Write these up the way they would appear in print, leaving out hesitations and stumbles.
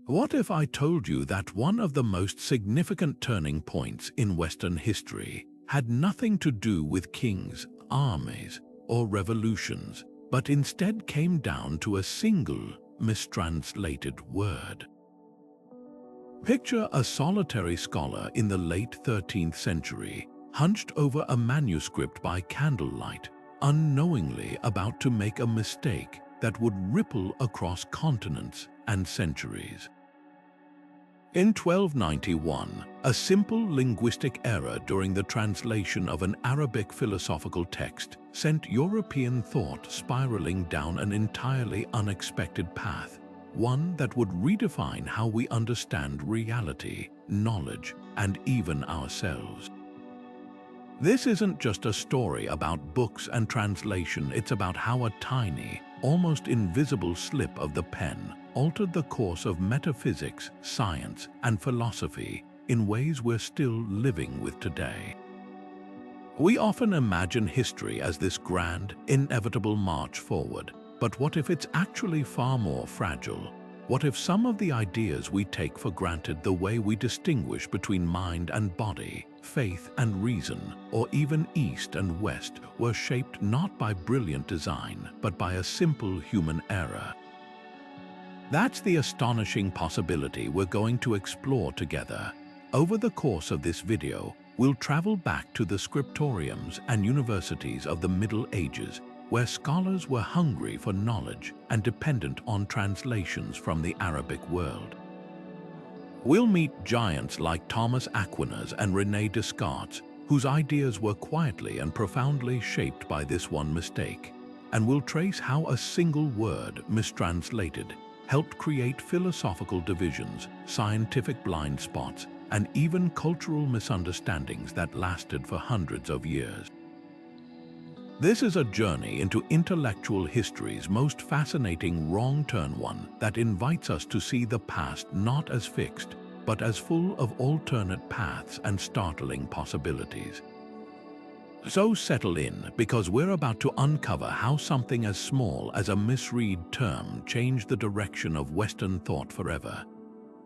What if I told you that one of the most significant turning points in Western history had nothing to do with kings, armies, or revolutions, but instead came down to a single, mistranslated word? Picture a solitary scholar in the late 13th century, hunched over a manuscript by candlelight, unknowingly about to make a mistake that would ripple across continents and centuries. In 1291, a simple linguistic error during the translation of an Arabic philosophical text sent European thought spiraling down an entirely unexpected path, one that would redefine how we understand reality, knowledge, and even ourselves. This isn't just a story about books and translation, it's about how a tiny, almost invisible slip of the pen altered the course of metaphysics, science, and philosophy in ways we're still living with today. We often imagine history as this grand, inevitable march forward, but what if it's actually far more fragile? What if some of the ideas we take for granted, the way we distinguish between mind and body, faith and reason, or even East and West, were shaped not by brilliant design, but by a simple human error? That's the astonishing possibility we're going to explore together. Over the course of this video, we'll travel back to the scriptoriums and universities of the Middle Ages, where scholars were hungry for knowledge and dependent on translations from the Arabic world. We'll meet giants like Thomas Aquinas and René Descartes, whose ideas were quietly and profoundly shaped by this one mistake, and we'll trace how a single word, mistranslated, helped create philosophical divisions, scientific blind spots, and even cultural misunderstandings that lasted for hundreds of years. This is a journey into intellectual history's most fascinating wrong turn, one that invites us to see the past not as fixed, but as full of alternate paths and startling possibilities. So settle in, because we're about to uncover how something as small as a misread term changed the direction of Western thought forever.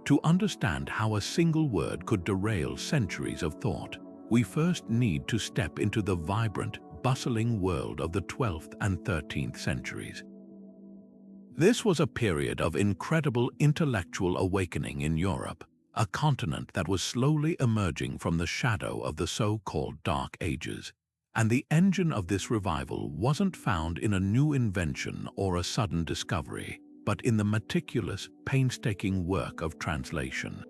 To understand how a single word could derail centuries of thought, we first need to step into the vibrant, bustling world of the 12th and 13th centuries. This was a period of incredible intellectual awakening in Europe, a continent that was slowly emerging from the shadow of the so-called Dark Ages. And the engine of this revival wasn't found in a new invention or a sudden discovery, but in the meticulous, painstaking work of translation.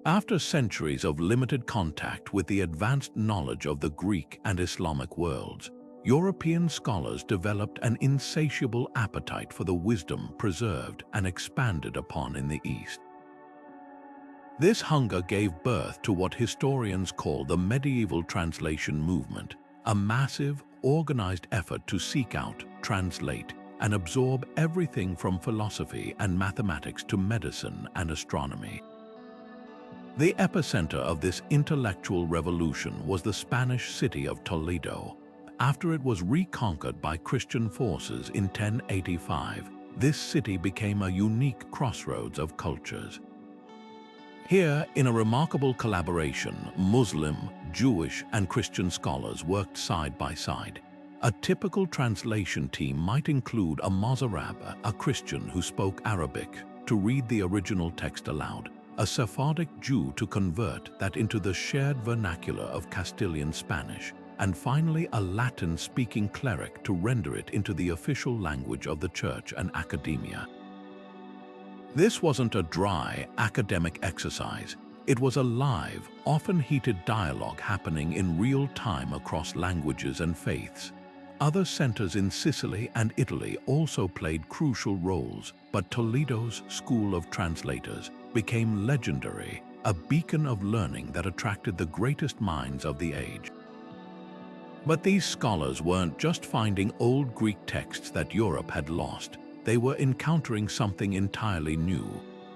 After centuries of limited contact with the advanced knowledge of the Greek and Islamic worlds, European scholars developed an insatiable appetite for the wisdom preserved and expanded upon in the East. This hunger gave birth to what historians call the medieval translation movement, a massive, organized effort to seek out, translate, and absorb everything from philosophy and mathematics to medicine and astronomy. The epicenter of this intellectual revolution was the Spanish city of Toledo. After it was reconquered by Christian forces in 1085, this city became a unique crossroads of cultures. Here, in a remarkable collaboration, Muslim, Jewish, and Christian scholars worked side by side. A typical translation team might include a Mozarab, a Christian who spoke Arabic, to read the original text aloud, a Sephardic Jew to convert that into the shared vernacular of Castilian Spanish, and finally a Latin-speaking cleric to render it into the official language of the church and academia. This wasn't a dry, academic exercise. It was a live, often heated dialogue happening in real time across languages and faiths. Other centers in Sicily and Italy also played crucial roles, but Toledo's School of Translators became legendary, a beacon of learning that attracted the greatest minds of the age. But these scholars weren't just finding old Greek texts that Europe had lost. They were encountering something entirely new.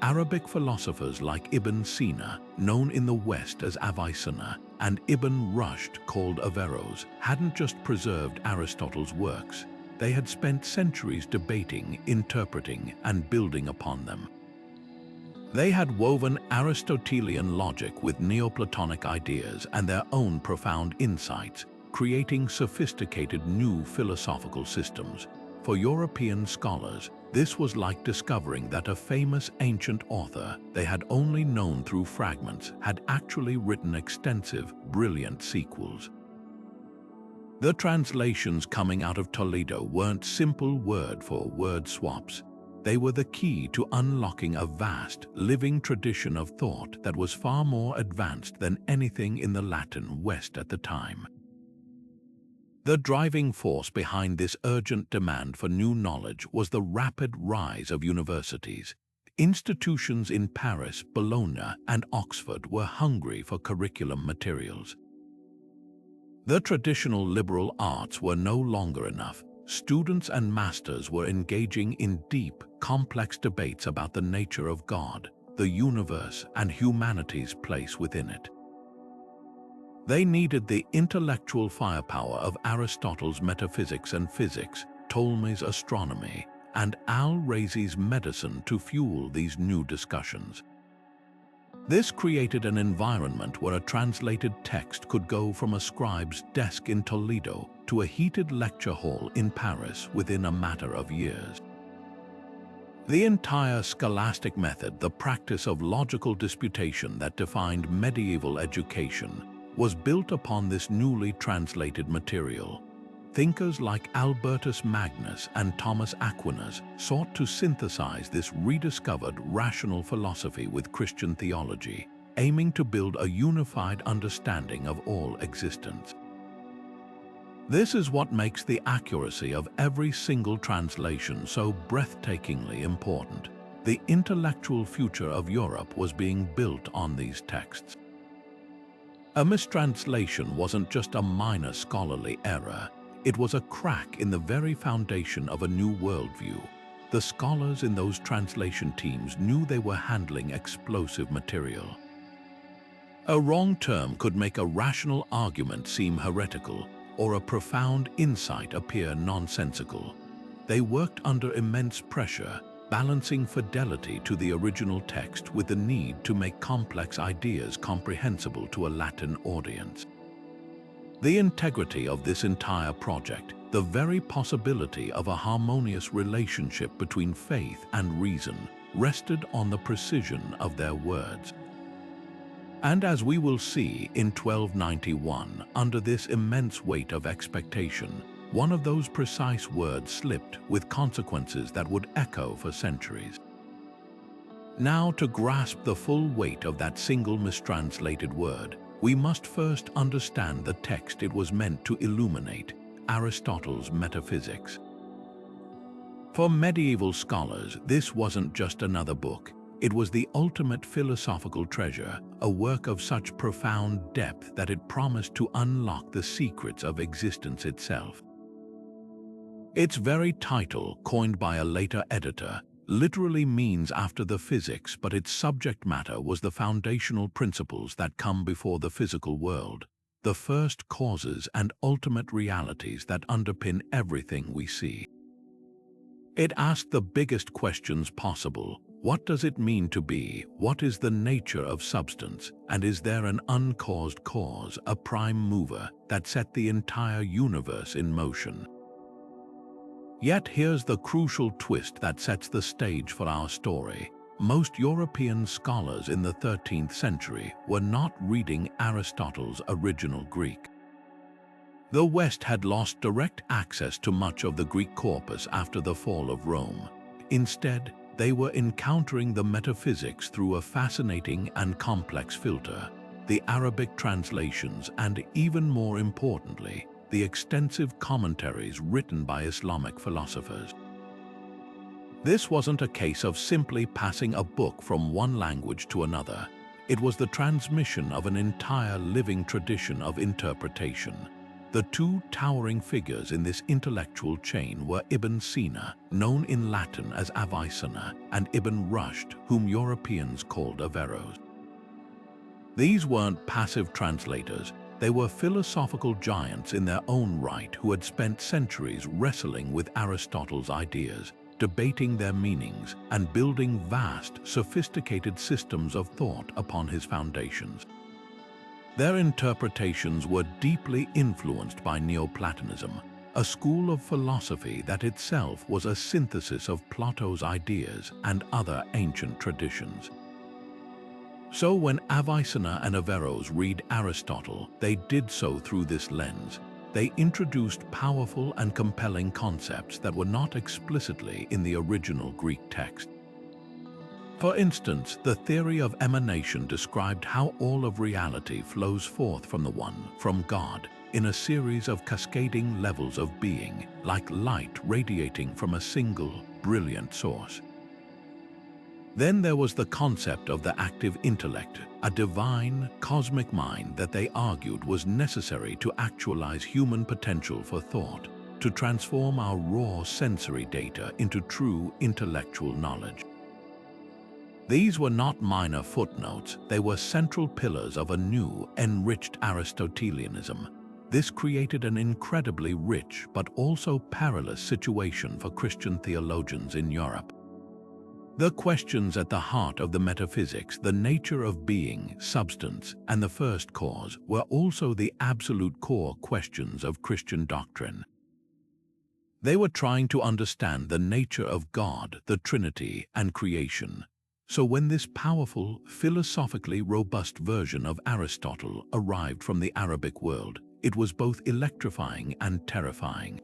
Arabic philosophers like Ibn Sina, known in the West as Avicenna, and Ibn Rushd, called Averroes, hadn't just preserved Aristotle's works. They had spent centuries debating, interpreting, and building upon them. They had woven Aristotelian logic with Neoplatonic ideas and their own profound insights, creating sophisticated new philosophical systems. For European scholars, this was like discovering that a famous ancient author they had only known through fragments had actually written extensive, brilliant sequels. The translations coming out of Toledo weren't simple word-for-word swaps. They were the key to unlocking a vast, living tradition of thought that was far more advanced than anything in the Latin West at the time. The driving force behind this urgent demand for new knowledge was the rapid rise of universities. Institutions in Paris, Bologna, and Oxford were hungry for curriculum materials. The traditional liberal arts were no longer enough. Students and masters were engaging in deep, complex debates about the nature of God, the universe, and humanity's place within it. They needed the intellectual firepower of Aristotle's metaphysics and physics, Ptolemy's astronomy, and Al-Razi's medicine to fuel these new discussions. This created an environment where a translated text could go from a scribe's desk in Toledo to a heated lecture hall in Paris within a matter of years. The entire scholastic method, the practice of logical disputation that defined medieval education, was built upon this newly translated material. Thinkers like Albertus Magnus and Thomas Aquinas sought to synthesize this rediscovered rational philosophy with Christian theology, aiming to build a unified understanding of all existence. This is what makes the accuracy of every single translation so breathtakingly important. The intellectual future of Europe was being built on these texts. A mistranslation wasn't just a minor scholarly error. It was a crack in the very foundation of a new worldview. The scholars in those translation teams knew they were handling explosive material. A wrong term could make a rational argument seem heretical, or a profound insight appear nonsensical. They worked under immense pressure, balancing fidelity to the original text with the need to make complex ideas comprehensible to a Latin audience. The integrity of this entire project, the very possibility of a harmonious relationship between faith and reason, rested on the precision of their words. And as we will see in 1291, under this immense weight of expectation, one of those precise words slipped with consequences that would echo for centuries. Now, to grasp the full weight of that single mistranslated word, we must first understand the text it was meant to illuminate, Aristotle's Metaphysics. For medieval scholars, this wasn't just another book. It was the ultimate philosophical treasure, a work of such profound depth that it promised to unlock the secrets of existence itself. Its very title, coined by a later editor, literally means after the physics, but its subject matter was the foundational principles that come before the physical world, the first causes and ultimate realities that underpin everything we see. It asked the biggest questions possible. What does it mean to be? What is the nature of substance? And is there an uncaused cause, a prime mover, that set the entire universe in motion? Yet here's the crucial twist that sets the stage for our story. Most European scholars in the 13th century were not reading Aristotle's original Greek. The West had lost direct access to much of the Greek corpus after the fall of Rome. Instead, they were encountering the metaphysics through a fascinating and complex filter, the Arabic translations, and even more importantly, the extensive commentaries written by Islamic philosophers. This wasn't a case of simply passing a book from one language to another. It was the transmission of an entire living tradition of interpretation. The two towering figures in this intellectual chain were Ibn Sina, known in Latin as Avicenna, and Ibn Rushd, whom Europeans called Averroes. These weren't passive translators. They were philosophical giants in their own right who had spent centuries wrestling with Aristotle's ideas, debating their meanings and building vast, sophisticated systems of thought upon his foundations. Their interpretations were deeply influenced by Neoplatonism, a school of philosophy that itself was a synthesis of Plato's ideas and other ancient traditions. So when Avicenna and Averroes read Aristotle, they did so through this lens. They introduced powerful and compelling concepts that were not explicitly in the original Greek text. For instance, the theory of emanation described how all of reality flows forth from the One, from God, in a series of cascading levels of being, like light radiating from a single, brilliant source. Then there was the concept of the active intellect, a divine, cosmic mind that they argued was necessary to actualize human potential for thought, to transform our raw sensory data into true intellectual knowledge. These were not minor footnotes, they were central pillars of a new, enriched Aristotelianism. This created an incredibly rich but also perilous situation for Christian theologians in Europe. The questions at the heart of the metaphysics, the nature of being, substance, and the first cause, were also the absolute core questions of Christian doctrine. They were trying to understand the nature of God, the Trinity, and creation. So when this powerful, philosophically robust version of Aristotle arrived from the Arabic world, it was both electrifying and terrifying.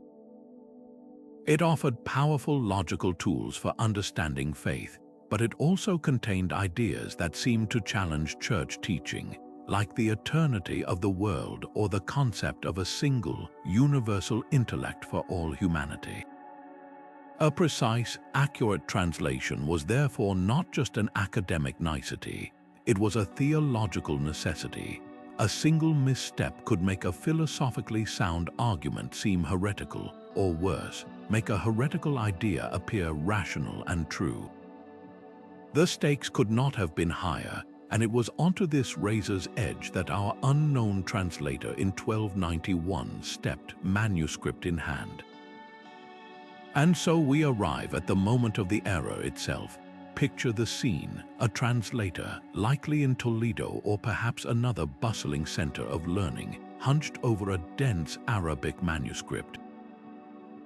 It offered powerful logical tools for understanding faith, but it also contained ideas that seemed to challenge church teaching, like the eternity of the world or the concept of a single, universal intellect for all humanity. A precise, accurate translation was therefore not just an academic nicety, it was a theological necessity. A single misstep could make a philosophically sound argument seem heretical, or worse, make a heretical idea appear rational and true. The stakes could not have been higher, and it was onto this razor's edge that our unknown translator in 1291 stepped, manuscript in hand. And so we arrive at the moment of the error itself. Picture the scene, a translator, likely in Toledo or perhaps another bustling center of learning, hunched over a dense Arabic manuscript.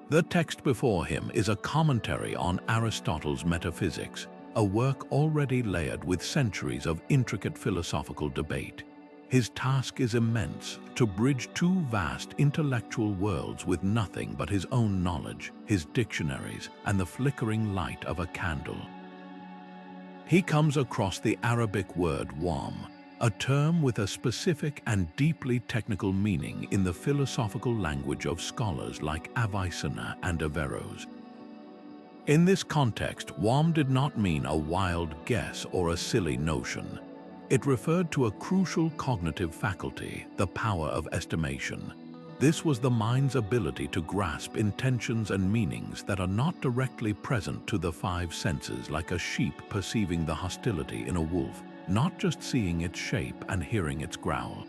The text before him is a commentary on Aristotle's Metaphysics, a work already layered with centuries of intricate philosophical debate. His task is immense, to bridge two vast intellectual worlds with nothing but his own knowledge, his dictionaries, and the flickering light of a candle. He comes across the Arabic word wahm, a term with a specific and deeply technical meaning in the philosophical language of scholars like Avicenna and Averroes. In this context, wahm did not mean a wild guess or a silly notion. It referred to a crucial cognitive faculty, the power of estimation. This was the mind's ability to grasp intentions and meanings that are not directly present to the five senses, like a sheep perceiving the hostility in a wolf, not just seeing its shape and hearing its growl.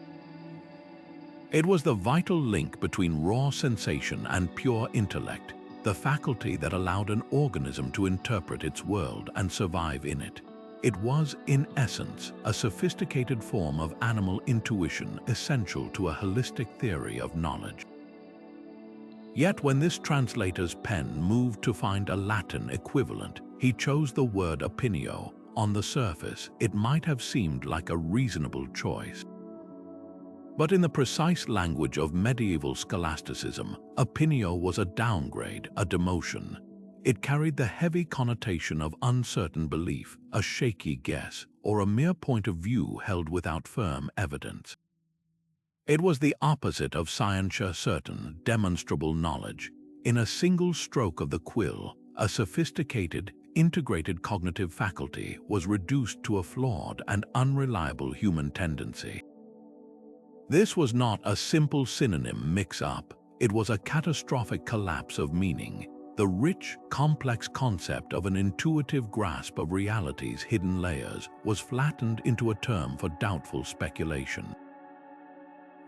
It was the vital link between raw sensation and pure intellect, the faculty that allowed an organism to interpret its world and survive in it. It was, in essence, a sophisticated form of animal intuition essential to a holistic theory of knowledge. Yet when this translator's pen moved to find a Latin equivalent, he chose the word opinio. On the surface, it might have seemed like a reasonable choice. But in the precise language of medieval scholasticism, opinio was a downgrade, a demotion. It carried the heavy connotation of uncertain belief, a shaky guess, or a mere point of view held without firm evidence. It was the opposite of scientia certain, demonstrable knowledge. In a single stroke of the quill, a sophisticated, integrated cognitive faculty was reduced to a flawed and unreliable human tendency. This was not a simple synonym mix-up, it was a catastrophic collapse of meaning. The rich, complex concept of an intuitive grasp of reality's hidden layers was flattened into a term for doubtful speculation.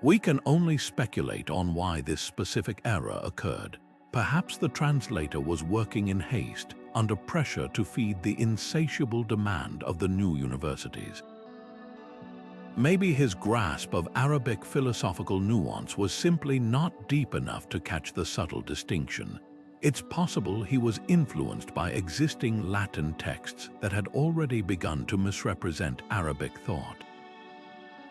We can only speculate on why this specific error occurred. Perhaps the translator was working in haste, under pressure to feed the insatiable demand of the new universities. Maybe his grasp of Arabic philosophical nuance was simply not deep enough to catch the subtle distinction. It's possible he was influenced by existing Latin texts that had already begun to misrepresent Arabic thought.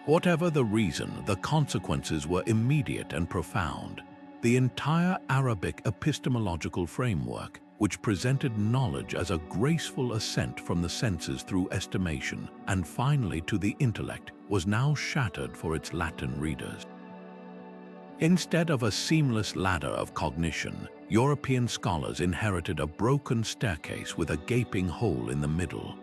Whatever the reason, the consequences were immediate and profound. The entire Arabic epistemological framework, which presented knowledge as a graceful ascent from the senses through estimation and finally to the intellect, was now shattered for its Latin readers. Instead of a seamless ladder of cognition, European scholars inherited a broken staircase with a gaping hole in the middle.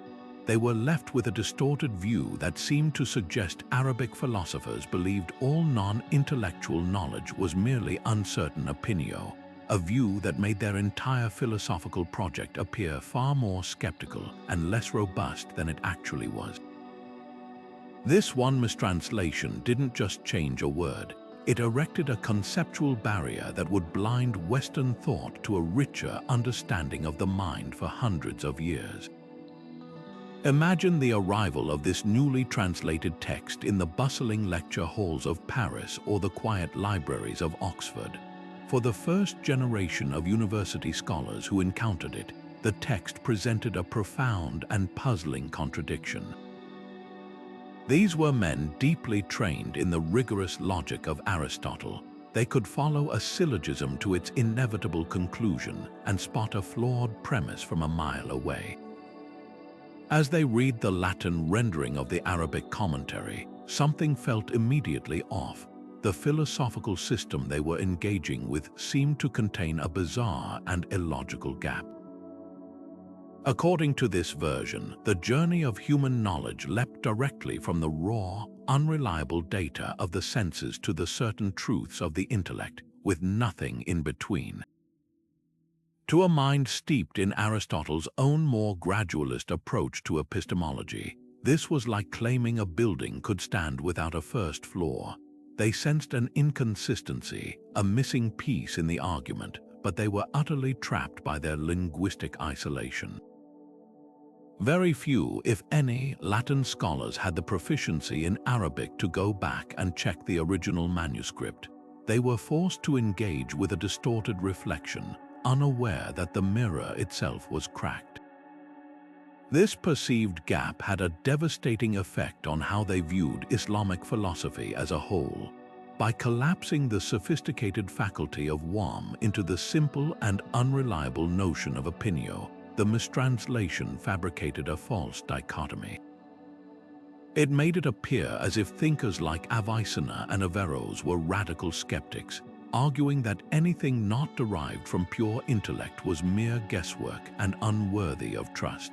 They were left with a distorted view that seemed to suggest Arabic philosophers believed all non-intellectual knowledge was merely uncertain opinio, a view that made their entire philosophical project appear far more skeptical and less robust than it actually was. This one mistranslation didn't just change a word, it erected a conceptual barrier that would blind Western thought to a richer understanding of the mind for hundreds of years. Imagine the arrival of this newly translated text in the bustling lecture halls of Paris or the quiet libraries of Oxford. For the first generation of university scholars who encountered it, the text presented a profound and puzzling contradiction. These were men deeply trained in the rigorous logic of Aristotle. They could follow a syllogism to its inevitable conclusion and spot a flawed premise from a mile away. As they read the Latin rendering of the Arabic commentary, something felt immediately off. The philosophical system they were engaging with seemed to contain a bizarre and illogical gap. According to this version, the journey of human knowledge leapt directly from the raw, unreliable data of the senses to the certain truths of the intellect, with nothing in between. To a mind steeped in Aristotle's own more gradualist approach to epistemology, this was like claiming a building could stand without a first floor. They sensed an inconsistency, a missing piece in the argument, but they were utterly trapped by their linguistic isolation. Very few, if any, Latin scholars had the proficiency in Arabic to go back and check the original manuscript. They were forced to engage with a distorted reflection, unaware that the mirror itself was cracked. This perceived gap had a devastating effect on how they viewed Islamic philosophy as a whole. By collapsing the sophisticated faculty of wahm into the simple and unreliable notion of opinio, the mistranslation fabricated a false dichotomy. It made it appear as if thinkers like Avicenna and Averroes were radical skeptics, arguing that anything not derived from pure intellect was mere guesswork and unworthy of trust.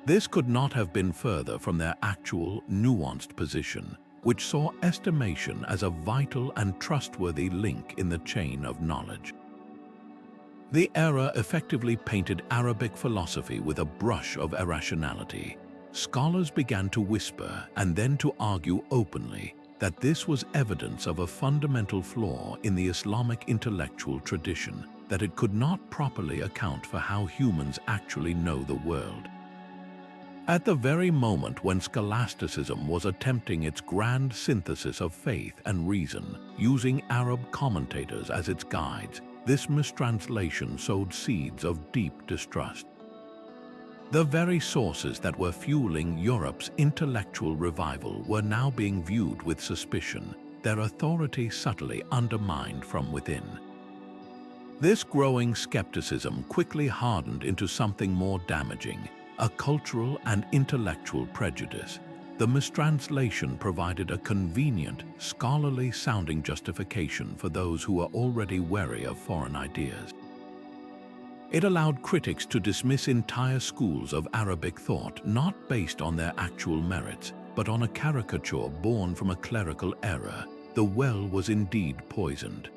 This could not have been further from their actual, nuanced position, which saw estimation as a vital and trustworthy link in the chain of knowledge. The era effectively painted Arabic philosophy with a brush of irrationality. Scholars began to whisper and then to argue openly that this was evidence of a fundamental flaw in the Islamic intellectual tradition, that it could not properly account for how humans actually know the world. At the very moment when Scholasticism was attempting its grand synthesis of faith and reason, using Arab commentators as its guides, this mistranslation sowed seeds of deep distrust. The very sources that were fueling Europe's intellectual revival were now being viewed with suspicion, their authority subtly undermined from within. This growing skepticism quickly hardened into something more damaging, a cultural and intellectual prejudice. The mistranslation provided a convenient, scholarly-sounding justification for those who were already wary of foreign ideas. It allowed critics to dismiss entire schools of Arabic thought not based on their actual merits, but on a caricature born from a clerical error. The well was indeed poisoned.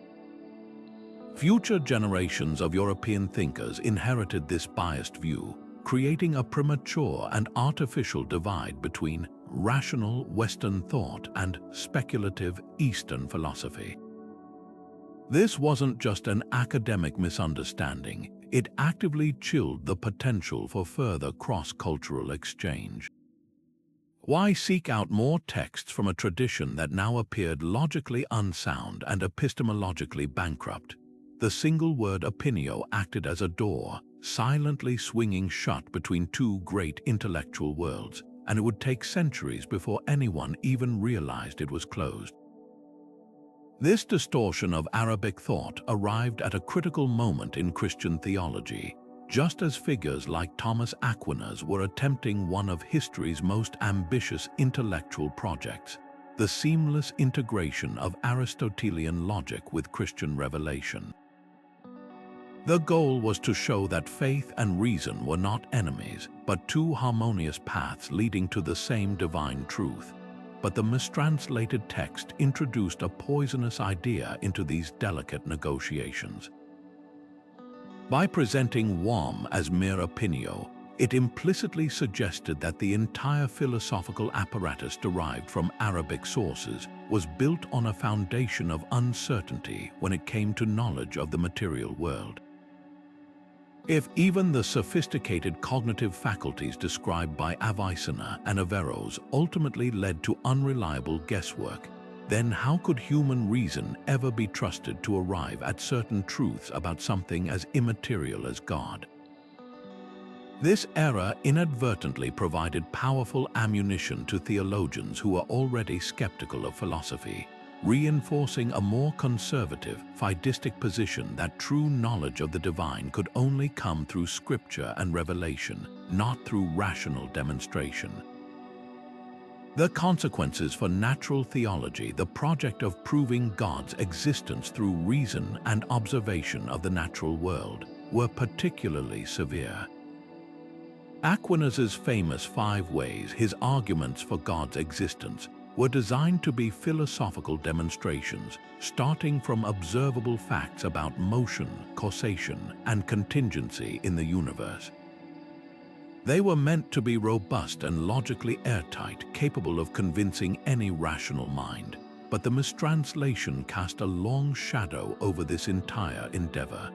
Future generations of European thinkers inherited this biased view, creating a premature and artificial divide between rational Western thought and speculative Eastern philosophy. This wasn't just an academic misunderstanding, it actively chilled the potential for further cross-cultural exchange. Why seek out more texts from a tradition that now appeared logically unsound and epistemologically bankrupt? The single word opinio acted as a door, silently swinging shut between two great intellectual worlds, and it would take centuries before anyone even realized it was closed. This distortion of Arabic thought arrived at a critical moment in Christian theology, just as figures like Thomas Aquinas were attempting one of history's most ambitious intellectual projects, the seamless integration of Aristotelian logic with Christian revelation. The goal was to show that faith and reason were not enemies, but two harmonious paths leading to the same divine truth. But the mistranslated text introduced a poisonous idea into these delicate negotiations. By presenting wahm as mere opinio, it implicitly suggested that the entire philosophical apparatus derived from Arabic sources was built on a foundation of uncertainty when it came to knowledge of the material world. If even the sophisticated cognitive faculties described by Avicenna and Averroes ultimately led to unreliable guesswork, then how could human reason ever be trusted to arrive at certain truths about something as immaterial as God? This error inadvertently provided powerful ammunition to theologians who were already skeptical of philosophy, reinforcing a more conservative, fideistic position that true knowledge of the divine could only come through scripture and revelation, not through rational demonstration. The consequences for natural theology, the project of proving God's existence through reason and observation of the natural world, were particularly severe. Aquinas' famous 5 ways, his arguments for God's existence, were designed to be philosophical demonstrations, starting from observable facts about motion, causation, and contingency in the universe. They were meant to be robust and logically airtight, capable of convincing any rational mind, but the mistranslation cast a long shadow over this entire endeavor.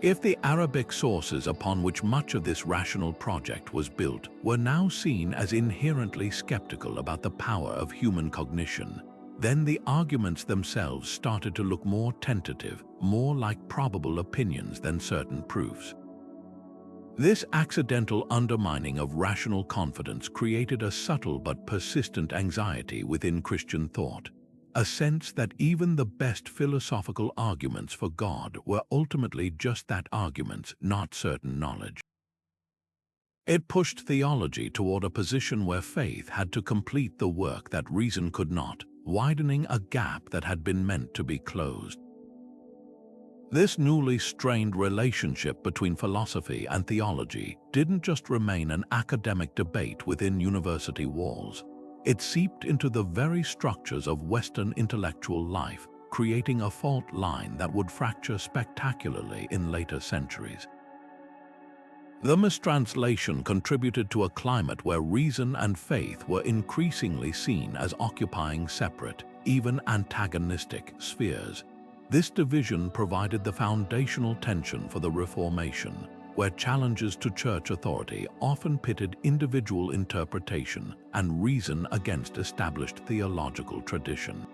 If the Arabic sources upon which much of this rational project was built were now seen as inherently skeptical about the power of human cognition, then the arguments themselves started to look more tentative, more like probable opinions than certain proofs. This accidental undermining of rational confidence created a subtle but persistent anxiety within Christian thought, a sense that even the best philosophical arguments for God were ultimately just that, arguments, not certain knowledge. It pushed theology toward a position where faith had to complete the work that reason could not, widening a gap that had been meant to be closed. This newly strained relationship between philosophy and theology didn't just remain an academic debate within university walls. It seeped into the very structures of Western intellectual life, creating a fault line that would fracture spectacularly in later centuries. The mistranslation contributed to a climate where reason and faith were increasingly seen as occupying separate, even antagonistic, spheres. This division provided the foundational tension for the Reformation, where challenges to church authority often pitted individual interpretation and reason against established theological tradition.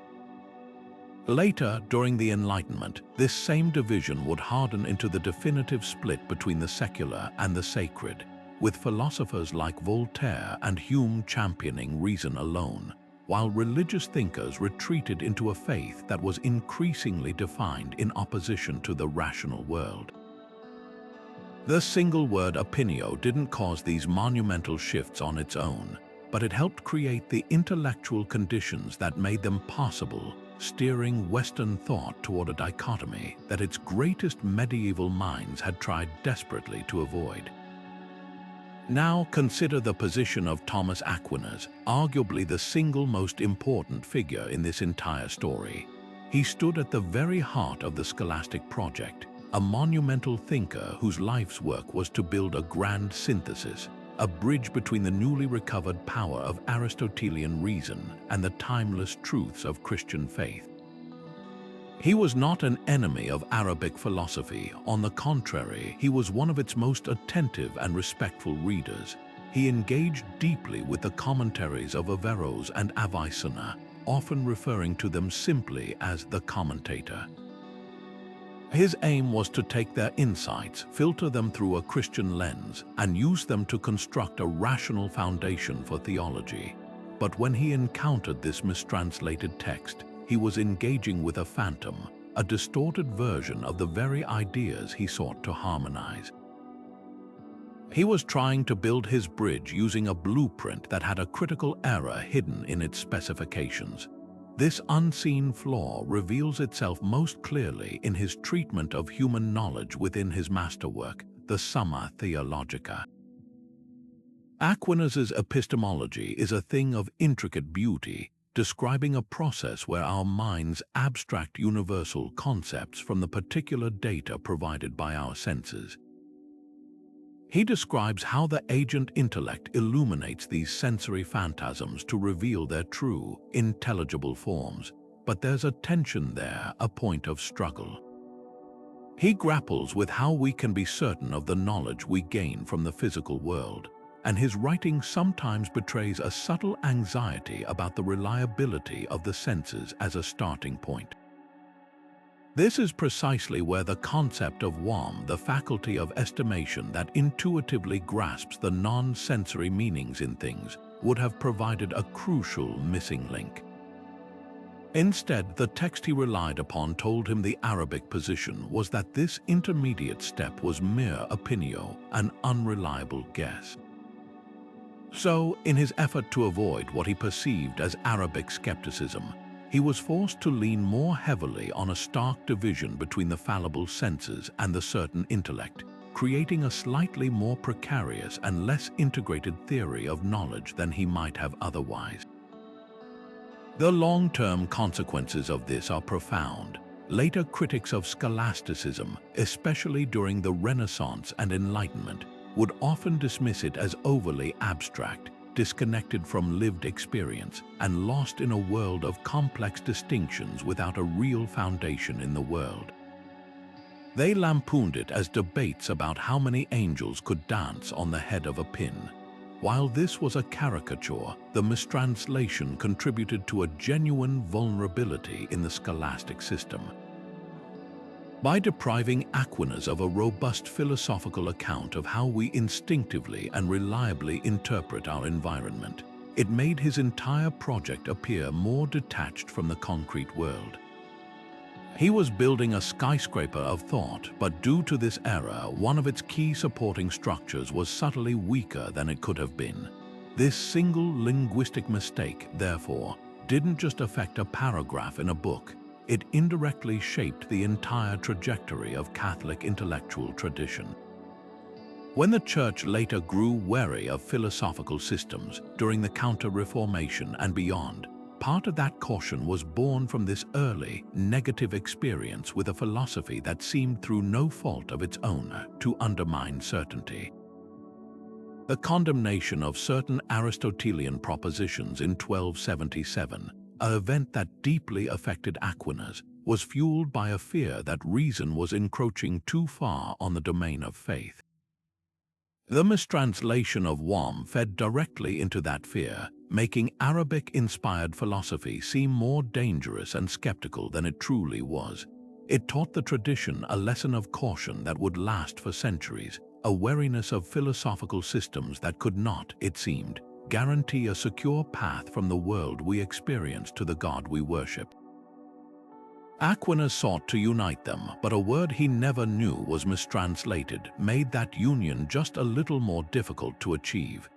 Later, during the Enlightenment, this same division would harden into the definitive split between the secular and the sacred, with philosophers like Voltaire and Hume championing reason alone, while religious thinkers retreated into a faith that was increasingly defined in opposition to the rational world. The single word opinio didn't cause these monumental shifts on its own, but it helped create the intellectual conditions that made them possible, steering Western thought toward a dichotomy that its greatest medieval minds had tried desperately to avoid. Now consider the position of Thomas Aquinas, arguably the single most important figure in this entire story. He stood at the very heart of the scholastic project, a monumental thinker whose life's work was to build a grand synthesis, a bridge between the newly recovered power of Aristotelian reason and the timeless truths of Christian faith. He was not an enemy of Arabic philosophy. On the contrary, he was one of its most attentive and respectful readers. He engaged deeply with the commentaries of Averroes and Avicenna, often referring to them simply as the commentator. His aim was to take their insights, filter them through a Christian lens, and use them to construct a rational foundation for theology. But when he encountered this mistranslated text, he was engaging with a phantom, a distorted version of the very ideas he sought to harmonize. He was trying to build his bridge using a blueprint that had a critical error hidden in its specifications. This unseen flaw reveals itself most clearly in his treatment of human knowledge within his masterwork, the Summa Theologica. Aquinas' epistemology is a thing of intricate beauty, describing a process where our minds abstract universal concepts from the particular data provided by our senses. He describes how the agent intellect illuminates these sensory phantasms to reveal their true, intelligible forms, but there's a tension there, a point of struggle. He grapples with how we can be certain of the knowledge we gain from the physical world, and his writing sometimes betrays a subtle anxiety about the reliability of the senses as a starting point. This is precisely where the concept of wahm, the faculty of estimation that intuitively grasps the non-sensory meanings in things, would have provided a crucial missing link. Instead, the text he relied upon told him the Arabic position was that this intermediate step was mere opinio, an unreliable guess. So, in his effort to avoid what he perceived as Arabic skepticism, he was forced to lean more heavily on a stark division between the fallible senses and the certain intellect, creating a slightly more precarious and less integrated theory of knowledge than he might have otherwise. The long-term consequences of this are profound. Later critics of scholasticism, especially during the Renaissance and Enlightenment, would often dismiss it as overly abstract, disconnected from lived experience, and lost in a world of complex distinctions without a real foundation in the world. They lampooned it as debates about how many angels could dance on the head of a pin. While this was a caricature, the mistranslation contributed to a genuine vulnerability in the scholastic system. By depriving Aquinas of a robust philosophical account of how we instinctively and reliably interpret our environment, it made his entire project appear more detached from the concrete world. He was building a skyscraper of thought, but due to this error, one of its key supporting structures was subtly weaker than it could have been. This single linguistic mistake, therefore, didn't just affect a paragraph in a book. It indirectly shaped the entire trajectory of Catholic intellectual tradition. When the Church later grew wary of philosophical systems during the Counter-Reformation and beyond, part of that caution was born from this early, negative experience with a philosophy that seemed through no fault of its own to undermine certainty. The condemnation of certain Aristotelian propositions in 1277, an event that deeply affected Aquinas, was fueled by a fear that reason was encroaching too far on the domain of faith. The mistranslation of wahm fed directly into that fear, making Arabic-inspired philosophy seem more dangerous and skeptical than it truly was. It taught the tradition a lesson of caution that would last for centuries, a wariness of philosophical systems that could not, it seemed, guarantee a secure path from the world we experience to the God we worship. Aquinas sought to unite them, but a word he never knew was mistranslated made that union just a little more difficult to achieve.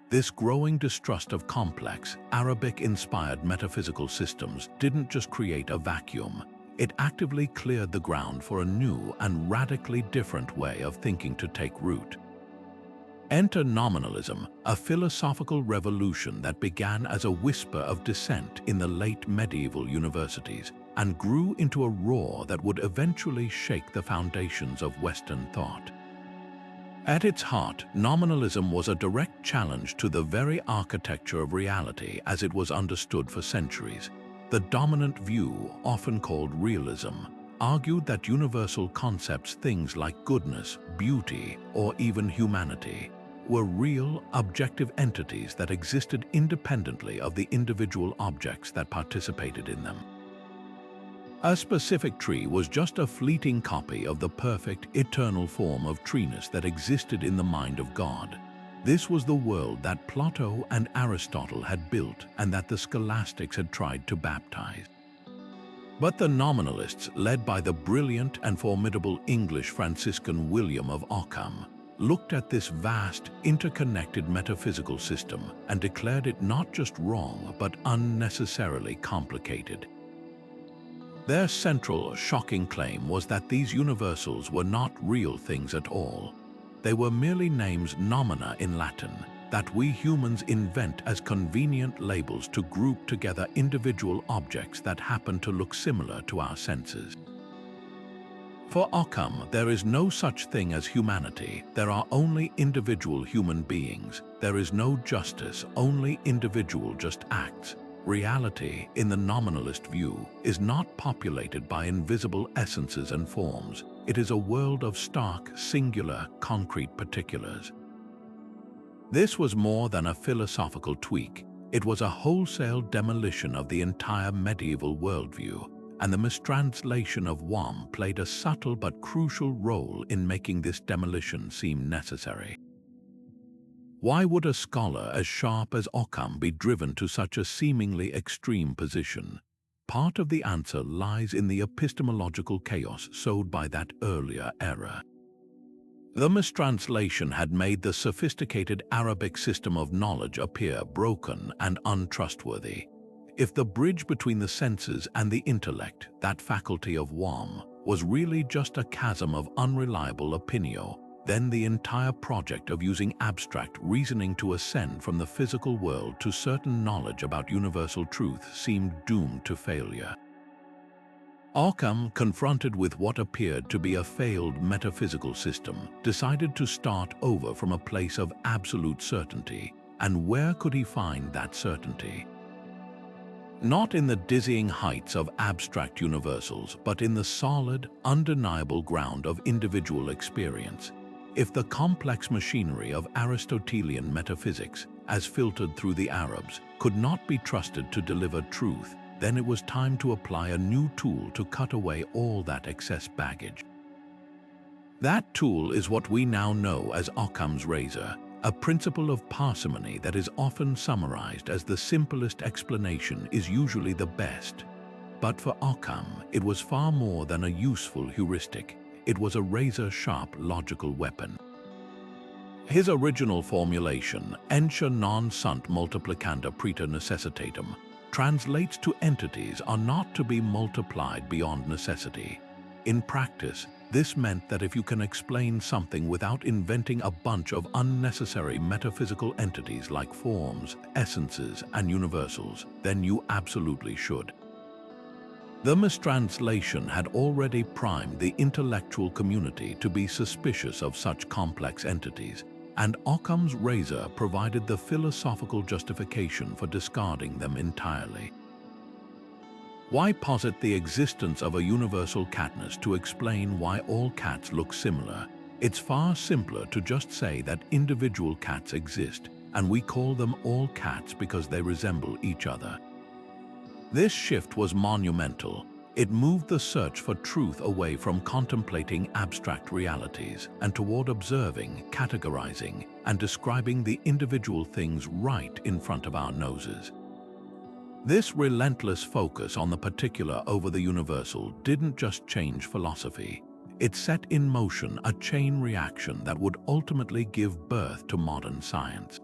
This growing distrust of complex, Arabic-inspired metaphysical systems didn't just create a vacuum, it actively cleared the ground for a new and radically different way of thinking to take root. Enter Nominalism, a philosophical revolution that began as a whisper of dissent in the late medieval universities and grew into a roar that would eventually shake the foundations of Western thought. At its heart, nominalism was a direct challenge to the very architecture of reality as it was understood for centuries. The The dominant view, often called realism, argued that universal concepts, things like goodness, beauty, or even humanity, were real, objective entities that existed independently of the individual objects that participated in them. A specific tree was just a fleeting copy of the perfect, eternal form of treeness that existed in the mind of God. This was the world that Plato and Aristotle had built and that the scholastics had tried to baptize. But the nominalists, led by the brilliant and formidable English Franciscan William of Ockham, looked at this vast, interconnected metaphysical system and declared it not just wrong, but unnecessarily complicated. Their central, shocking claim was that these universals were not real things at all. They were merely names, nomina in Latin, that we humans invent as convenient labels to group together individual objects that happen to look similar to our senses. For Ockham, there is no such thing as humanity. There are only individual human beings. There is no justice, only individual just acts. Reality, in the nominalist view, is not populated by invisible essences and forms. It is a world of stark, singular, concrete particulars. This was more than a philosophical tweak. It was a wholesale demolition of the entire medieval worldview, and the mistranslation of wahm played a subtle but crucial role in making this demolition seem necessary. Why would a scholar as sharp as Ockham be driven to such a seemingly extreme position? Part of the answer lies in the epistemological chaos sowed by that earlier era. The mistranslation had made the sophisticated Arabic system of knowledge appear broken and untrustworthy. If the bridge between the senses and the intellect, that faculty of wahm, was really just a chasm of unreliable opinio, then the entire project of using abstract reasoning to ascend from the physical world to certain knowledge about universal truth seemed doomed to failure. Ockham, confronted with what appeared to be a failed metaphysical system, decided to start over from a place of absolute certainty. And where could he find that certainty? Not in the dizzying heights of abstract universals, but in the solid, undeniable ground of individual experience. If the complex machinery of Aristotelian metaphysics, as filtered through the Arabs, could not be trusted to deliver truth, then it was time to apply a new tool to cut away all that excess baggage. That tool is what we now know as Occam's razor, a principle of parsimony that is often summarized as the simplest explanation is usually the best. But for Occam, it was far more than a useful heuristic. It was a razor-sharp logical weapon. His original formulation, entia non sunt multiplicanda praeter necessitatem, translates to entities are not to be multiplied beyond necessity. In practice, this meant that if you can explain something without inventing a bunch of unnecessary metaphysical entities like forms, essences, and universals, then you absolutely should. The mistranslation had already primed the intellectual community to be suspicious of such complex entities, and Occam's razor provided the philosophical justification for discarding them entirely. Why posit the existence of a universal catness to explain why all cats look similar? It's far simpler to just say that individual cats exist, and we call them all cats because they resemble each other. This shift was monumental. It moved the search for truth away from contemplating abstract realities and toward observing, categorizing, and describing the individual things right in front of our noses. This relentless focus on the particular over the universal didn't just change philosophy. It set in motion a chain reaction that would ultimately give birth to modern science.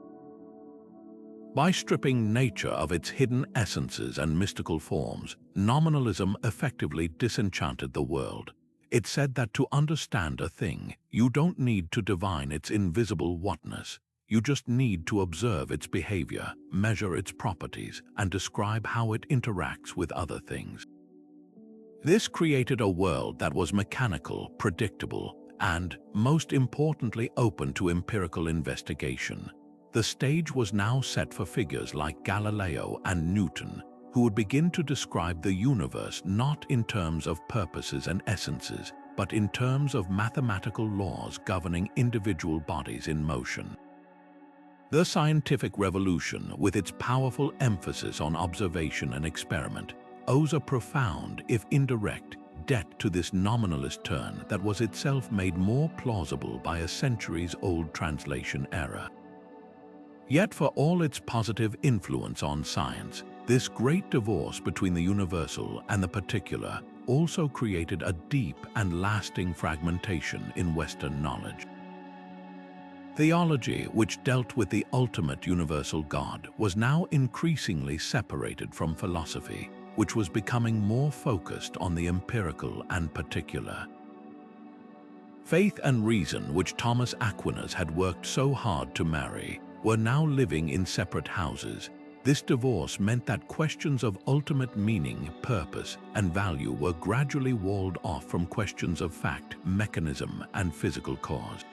By stripping nature of its hidden essences and mystical forms, nominalism effectively disenchanted the world. It said that to understand a thing, you don't need to divine its invisible whatness. You just need to observe its behavior, measure its properties, and describe how it interacts with other things. This created a world that was mechanical, predictable, and, most importantly, open to empirical investigation. The stage was now set for figures like Galileo and Newton, who would begin to describe the universe not in terms of purposes and essences, but in terms of mathematical laws governing individual bodies in motion. The scientific revolution, with its powerful emphasis on observation and experiment, owes a profound, if indirect, debt to this nominalist turn that was itself made more plausible by a centuries-old translation error. Yet for all its positive influence on science, this great divorce between the universal and the particular also created a deep and lasting fragmentation in Western knowledge. Theology, which dealt with the ultimate universal God, was now increasingly separated from philosophy, which was becoming more focused on the empirical and particular. Faith and reason, which Thomas Aquinas had worked so hard to marry, were now living in separate houses. This divorce meant that questions of ultimate meaning, purpose, and value were gradually walled off from questions of fact, mechanism, and physical cause.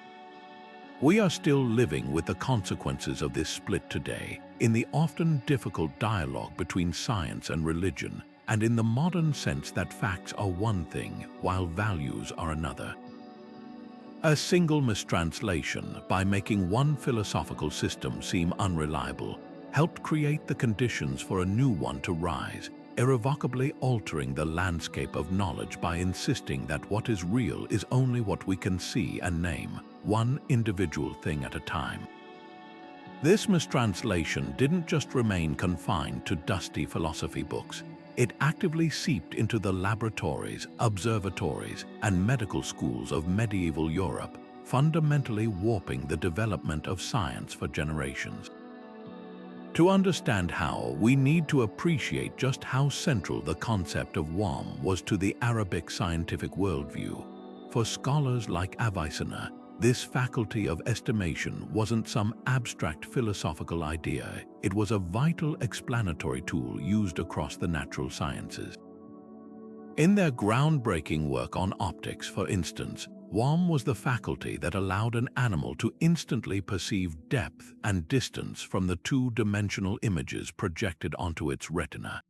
We are still living with the consequences of this split today, in the often difficult dialogue between science and religion, and in the modern sense that facts are one thing, while values are another. A single mistranslation, by making one philosophical system seem unreliable, helped create the conditions for a new one to rise, irrevocably altering the landscape of knowledge by insisting that what is real is only what we can see and name, one individual thing at a time. This mistranslation didn't just remain confined to dusty philosophy books. It actively seeped into the laboratories, observatories, and medical schools of medieval Europe, fundamentally warping the development of science for generations. To understand how, we need to appreciate just how central the concept of wahm was to the Arabic scientific worldview. For scholars like Avicenna, this faculty of estimation wasn't some abstract philosophical idea, it was a vital explanatory tool used across the natural sciences. In their groundbreaking work on optics, for instance, wahm was the faculty that allowed an animal to instantly perceive depth and distance from the two-dimensional images projected onto its retina.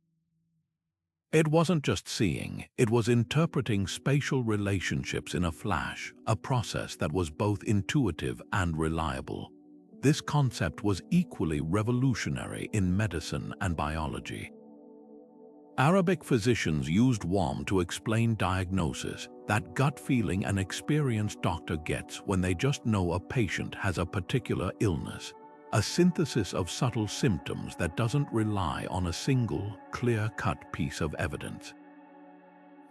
It wasn't just seeing, it was interpreting spatial relationships in a flash, a process that was both intuitive and reliable. This concept was equally revolutionary in medicine and biology. Arabic physicians used wahm to explain diagnosis, that gut feeling an experienced doctor gets when they just know a patient has a particular illness. A synthesis of subtle symptoms that doesn't rely on a single, clear-cut piece of evidence.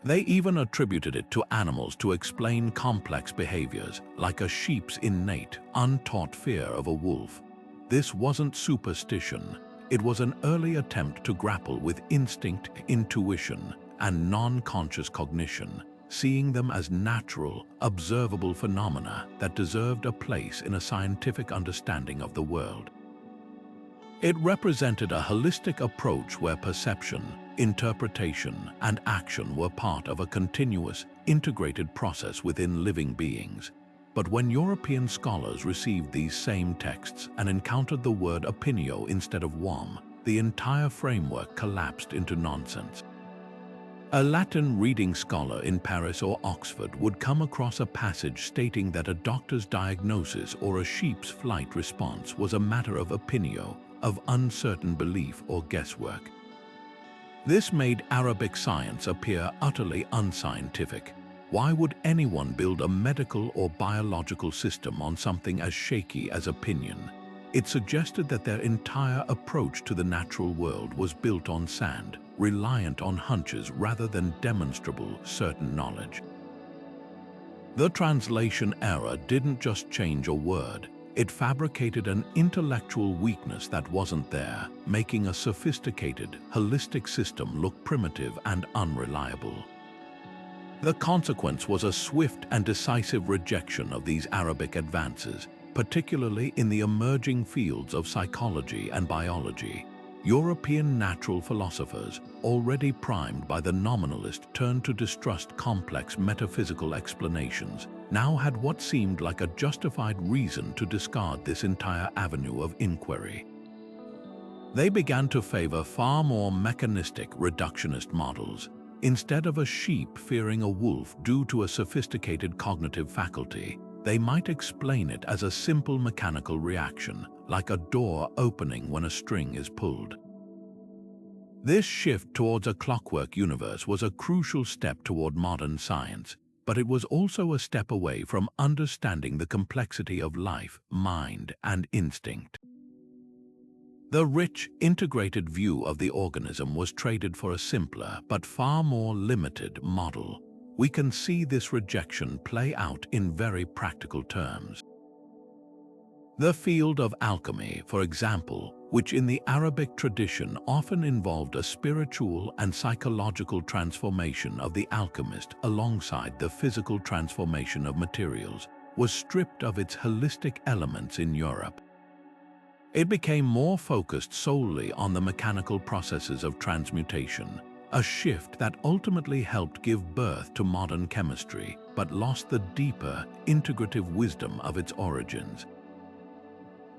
They even attributed it to animals to explain complex behaviors, like a sheep's innate, untaught fear of a wolf. This wasn't superstition. It was an early attempt to grapple with instinct, intuition, and non-conscious cognition, seeing them as natural, observable phenomena that deserved a place in a scientific understanding of the world. It represented a holistic approach where perception, interpretation, and action were part of a continuous, integrated process within living beings. But when European scholars received these same texts and encountered the word opinio instead of wahm, the entire framework collapsed into nonsense. A Latin reading scholar in Paris or Oxford would come across a passage stating that a doctor's diagnosis or a sheep's flight response was a matter of opinio, of uncertain belief or guesswork. This made Arabic science appear utterly unscientific. Why would anyone build a medical or biological system on something as shaky as opinion? It suggested that their entire approach to the natural world was built on sand, reliant on hunches rather than demonstrable, certain knowledge. The translation error didn't just change a word, it fabricated an intellectual weakness that wasn't there, making a sophisticated, holistic system look primitive and unreliable. The consequence was a swift and decisive rejection of these Arabic advances, particularly in the emerging fields of psychology and biology. European natural philosophers, already primed by the nominalist turn to distrust complex metaphysical explanations, now had what seemed like a justified reason to discard this entire avenue of inquiry. They began to favor far more mechanistic, reductionist models. Instead of a sheep fearing a wolf due to a sophisticated cognitive faculty, they might explain it as a simple mechanical reaction, like a door opening when a string is pulled. This shift towards a clockwork universe was a crucial step toward modern science, but it was also a step away from understanding the complexity of life, mind, and instinct. The rich, integrated view of the organism was traded for a simpler but far more limited model. We can see this rejection play out in very practical terms. The field of alchemy, for example, which in the Arabic tradition often involved a spiritual and psychological transformation of the alchemist alongside the physical transformation of materials, was stripped of its holistic elements in Europe. It became more focused solely on the mechanical processes of transmutation, a shift that ultimately helped give birth to modern chemistry, but lost the deeper, integrative wisdom of its origins.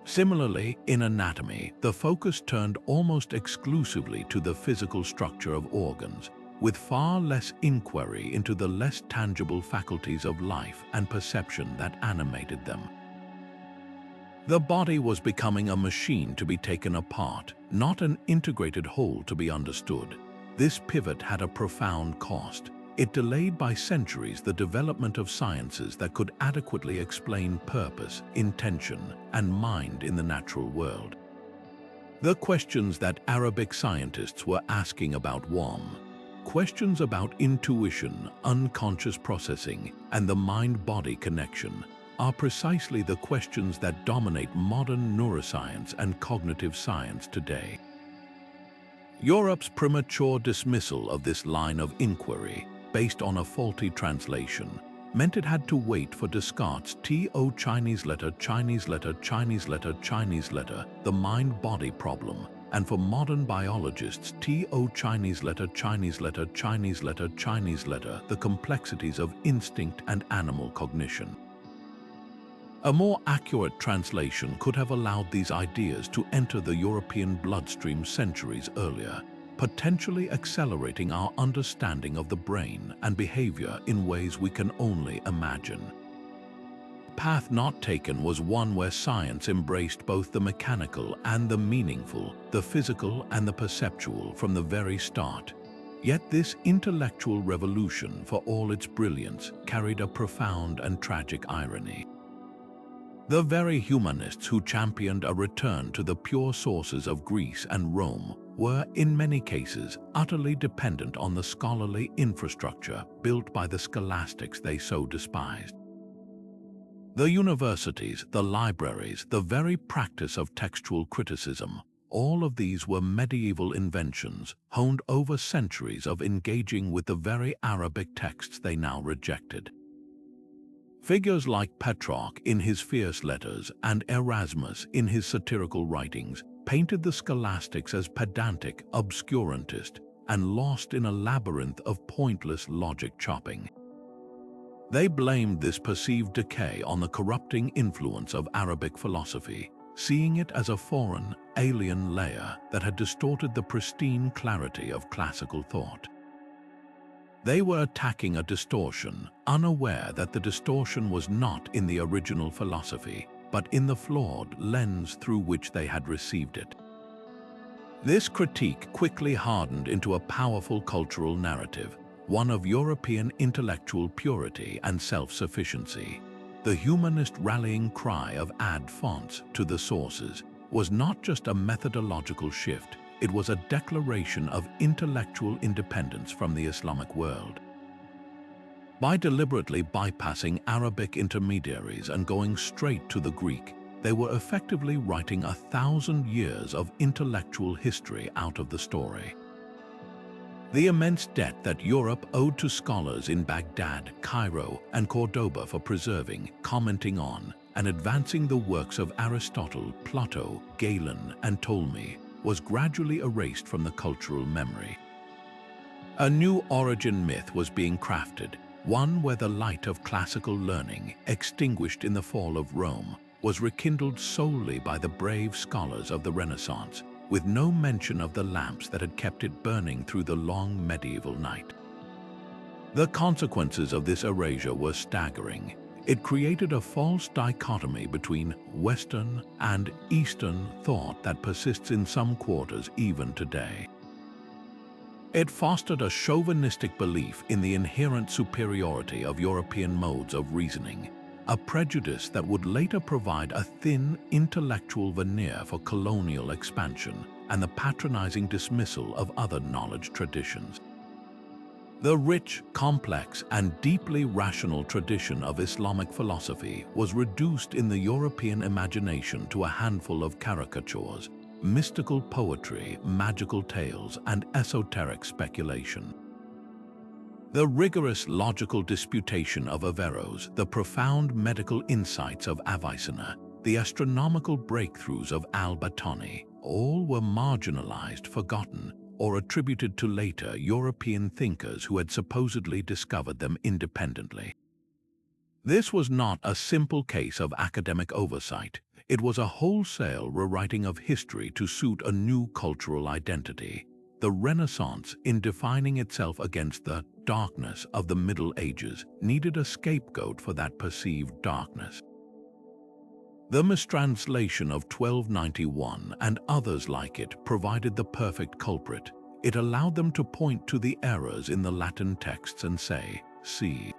Similarly, in anatomy, the focus turned almost exclusively to the physical structure of organs, with far less inquiry into the less tangible faculties of life and perception that animated them. The body was becoming a machine to be taken apart, not an integrated whole to be understood. This pivot had a profound cost. It delayed by centuries the development of sciences that could adequately explain purpose, intention, and mind in the natural world. The questions that Arabic scientists were asking about wahm, questions about intuition, unconscious processing, and the mind-body connection, are precisely the questions that dominate modern neuroscience and cognitive science today. Europe's premature dismissal of this line of inquiry, based on a faulty translation, meant it had to wait for Descartes' T-O Chinese letter, Chinese letter, Chinese letter, Chinese letter, the mind-body problem, and for modern biologists' T-O Chinese letter, Chinese letter, Chinese letter, Chinese letter, the complexities of instinct and animal cognition. A more accurate translation could have allowed these ideas to enter the European bloodstream centuries earlier, potentially accelerating our understanding of the brain and behavior in ways we can only imagine. The path not taken was one where science embraced both the mechanical and the meaningful, the physical and the perceptual from the very start. Yet this intellectual revolution, for all its brilliance, carried a profound and tragic irony. The very humanists who championed a return to the pure sources of Greece and Rome were, in many cases, utterly dependent on the scholarly infrastructure built by the scholastics they so despised. The universities, the libraries, the very practice of textual criticism, all of these were medieval inventions honed over centuries of engaging with the very Arabic texts they now rejected. Figures like Petrarch in his fierce letters and Erasmus in his satirical writings painted the scholastics as pedantic, obscurantist, and lost in a labyrinth of pointless logic chopping. They blamed this perceived decay on the corrupting influence of Arabic philosophy, seeing it as a foreign, alien layer that had distorted the pristine clarity of classical thought. They were attacking a distortion, unaware that the distortion was not in the original philosophy, but in the flawed lens through which they had received it. This critique quickly hardened into a powerful cultural narrative, one of European intellectual purity and self-sufficiency. The humanist rallying cry of add fonts to the sources was not just a methodological shift, it was a declaration of intellectual independence from the Islamic world. By deliberately bypassing Arabic intermediaries and going straight to the Greek, they were effectively writing 1,000 years of intellectual history out of the story. The immense debt that Europe owed to scholars in Baghdad, Cairo, and Cordoba for preserving, commenting on, and advancing the works of Aristotle, Plato, Galen, and Ptolemy was gradually erased from the cultural memory. A new origin myth was being crafted, one where the light of classical learning, extinguished in the fall of Rome, was rekindled solely by the brave scholars of the Renaissance, with no mention of the lamps that had kept it burning through the long medieval night. The consequences of this erasure were staggering. It created a false dichotomy between Western and Eastern thought that persists in some quarters even today. It fostered a chauvinistic belief in the inherent superiority of European modes of reasoning, a prejudice that would later provide a thin intellectual veneer for colonial expansion and the patronizing dismissal of other knowledge traditions. The rich, complex, and deeply rational tradition of Islamic philosophy was reduced in the European imagination to a handful of caricatures, mystical poetry, magical tales, and esoteric speculation. The rigorous logical disputation of Averroes, the profound medical insights of Avicenna, the astronomical breakthroughs of Al-Batani, all were marginalized, forgotten, or attributed to later European thinkers who had supposedly discovered them independently. This was not a simple case of academic oversight. It was a wholesale rewriting of history to suit a new cultural identity. The Renaissance, in defining itself against the darkness of the Middle Ages, needed a scapegoat for that perceived darkness. The Mistranslation of 1291 and others like it provided the perfect culprit. It allowed them to point to the errors in the Latin texts and say, "See."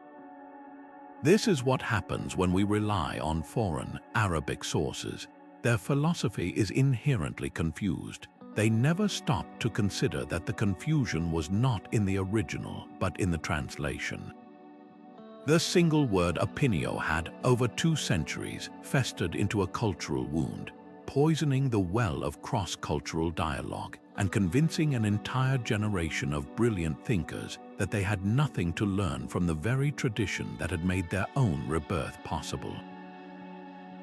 This is what happens when we rely on foreign, Arabic sources. Their philosophy is inherently confused. They never stop to consider that the confusion was not in the original, but in the translation. The single word opinio had, over 2 centuries, festered into a cultural wound, poisoning the well of cross-cultural dialogue and convincing an entire generation of brilliant thinkers that they had nothing to learn from the very tradition that had made their own rebirth possible.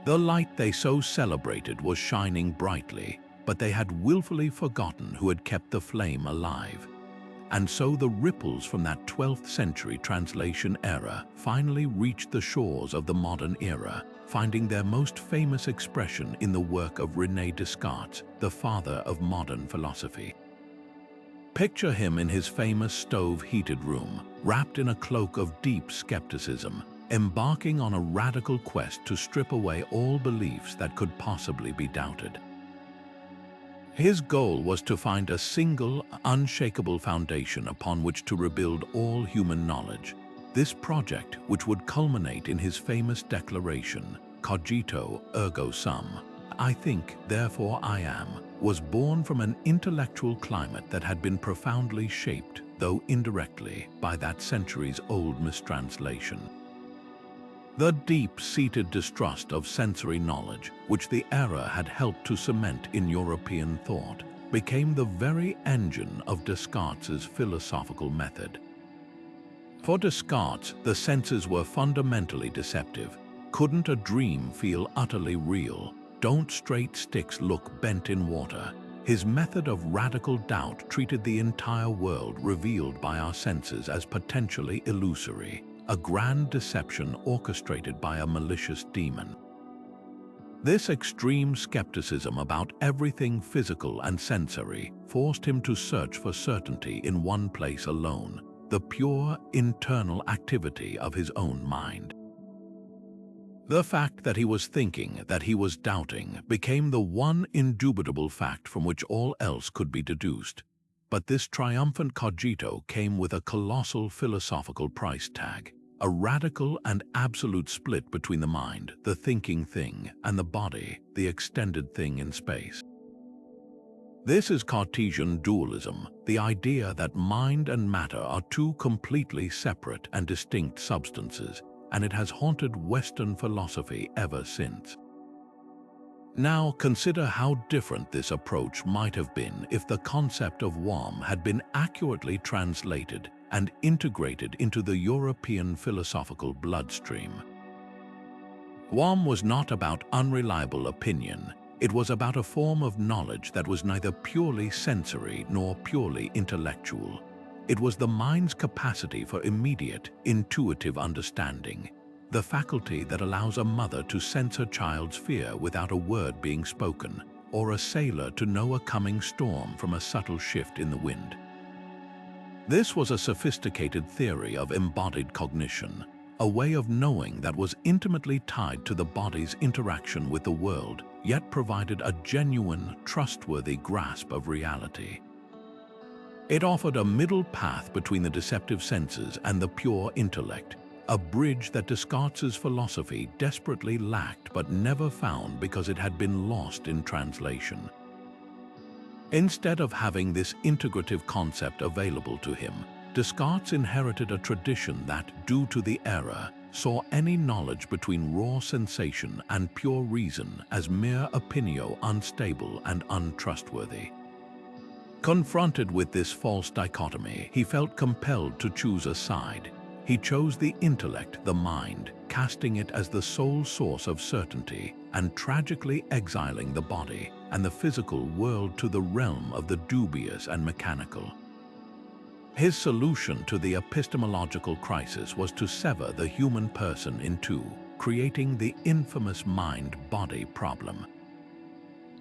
The light they so celebrated was shining brightly, but they had willfully forgotten who had kept the flame alive. And so the ripples from that 12th century translation era finally reached the shores of the modern era, finding their most famous expression in the work of René Descartes, the father of modern philosophy. Picture him in his famous stove-heated room, wrapped in a cloak of deep skepticism, embarking on a radical quest to strip away all beliefs that could possibly be doubted. His goal was to find a single, unshakable foundation upon which to rebuild all human knowledge. This project, which would culminate in his famous declaration, cogito ergo sum, I think, therefore I am, was born from an intellectual climate that had been profoundly shaped, though indirectly, by that centuries-old mistranslation. The deep-seated distrust of sensory knowledge, which the era had helped to cement in European thought, became the very engine of Descartes' philosophical method. For Descartes, the senses were fundamentally deceptive. Couldn't a dream feel utterly real? Don't straight sticks look bent in water? His method of radical doubt treated the entire world revealed by our senses as potentially illusory, a grand deception orchestrated by a malicious demon. This extreme skepticism about everything physical and sensory forced him to search for certainty in one place alone, the pure internal activity of his own mind. The fact that he was thinking, that he was doubting, became the one indubitable fact from which all else could be deduced. But this triumphant cogito came with a colossal philosophical price tag. A radical and absolute split between the mind, the thinking thing, and the body, the extended thing in space. This is Cartesian dualism, the idea that mind and matter are 2 completely separate and distinct substances, and it has haunted Western philosophy ever since. Now consider how different this approach might have been if the concept of wahm had been accurately translated and integrated into the European philosophical bloodstream. Wahm was not about unreliable opinion. It was about a form of knowledge that was neither purely sensory nor purely intellectual. It was the mind's capacity for immediate, intuitive understanding, the faculty that allows a mother to sense her child's fear without a word being spoken, or a sailor to know a coming storm from a subtle shift in the wind. This was a sophisticated theory of embodied cognition, a way of knowing that was intimately tied to the body's interaction with the world, yet provided a genuine, trustworthy grasp of reality. It offered a middle path between the deceptive senses and the pure intellect, a bridge that Descartes' philosophy desperately lacked but never found because it had been lost in translation. Instead of having this integrative concept available to him, Descartes inherited a tradition that, due to the error, saw any knowledge between raw sensation and pure reason as mere opinio, unstable and untrustworthy. Confronted with this false dichotomy, he felt compelled to choose a side. He chose the intellect, the mind, casting it as the sole source of certainty and tragically exiling the body and the physical world to the realm of the dubious and mechanical. His solution to the epistemological crisis was to sever the human person in two, creating the infamous mind-body problem.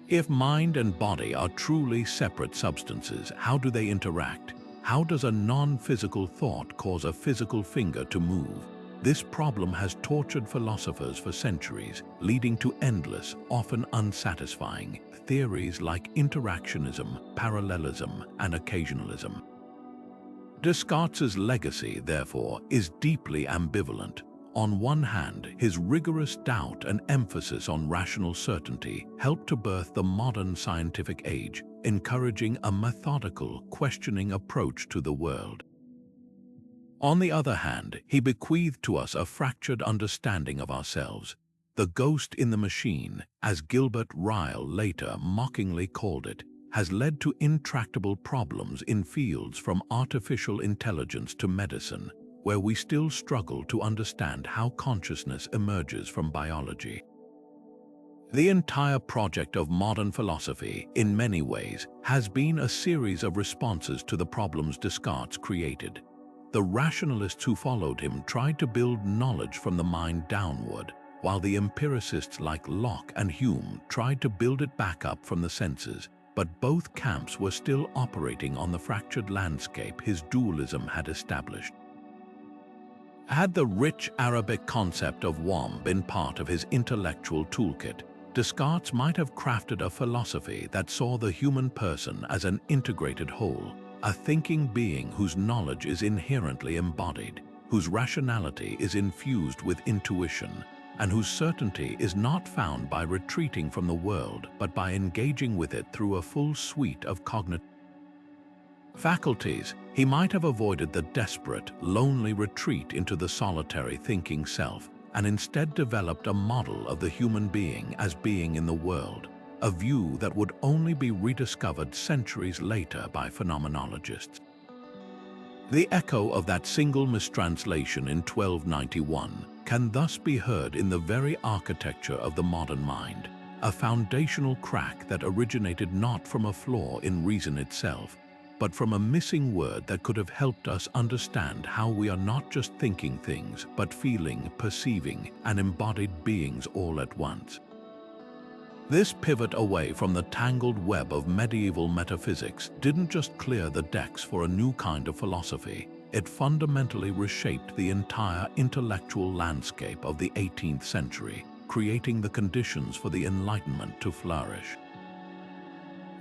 If mind and body are truly separate substances, how do they interact? How does a non-physical thought cause a physical finger to move? This problem has tortured philosophers for centuries, leading to endless, often unsatisfying, theories like interactionism, parallelism, and occasionalism. Descartes' legacy, therefore, is deeply ambivalent. On one hand, his rigorous doubt and emphasis on rational certainty helped to birth the modern scientific age, encouraging a methodical, questioning approach to the world. On the other hand, he bequeathed to us a fractured understanding of ourselves. The ghost in the machine, as Gilbert Ryle later mockingly called it, has led to intractable problems in fields from artificial intelligence to medicine, where we still struggle to understand how consciousness emerges from biology. The entire project of modern philosophy, in many ways, has been a series of responses to the problems Descartes created. The rationalists who followed him tried to build knowledge from the mind downward, while the empiricists like Locke and Hume tried to build it back up from the senses, but both camps were still operating on the fractured landscape his dualism had established. Had the rich Arabic concept of wahm been part of his intellectual toolkit, Descartes might have crafted a philosophy that saw the human person as an integrated whole, a thinking being whose knowledge is inherently embodied, whose rationality is infused with intuition, and whose certainty is not found by retreating from the world but by engaging with it through a full suite of cognitive faculties. He might have avoided the desperate, lonely retreat into the solitary thinking self and instead developed a model of the human being as being in the world, a view that would only be rediscovered centuries later by phenomenologists. The echo of that single mistranslation in 1291 can thus be heard in the very architecture of the modern mind, a foundational crack that originated not from a flaw in reason itself, but from a missing word that could have helped us understand how we are not just thinking things, but feeling, perceiving, and embodied beings all at once. This pivot away from the tangled web of medieval metaphysics didn't just clear the decks for a new kind of philosophy, it fundamentally reshaped the entire intellectual landscape of the 18th century, creating the conditions for the Enlightenment to flourish.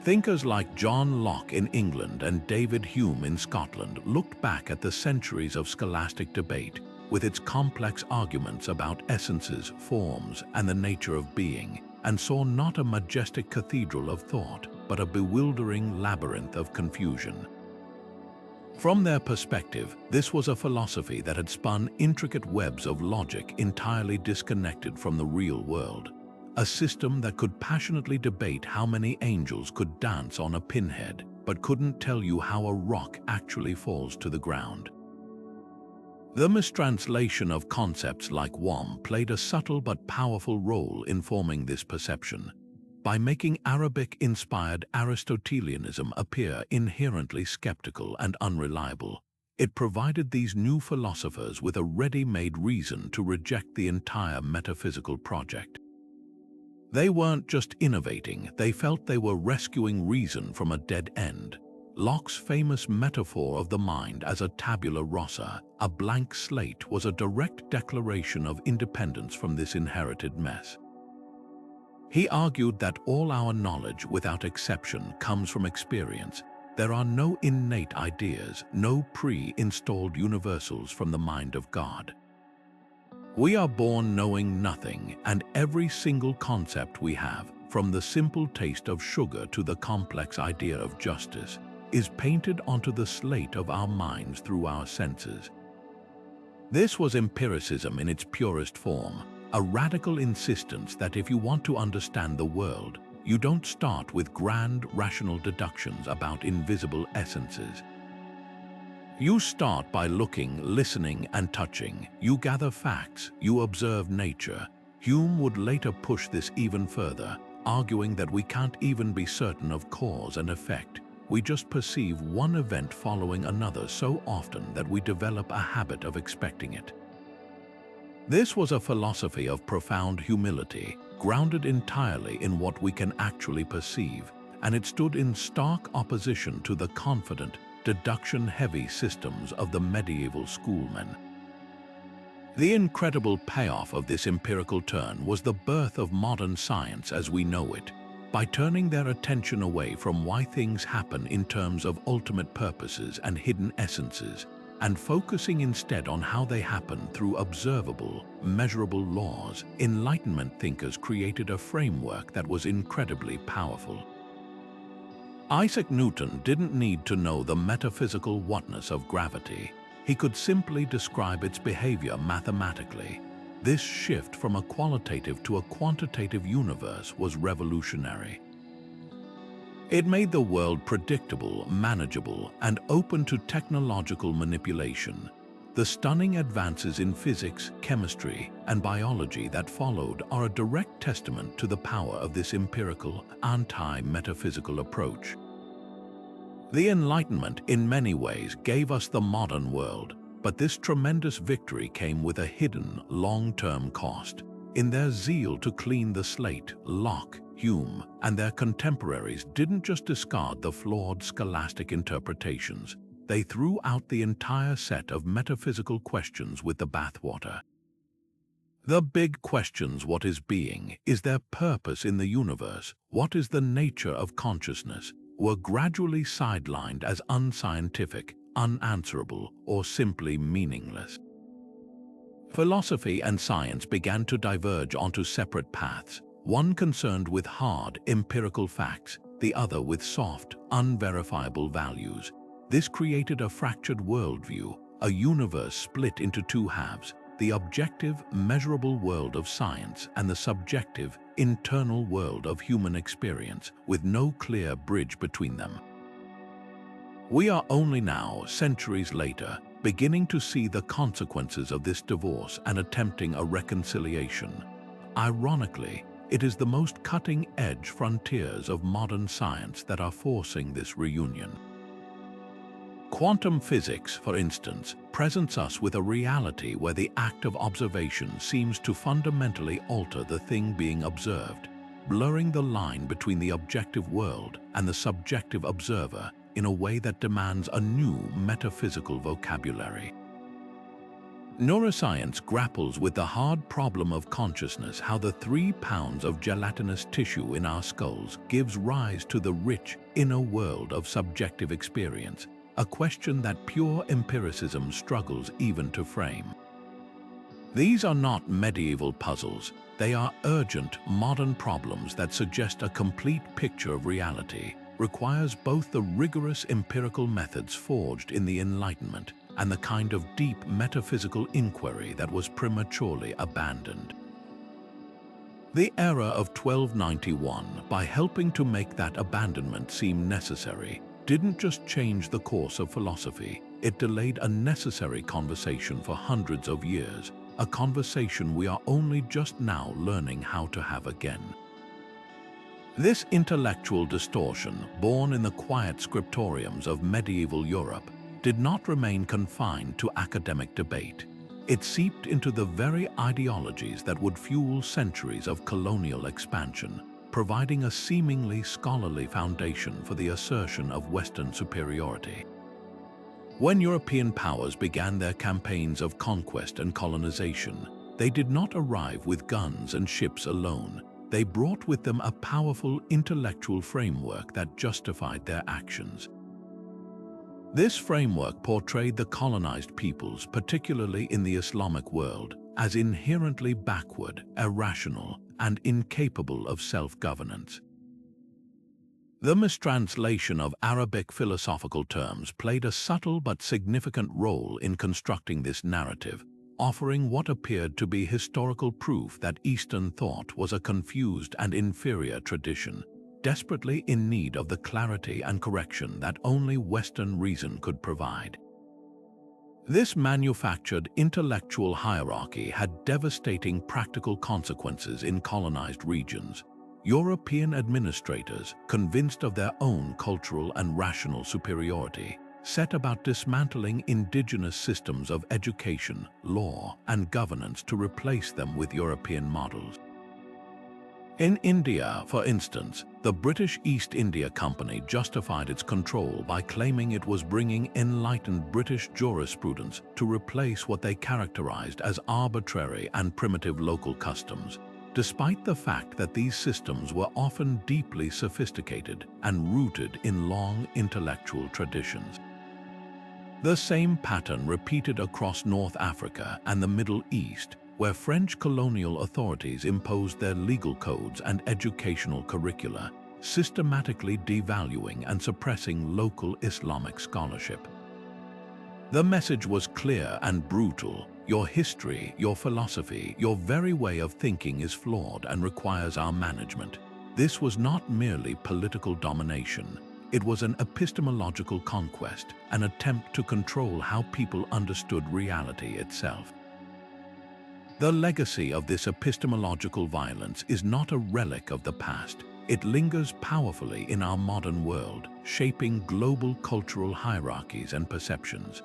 Thinkers like John Locke in England and David Hume in Scotland looked back at the centuries of scholastic debate with its complex arguments about essences, forms, and the nature of being, and saw not a majestic cathedral of thought, but a bewildering labyrinth of confusion. From their perspective, this was a philosophy that had spun intricate webs of logic entirely disconnected from the real world, a system that could passionately debate how many angels could dance on a pinhead, but couldn't tell you how a rock actually falls to the ground. The mistranslation of concepts like wahm played a subtle but powerful role in forming this perception. By making Arabic-inspired Aristotelianism appear inherently skeptical and unreliable, it provided these new philosophers with a ready-made reason to reject the entire metaphysical project. They weren't just innovating, they felt they were rescuing reason from a dead end. Locke's famous metaphor of the mind as a tabula rasa, a blank slate, was a direct declaration of independence from this inherited mess. He argued that all our knowledge, without exception, comes from experience. There are no innate ideas, no pre-installed universals from the mind of God. We are born knowing nothing, and every single concept we have, from the simple taste of sugar to the complex idea of justice, is painted onto the slate of our minds through our senses. This was empiricism in its purest form, a radical insistence that if you want to understand the world, you don't start with grand rational deductions about invisible essences. You start by looking, listening, and touching. You gather facts, you observe nature. Hume would later push this even further, arguing that we can't even be certain of cause and effect. We just perceive one event following another so often that we develop a habit of expecting it. This was a philosophy of profound humility, grounded entirely in what we can actually perceive, and it stood in stark opposition to the confident, deduction-heavy systems of the medieval schoolmen. The incredible payoff of this empirical turn was the birth of modern science as we know it. By turning their attention away from why things happen in terms of ultimate purposes and hidden essences, and focusing instead on how they happen through observable, measurable laws, Enlightenment thinkers created a framework that was incredibly powerful. Isaac Newton didn't need to know the metaphysical whatness of gravity. He could simply describe its behavior mathematically. This shift from a qualitative to a quantitative universe was revolutionary. It made the world predictable, manageable, and open to technological manipulation. The stunning advances in physics, chemistry, and biology that followed are a direct testament to the power of this empirical, anti-metaphysical approach. The Enlightenment, in many ways, gave us the modern world, but this tremendous victory came with a hidden, long-term cost. In their zeal to clean the slate, Locke, Hume, and their contemporaries didn't just discard the flawed scholastic interpretations. They threw out the entire set of metaphysical questions with the bathwater. The big questions: what is being? Is there purpose in the universe? What is the nature of consciousness? Were gradually sidelined as unscientific, unanswerable, or simply meaningless. Philosophy and science began to diverge onto separate paths, one concerned with hard, empirical facts, the other with soft, unverifiable values. This created a fractured worldview, a universe split into two halves: the objective, measurable world of science and the subjective, internal world of human experience, with no clear bridge between them. We are only now, centuries later, beginning to see the consequences of this divorce and attempting a reconciliation. Ironically, it is the most cutting-edge frontiers of modern science that are forcing this reunion. Quantum physics, for instance, presents us with a reality where the act of observation seems to fundamentally alter the thing being observed, blurring the line between the objective world and the subjective observer in a way that demands a new metaphysical vocabulary. Neuroscience grapples with the hard problem of consciousness, how the 3 pounds of gelatinous tissue in our skulls gives rise to the rich, inner world of subjective experience, a question that pure empiricism struggles even to frame. These are not medieval puzzles, they are urgent, modern problems that suggest a complete picture of reality, requires both the rigorous empirical methods forged in the Enlightenment and the kind of deep metaphysical inquiry that was prematurely abandoned. The era of 1291, by helping to make that abandonment seem necessary, didn't just change the course of philosophy, it delayed a necessary conversation for hundreds of years, a conversation we are only just now learning how to have again. This intellectual distortion, born in the quiet scriptoriums of medieval Europe, did not remain confined to academic debate. It seeped into the very ideologies that would fuel centuries of colonial expansion, providing a seemingly scholarly foundation for the assertion of Western superiority. When European powers began their campaigns of conquest and colonization, they did not arrive with guns and ships alone. They brought with them a powerful intellectual framework that justified their actions. This framework portrayed the colonized peoples, particularly in the Islamic world, as inherently backward, irrational, and incapable of self-governance. The mistranslation of Arabic philosophical terms played a subtle but significant role in constructing this narrative, offering what appeared to be historical proof that Eastern thought was a confused and inferior tradition, desperately in need of the clarity and correction that only Western reason could provide. This manufactured intellectual hierarchy had devastating practical consequences in colonized regions. European administrators, convinced of their own cultural and rational superiority, set about dismantling indigenous systems of education, law, and governance to replace them with European models. In India, for instance, the British East India Company justified its control by claiming it was bringing enlightened British jurisprudence to replace what they characterized as arbitrary and primitive local customs, despite the fact that these systems were often deeply sophisticated and rooted in long intellectual traditions. The same pattern repeated across North Africa and the Middle East, where French colonial authorities imposed their legal codes and educational curricula, systematically devaluing and suppressing local Islamic scholarship. The message was clear and brutal: your history, your philosophy, your very way of thinking is flawed and requires our management. This was not merely political domination. It was an epistemological conquest, an attempt to control how people understood reality itself. The legacy of this epistemological violence is not a relic of the past. It lingers powerfully in our modern world, shaping global cultural hierarchies and perceptions.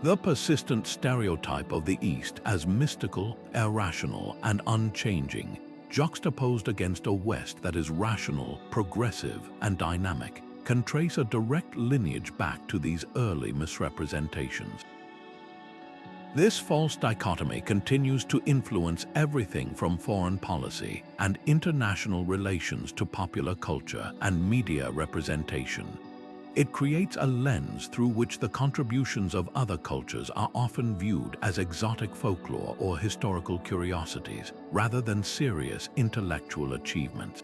The persistent stereotype of the East as mystical, irrational, and unchanging, juxtaposed against a West that is rational, progressive, and dynamic, can trace a direct lineage back to these early misrepresentations. This false dichotomy continues to influence everything from foreign policy and international relations to popular culture and media representation. It creates a lens through which the contributions of other cultures are often viewed as exotic folklore or historical curiosities, rather than serious intellectual achievements.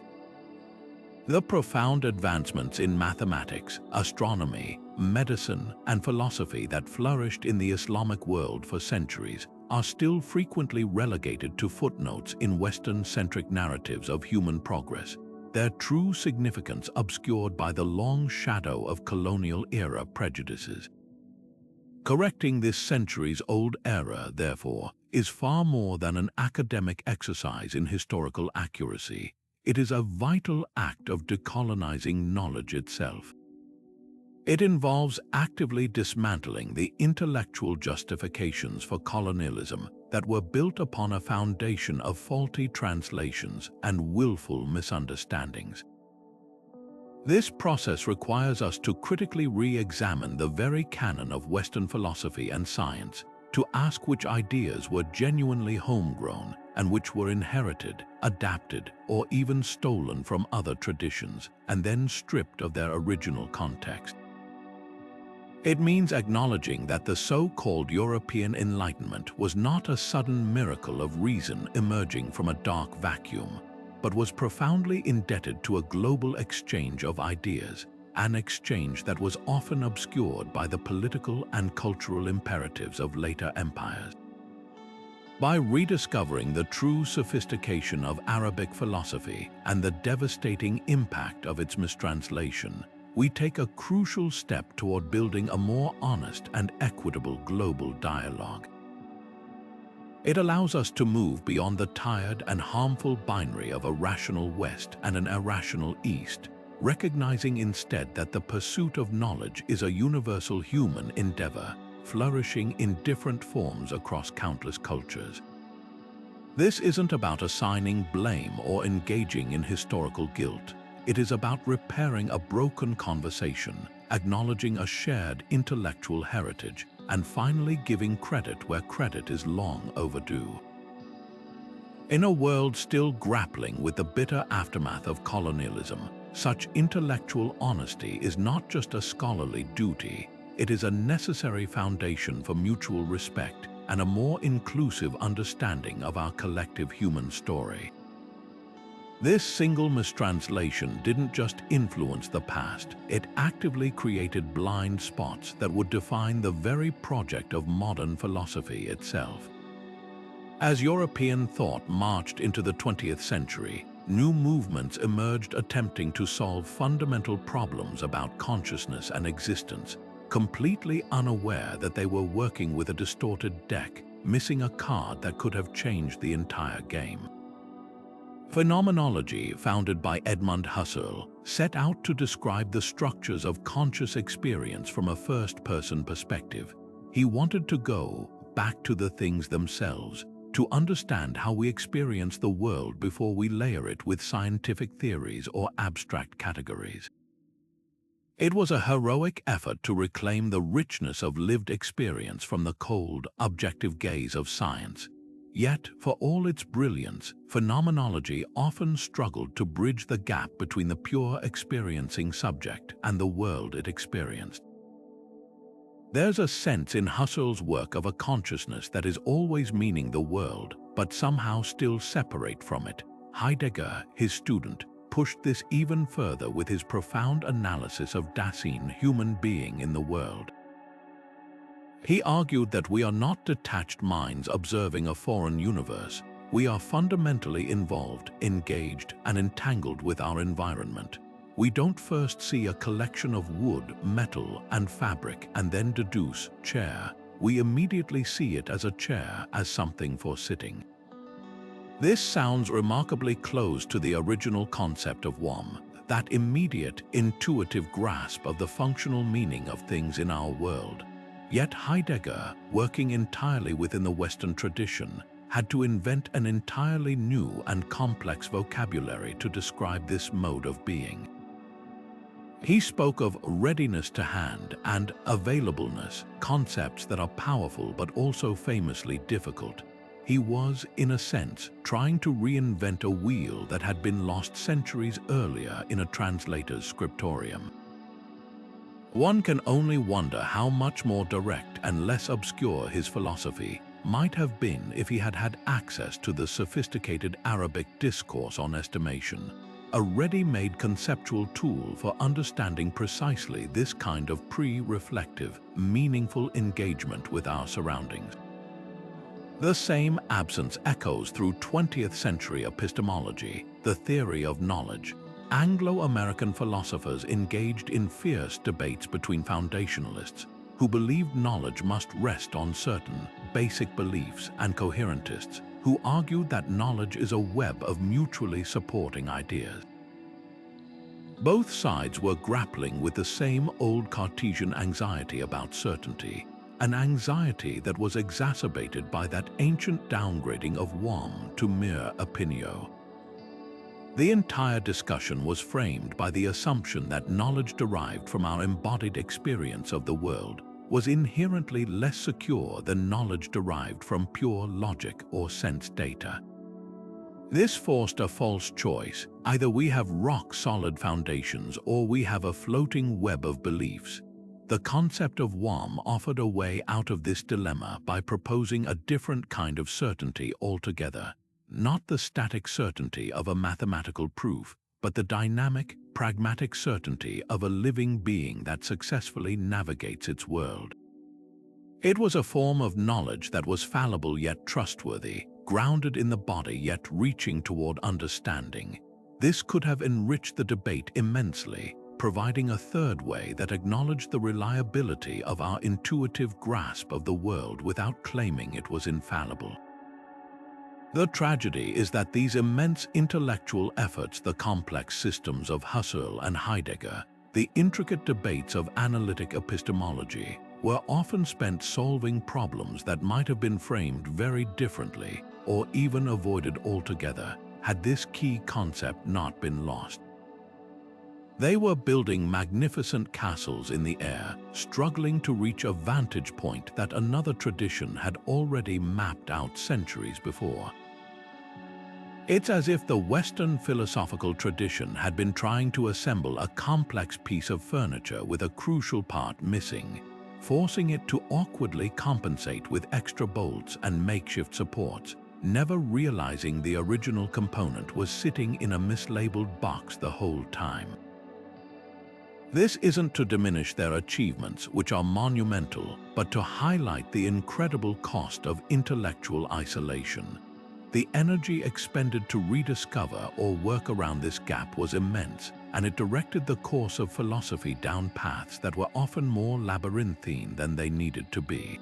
The profound advancements in mathematics, astronomy, medicine, and philosophy that flourished in the Islamic world for centuries are still frequently relegated to footnotes in Western-centric narratives of human progress, their true significance obscured by the long shadow of colonial-era prejudices. Correcting this centuries-old error, therefore, is far more than an academic exercise in historical accuracy. It is a vital act of decolonizing knowledge itself. It involves actively dismantling the intellectual justifications for colonialism that were built upon a foundation of faulty translations and willful misunderstandings. This process requires us to critically re-examine the very canon of Western philosophy and science, to ask which ideas were genuinely homegrown and which were inherited, adapted, or even stolen from other traditions, and then stripped of their original context. It means acknowledging that the so-called European Enlightenment was not a sudden miracle of reason emerging from a dark vacuum, but was profoundly indebted to a global exchange of ideas, an exchange that was often obscured by the political and cultural imperatives of later empires. By rediscovering the true sophistication of Arabic philosophy and the devastating impact of its mistranslation, we take a crucial step toward building a more honest and equitable global dialogue. It allows us to move beyond the tired and harmful binary of a rational West and an irrational East, recognizing instead that the pursuit of knowledge is a universal human endeavor, flourishing in different forms across countless cultures. This isn't about assigning blame or engaging in historical guilt. It is about repairing a broken conversation, acknowledging a shared intellectual heritage, and finally giving credit where credit is long overdue. In a world still grappling with the bitter aftermath of colonialism, such intellectual honesty is not just a scholarly duty, it is a necessary foundation for mutual respect and a more inclusive understanding of our collective human story. This single mistranslation didn't just influence the past, it actively created blind spots that would define the very project of modern philosophy itself. As European thought marched into the 20th century, new movements emerged attempting to solve fundamental problems about consciousness and existence, completely unaware that they were working with a distorted deck, missing a card that could have changed the entire game. Phenomenology, founded by Edmund Husserl, set out to describe the structures of conscious experience from a first-person perspective. He wanted to go back to the things themselves, to understand how we experience the world before we layer it with scientific theories or abstract categories. It was a heroic effort to reclaim the richness of lived experience from the cold, objective gaze of science. Yet, for all its brilliance, phenomenology often struggled to bridge the gap between the pure experiencing subject and the world it experienced. There's a sense in Husserl's work of a consciousness that is always meaning the world, but somehow still separate from it. Heidegger, his student, pushed this even further with his profound analysis of Dasein, human being in the world. He argued that we are not detached minds observing a foreign universe. We are fundamentally involved, engaged, and entangled with our environment. We don't first see a collection of wood, metal, and fabric and then deduce chair. We immediately see it as a chair, as something for sitting. This sounds remarkably close to the original concept of wahm, that immediate, intuitive grasp of the functional meaning of things in our world. Yet Heidegger, working entirely within the Western tradition, had to invent an entirely new and complex vocabulary to describe this mode of being. He spoke of readiness to hand and availableness, concepts that are powerful but also famously difficult. He was, in a sense, trying to reinvent a wheel that had been lost centuries earlier in a translator's scriptorium. One can only wonder how much more direct and less obscure his philosophy might have been if he had had access to the sophisticated Arabic discourse on estimation, a ready-made conceptual tool for understanding precisely this kind of pre-reflective, meaningful engagement with our surroundings. The same absence echoes through 20th century epistemology, the theory of knowledge. Anglo-American philosophers engaged in fierce debates between foundationalists, who believed knowledge must rest on certain basic beliefs, and coherentists, who argued that knowledge is a web of mutually supporting ideas. Both sides were grappling with the same old Cartesian anxiety about certainty, an anxiety that was exacerbated by that ancient downgrading of wahm to mere opinio. The entire discussion was framed by the assumption that knowledge derived from our embodied experience of the world was inherently less secure than knowledge derived from pure logic or sense data. This forced a false choice: either we have rock-solid foundations or we have a floating web of beliefs. The concept of wahm offered a way out of this dilemma by proposing a different kind of certainty altogether. Not the static certainty of a mathematical proof, but the dynamic, pragmatic certainty of a living being that successfully navigates its world. It was a form of knowledge that was fallible yet trustworthy, grounded in the body yet reaching toward understanding. This could have enriched the debate immensely, providing a third way that acknowledged the reliability of our intuitive grasp of the world without claiming it was infallible. The tragedy is that these immense intellectual efforts, the complex systems of Husserl and Heidegger, the intricate debates of analytic epistemology, were often spent solving problems that might have been framed very differently or even avoided altogether had this key concept not been lost. They were building magnificent castles in the air, struggling to reach a vantage point that another tradition had already mapped out centuries before. It's as if the Western philosophical tradition had been trying to assemble a complex piece of furniture with a crucial part missing, forcing it to awkwardly compensate with extra bolts and makeshift supports, never realizing the original component was sitting in a mislabeled box the whole time. This isn't to diminish their achievements, which are monumental, but to highlight the incredible cost of intellectual isolation. The energy expended to rediscover or work around this gap was immense, and it directed the course of philosophy down paths that were often more labyrinthine than they needed to be.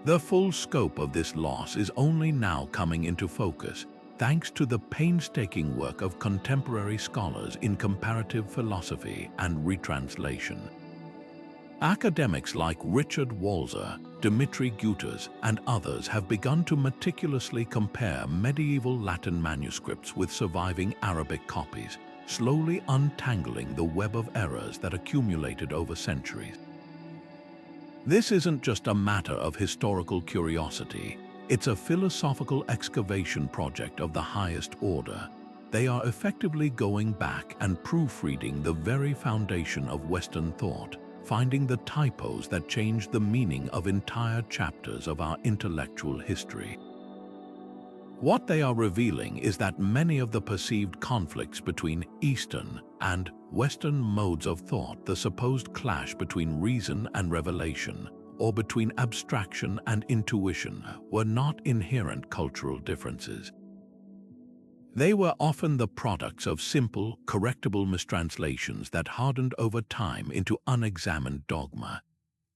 The full scope of this loss is only now coming into focus, thanks to the painstaking work of contemporary scholars in comparative philosophy and retranslation. Academics like Richard Walzer, Dimitri Guterres, and others have begun to meticulously compare medieval Latin manuscripts with surviving Arabic copies, slowly untangling the web of errors that accumulated over centuries. This isn't just a matter of historical curiosity. It's a philosophical excavation project of the highest order. They are effectively going back and proofreading the very foundation of Western thought, finding the typos that changed the meaning of entire chapters of our intellectual history. What they are revealing is that many of the perceived conflicts between Eastern and Western modes of thought, the supposed clash between reason and revelation, or between abstraction and intuition, were not inherent cultural differences. They were often the products of simple, correctable mistranslations that hardened over time into unexamined dogma.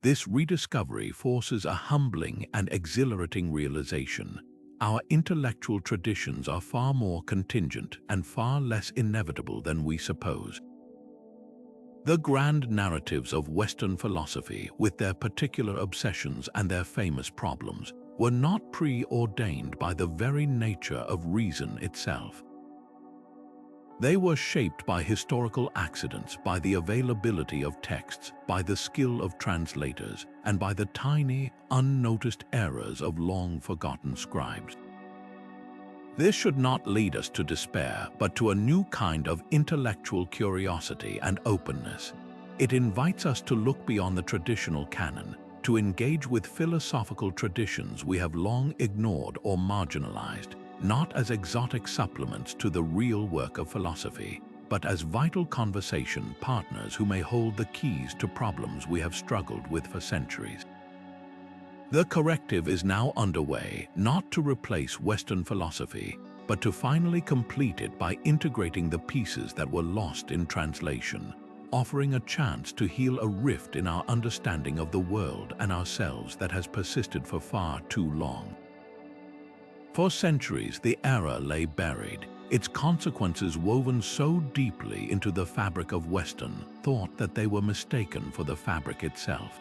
This rediscovery forces a humbling and exhilarating realization. Our intellectual traditions are far more contingent and far less inevitable than we suppose. The grand narratives of Western philosophy, with their particular obsessions and their famous problems, were not preordained by the very nature of reason itself. They were shaped by historical accidents, by the availability of texts, by the skill of translators, and by the tiny, unnoticed errors of long-forgotten scribes. This should not lead us to despair, but to a new kind of intellectual curiosity and openness. It invites us to look beyond the traditional canon, to engage with philosophical traditions we have long ignored or marginalized, not as exotic supplements to the real work of philosophy, but as vital conversation partners who may hold the keys to problems we have struggled with for centuries. The corrective is now underway, not to replace Western philosophy, but to finally complete it by integrating the pieces that were lost in translation, offering a chance to heal a rift in our understanding of the world and ourselves that has persisted for far too long. For centuries, the error lay buried, its consequences woven so deeply into the fabric of Western thought that they were mistaken for the fabric itself.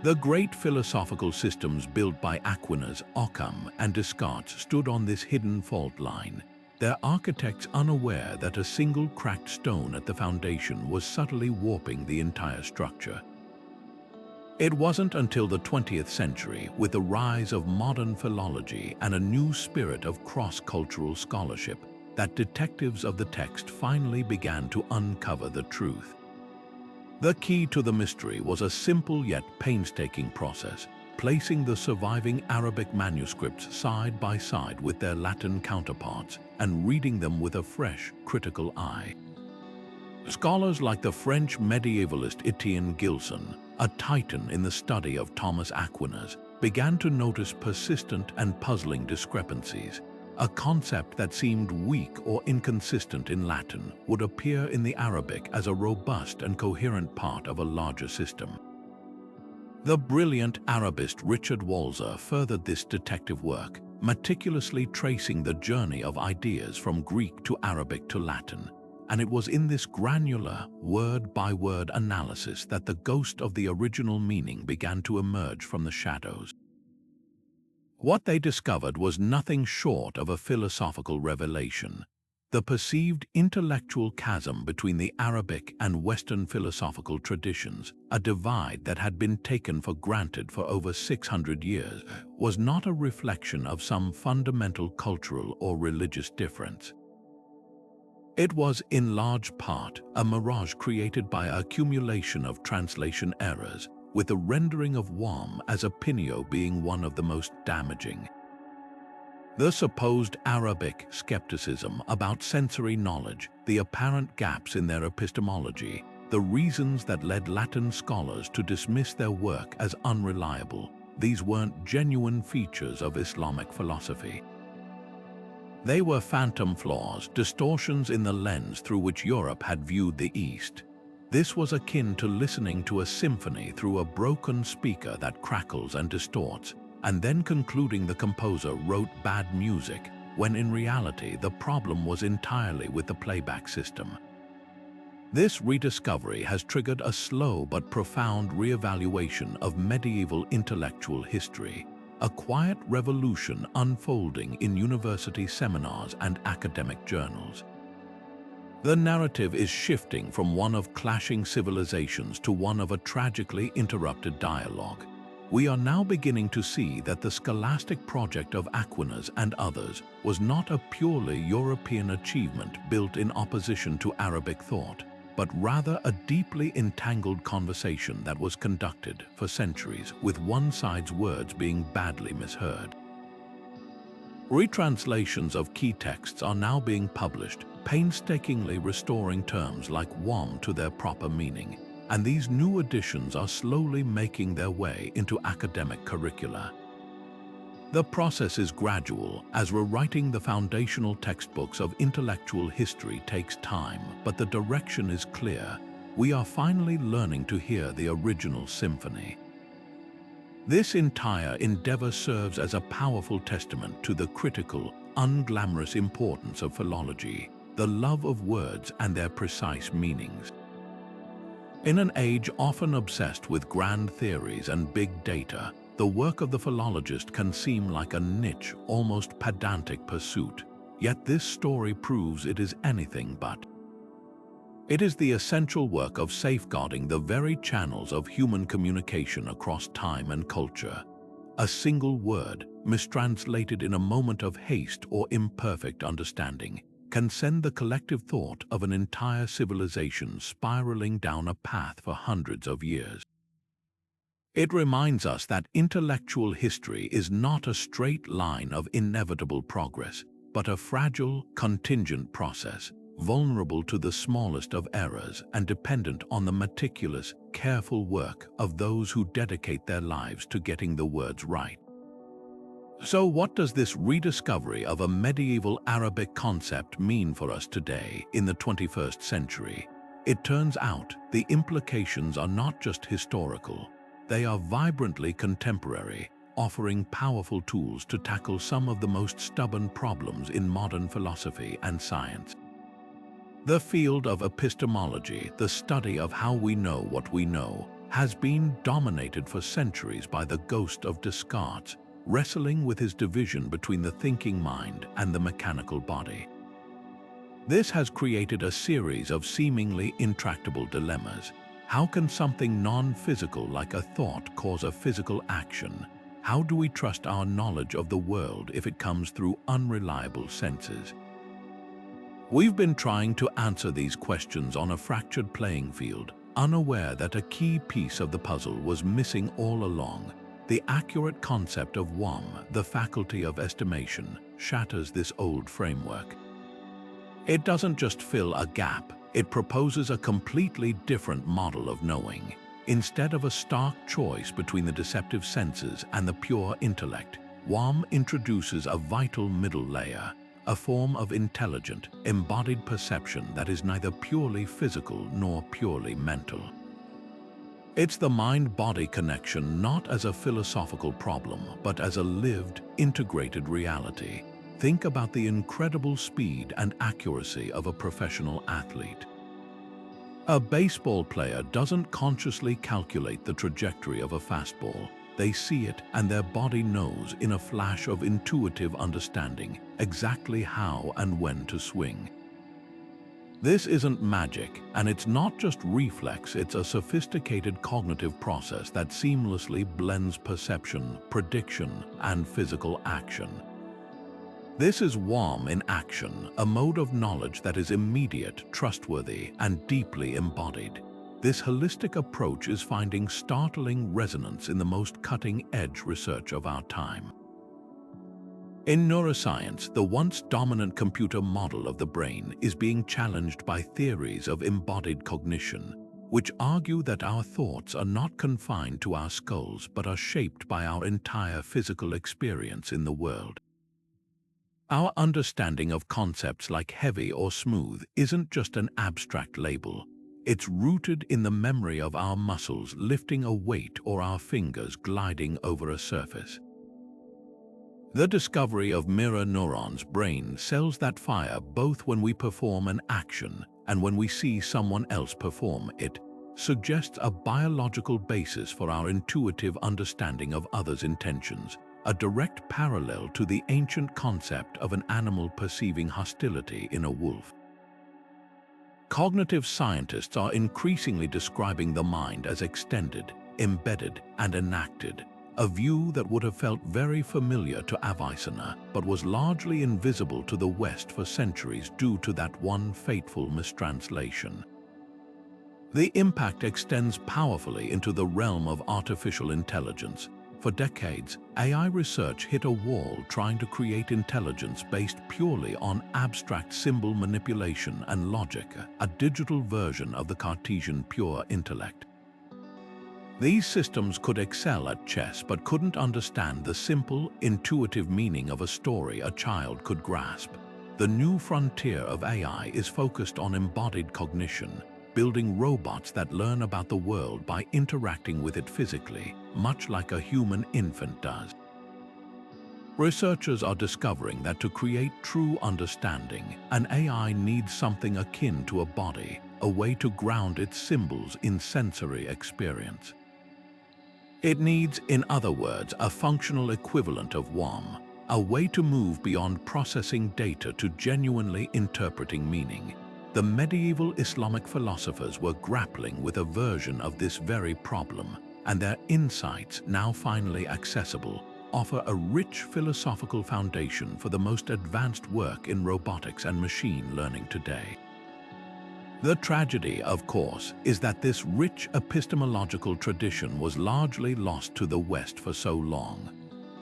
The great philosophical systems built by Aquinas, Occam, and Descartes stood on this hidden fault line, their architects unaware that a single cracked stone at the foundation was subtly warping the entire structure. It wasn't until the 20th century, with the rise of modern philology and a new spirit of cross-cultural scholarship, that detectives of the text finally began to uncover the truth. The key to the mystery was a simple yet painstaking process, placing the surviving Arabic manuscripts side by side with their Latin counterparts and reading them with a fresh, critical eye. Scholars like the French medievalist Etienne Gilson, a titan in the study of Thomas Aquinas, began to notice persistent and puzzling discrepancies. A concept that seemed weak or inconsistent in Latin would appear in the Arabic as a robust and coherent part of a larger system. The brilliant Arabist Richard Walzer furthered this detective work, meticulously tracing the journey of ideas from Greek to Arabic to Latin, and it was in this granular, word-by-word analysis that the ghost of the original meaning began to emerge from the shadows. What they discovered was nothing short of a philosophical revelation: the perceived intellectual chasm between the Arabic and Western philosophical traditions, a divide that had been taken for granted for over 600 years, was not a reflection of some fundamental cultural or religious difference. It was, in large part, a mirage created by an accumulation of translation errors, with the rendering of wahm as opinio being one of the most damaging. The supposed Arabic skepticism about sensory knowledge, the apparent gaps in their epistemology, the reasons that led Latin scholars to dismiss their work as unreliable, these weren't genuine features of Islamic philosophy. They were phantom flaws, distortions in the lens through which Europe had viewed the East. This was akin to listening to a symphony through a broken speaker that crackles and distorts, and then concluding the composer wrote bad music, when in reality the problem was entirely with the playback system. This rediscovery has triggered a slow but profound re-evaluation of medieval intellectual history, a quiet revolution unfolding in university seminars and academic journals. The narrative is shifting from one of clashing civilizations to one of a tragically interrupted dialogue. We are now beginning to see that the scholastic project of Aquinas and others was not a purely European achievement built in opposition to Arabic thought, but rather a deeply entangled conversation that was conducted for centuries with one side's words being badly misheard. Retranslations of key texts are now being published, painstakingly restoring terms like wahm to their proper meaning, and these new editions are slowly making their way into academic curricula. The process is gradual, as rewriting the foundational textbooks of intellectual history takes time, but the direction is clear. We are finally learning to hear the original symphony. This entire endeavor serves as a powerful testament to the critical, unglamorous importance of philology, the love of words and their precise meanings. In an age often obsessed with grand theories and big data, the work of the philologist can seem like a niche, almost pedantic pursuit, yet this story proves it is anything but. It is the essential work of safeguarding the very channels of human communication across time and culture. A single word, mistranslated in a moment of haste or imperfect understanding, can send the collective thought of an entire civilization spiraling down a path for hundreds of years. It reminds us that intellectual history is not a straight line of inevitable progress, but a fragile, contingent process, vulnerable to the smallest of errors and dependent on the meticulous, careful work of those who dedicate their lives to getting the words right. So what does this rediscovery of a medieval Arabic concept mean for us today in the 21st century? It turns out the implications are not just historical, they are vibrantly contemporary, offering powerful tools to tackle some of the most stubborn problems in modern philosophy and science. The field of epistemology, the study of how we know what we know, has been dominated for centuries by the ghost of Descartes, wrestling with his division between the thinking mind and the mechanical body. This has created a series of seemingly intractable dilemmas. How can something non-physical like a thought cause a physical action? How do we trust our knowledge of the world if it comes through unreliable senses? We've been trying to answer these questions on a fractured playing field, unaware that a key piece of the puzzle was missing all along. The accurate concept of wahm, the faculty of estimation, shatters this old framework. It doesn't just fill a gap, it proposes a completely different model of knowing. Instead of a stark choice between the deceptive senses and the pure intellect, wahm introduces a vital middle layer, a form of intelligent, embodied perception that is neither purely physical nor purely mental. It's the mind-body connection not as a philosophical problem, but as a lived, integrated reality. Think about the incredible speed and accuracy of a professional athlete. A baseball player doesn't consciously calculate the trajectory of a fastball. They see it, and their body knows in a flash of intuitive understanding exactly how and when to swing. This isn't magic, and it's not just reflex, it's a sophisticated cognitive process that seamlessly blends perception, prediction, and physical action. This is wahm in action, a mode of knowledge that is immediate, trustworthy, and deeply embodied. This holistic approach is finding startling resonance in the most cutting-edge research of our time. In neuroscience, the once dominant computer model of the brain is being challenged by theories of embodied cognition, which argue that our thoughts are not confined to our skulls but are shaped by our entire physical experience in the world. Our understanding of concepts like heavy or smooth isn't just an abstract label. It's rooted in the memory of our muscles lifting a weight or our fingers gliding over a surface. The discovery of mirror neurons' brain cells that fire both when we perform an action and when we see someone else perform it, suggests a biological basis for our intuitive understanding of others' intentions, a direct parallel to the ancient concept of an animal perceiving hostility in a wolf. Cognitive scientists are increasingly describing the mind as extended, embedded, and enacted, a view that would have felt very familiar to Avicenna, but was largely invisible to the West for centuries due to that one fateful mistranslation. The impact extends powerfully into the realm of artificial intelligence. For decades, AI research hit a wall trying to create intelligence based purely on abstract symbol manipulation and logic, a digital version of the Cartesian pure intellect. These systems could excel at chess but couldn't understand the simple, intuitive meaning of a story a child could grasp. The new frontier of AI is focused on embodied cognition, building robots that learn about the world by interacting with it physically, much like a human infant does. Researchers are discovering that to create true understanding, an AI needs something akin to a body, a way to ground its symbols in sensory experience. It needs, in other words, a functional equivalent of wahm, a way to move beyond processing data to genuinely interpreting meaning. The medieval Islamic philosophers were grappling with a version of this very problem, and their insights, now finally accessible, offer a rich philosophical foundation for the most advanced work in robotics and machine learning today. The tragedy, of course, is that this rich epistemological tradition was largely lost to the West for so long.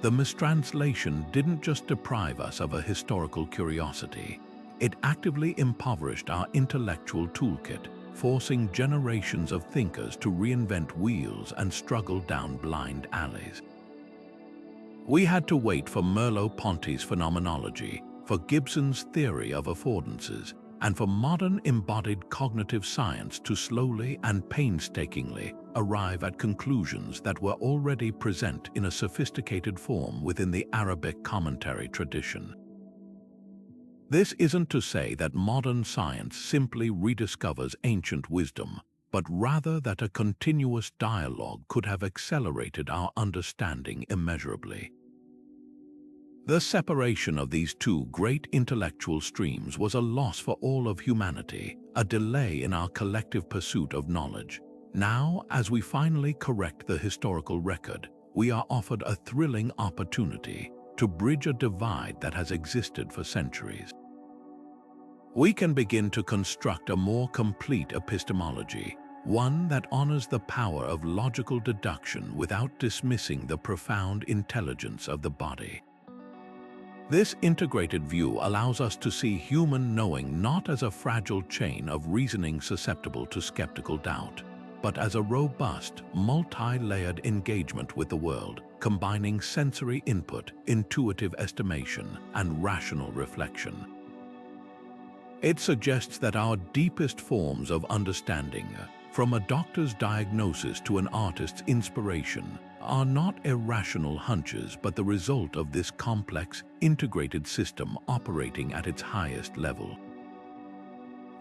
The mistranslation didn't just deprive us of a historical curiosity. It actively impoverished our intellectual toolkit, forcing generations of thinkers to reinvent wheels and struggle down blind alleys. We had to wait for Merleau-Ponty's phenomenology, for Gibson's theory of affordances, and for modern embodied cognitive science to slowly and painstakingly arrive at conclusions that were already present in a sophisticated form within the Arabic commentary tradition. This isn't to say that modern science simply rediscovers ancient wisdom, but rather that a continuous dialogue could have accelerated our understanding immeasurably. The separation of these two great intellectual streams was a loss for all of humanity, a delay in our collective pursuit of knowledge. Now, as we finally correct the historical record, we are offered a thrilling opportunity to bridge a divide that has existed for centuries. We can begin to construct a more complete epistemology, one that honors the power of logical deduction without dismissing the profound intelligence of the body. This integrated view allows us to see human knowing not as a fragile chain of reasoning susceptible to skeptical doubt, but as a robust, multi-layered engagement with the world, combining sensory input, intuitive estimation, and rational reflection. It suggests that our deepest forms of understanding, from a doctor's diagnosis to an artist's inspiration, are not irrational hunches, but the result of this complex, integrated system operating at its highest level.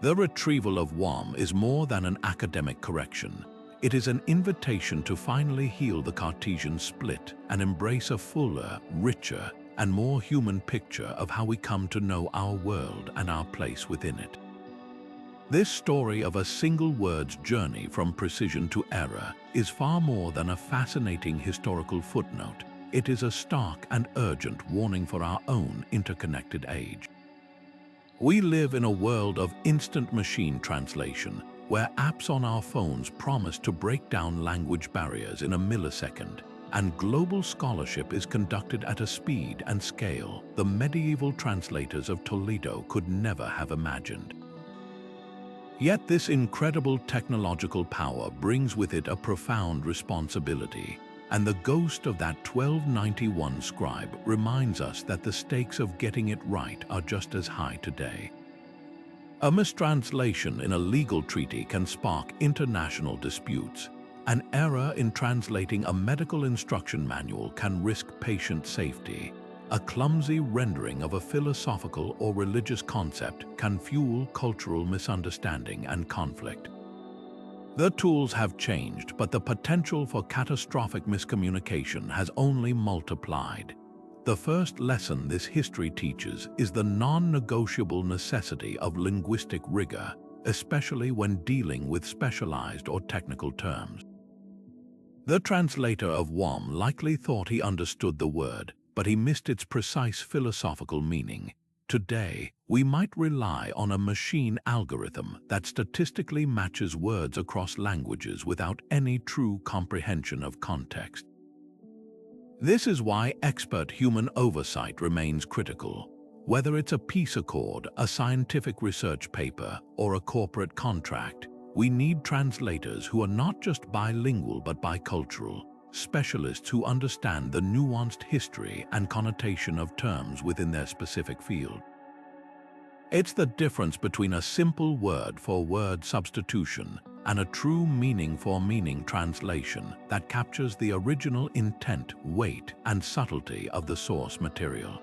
The retrieval of wahm is more than an academic correction. It is an invitation to finally heal the Cartesian split and embrace a fuller, richer, and more human picture of how we come to know our world and our place within it. This story of a single word's journey from precision to error is far more than a fascinating historical footnote. It is a stark and urgent warning for our own interconnected age. We live in a world of instant machine translation, where apps on our phones promise to break down language barriers in a millisecond, and global scholarship is conducted at a speed and scale the medieval translators of Toledo could never have imagined. Yet this incredible technological power brings with it a profound responsibility, and the ghost of that 1291 scribe reminds us that the stakes of getting it right are just as high today. A mistranslation in a legal treaty can spark international disputes. An error in translating a medical instruction manual can risk patient safety. A clumsy rendering of a philosophical or religious concept can fuel cultural misunderstanding and conflict. The tools have changed, but the potential for catastrophic miscommunication has only multiplied. The first lesson this history teaches is the non-negotiable necessity of linguistic rigor, especially when dealing with specialized or technical terms. The translator of wahm likely thought he understood the word, but he missed its precise philosophical meaning. Today, we might rely on a machine algorithm that statistically matches words across languages without any true comprehension of context. This is why expert human oversight remains critical. Whether it's a peace accord, a scientific research paper, or a corporate contract, we need translators who are not just bilingual but bicultural, specialists who understand the nuanced history and connotation of terms within their specific field. It's the difference between a simple word-for-word substitution and a true meaning-for-meaning translation that captures the original intent, weight, and subtlety of the source material.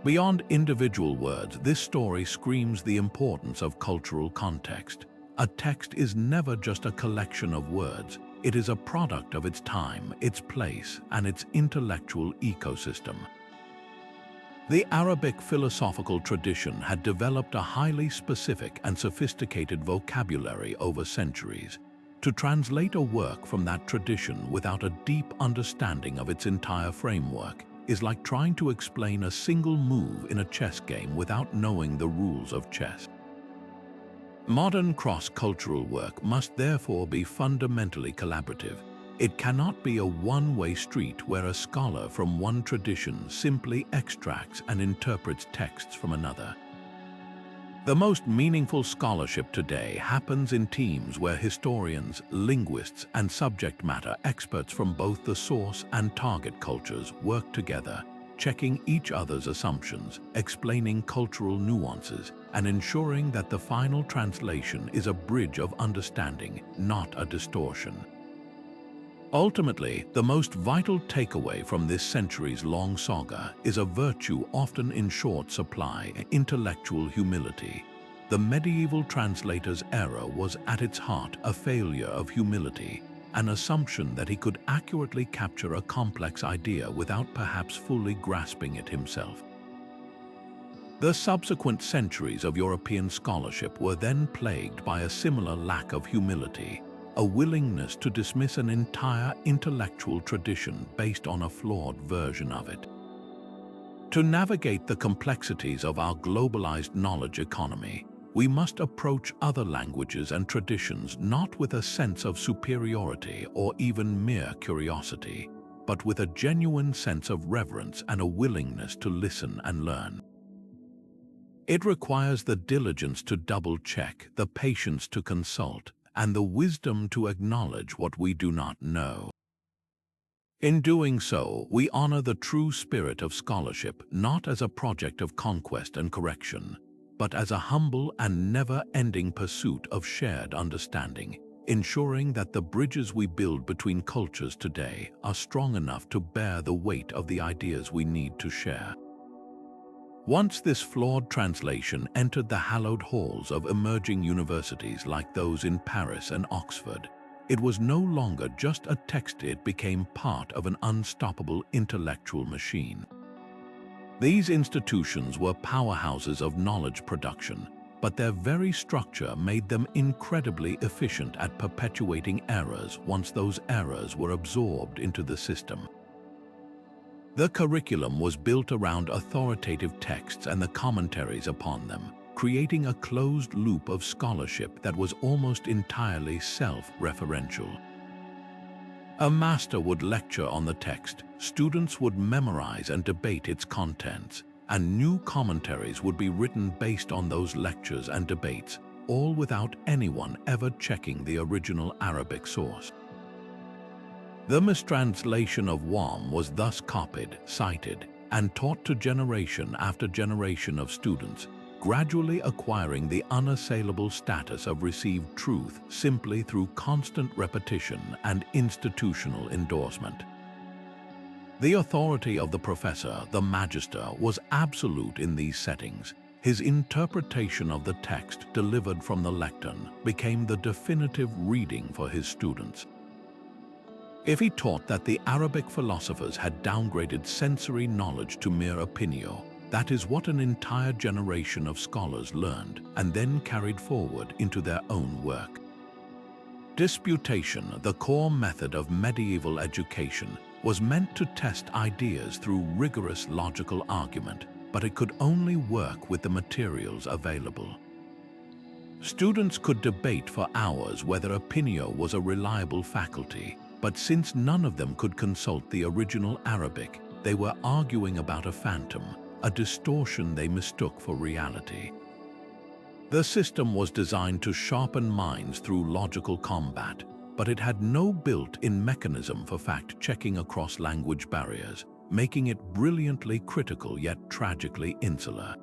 Beyond individual words, this story screams the importance of cultural context. A text is never just a collection of words. It is a product of its time, its place, and its intellectual ecosystem. The Arabic philosophical tradition had developed a highly specific and sophisticated vocabulary over centuries. To translate a work from that tradition without a deep understanding of its entire framework is like trying to explain a single move in a chess game without knowing the rules of chess. Modern cross-cultural work must therefore be fundamentally collaborative. It cannot be a one-way street where a scholar from one tradition simply extracts and interprets texts from another. The most meaningful scholarship today happens in teams where historians, linguists, and subject matter experts from both the source and target cultures work together, checking each other's assumptions, explaining cultural nuances, and ensuring that the final translation is a bridge of understanding, not a distortion. Ultimately, the most vital takeaway from this centuries-long saga is a virtue often in short supply: intellectual humility. The medieval translator's error was at its heart a failure of humility, an assumption that he could accurately capture a complex idea without perhaps fully grasping it himself. The subsequent centuries of European scholarship were then plagued by a similar lack of humility, a willingness to dismiss an entire intellectual tradition based on a flawed version of it. To navigate the complexities of our globalized knowledge economy, we must approach other languages and traditions not with a sense of superiority or even mere curiosity, but with a genuine sense of reverence and a willingness to listen and learn. It requires the diligence to double-check, the patience to consult, and the wisdom to acknowledge what we do not know. In doing so, we honor the true spirit of scholarship not as a project of conquest and correction, but as a humble and never-ending pursuit of shared understanding. ensuring that the bridges we build between cultures today are strong enough to bear the weight of the ideas we need to share. Once this flawed translation entered the hallowed halls of emerging universities like those in Paris and Oxford, it was no longer just a text, it became part of an unstoppable intellectual machine. These institutions were powerhouses of knowledge production, but their very structure made them incredibly efficient at perpetuating errors once those errors were absorbed into the system. The curriculum was built around authoritative texts and the commentaries upon them, creating a closed loop of scholarship that was almost entirely self-referential. A master would lecture on the text, students would memorize and debate its contents, and new commentaries would be written based on those lectures and debates, all without anyone ever checking the original Arabic source. The mistranslation of wahm was thus copied, cited, and taught to generation after generation of students, gradually acquiring the unassailable status of received truth simply through constant repetition and institutional endorsement. The authority of the professor, the magister, was absolute in these settings. His interpretation of the text delivered from the lectern became the definitive reading for his students. If he taught that the Arabic philosophers had downgraded sensory knowledge to mere opinio, that is what an entire generation of scholars learned and then carried forward into their own work. Disputation, the core method of medieval education, was meant to test ideas through rigorous logical argument, but it could only work with the materials available. Students could debate for hours whether opinio was a reliable faculty, but since none of them could consult the original Arabic, they were arguing about a phantom, a distortion they mistook for reality. The system was designed to sharpen minds through logical combat, but it had no built-in mechanism for fact-checking across language barriers, making it brilliantly critical yet tragically insular.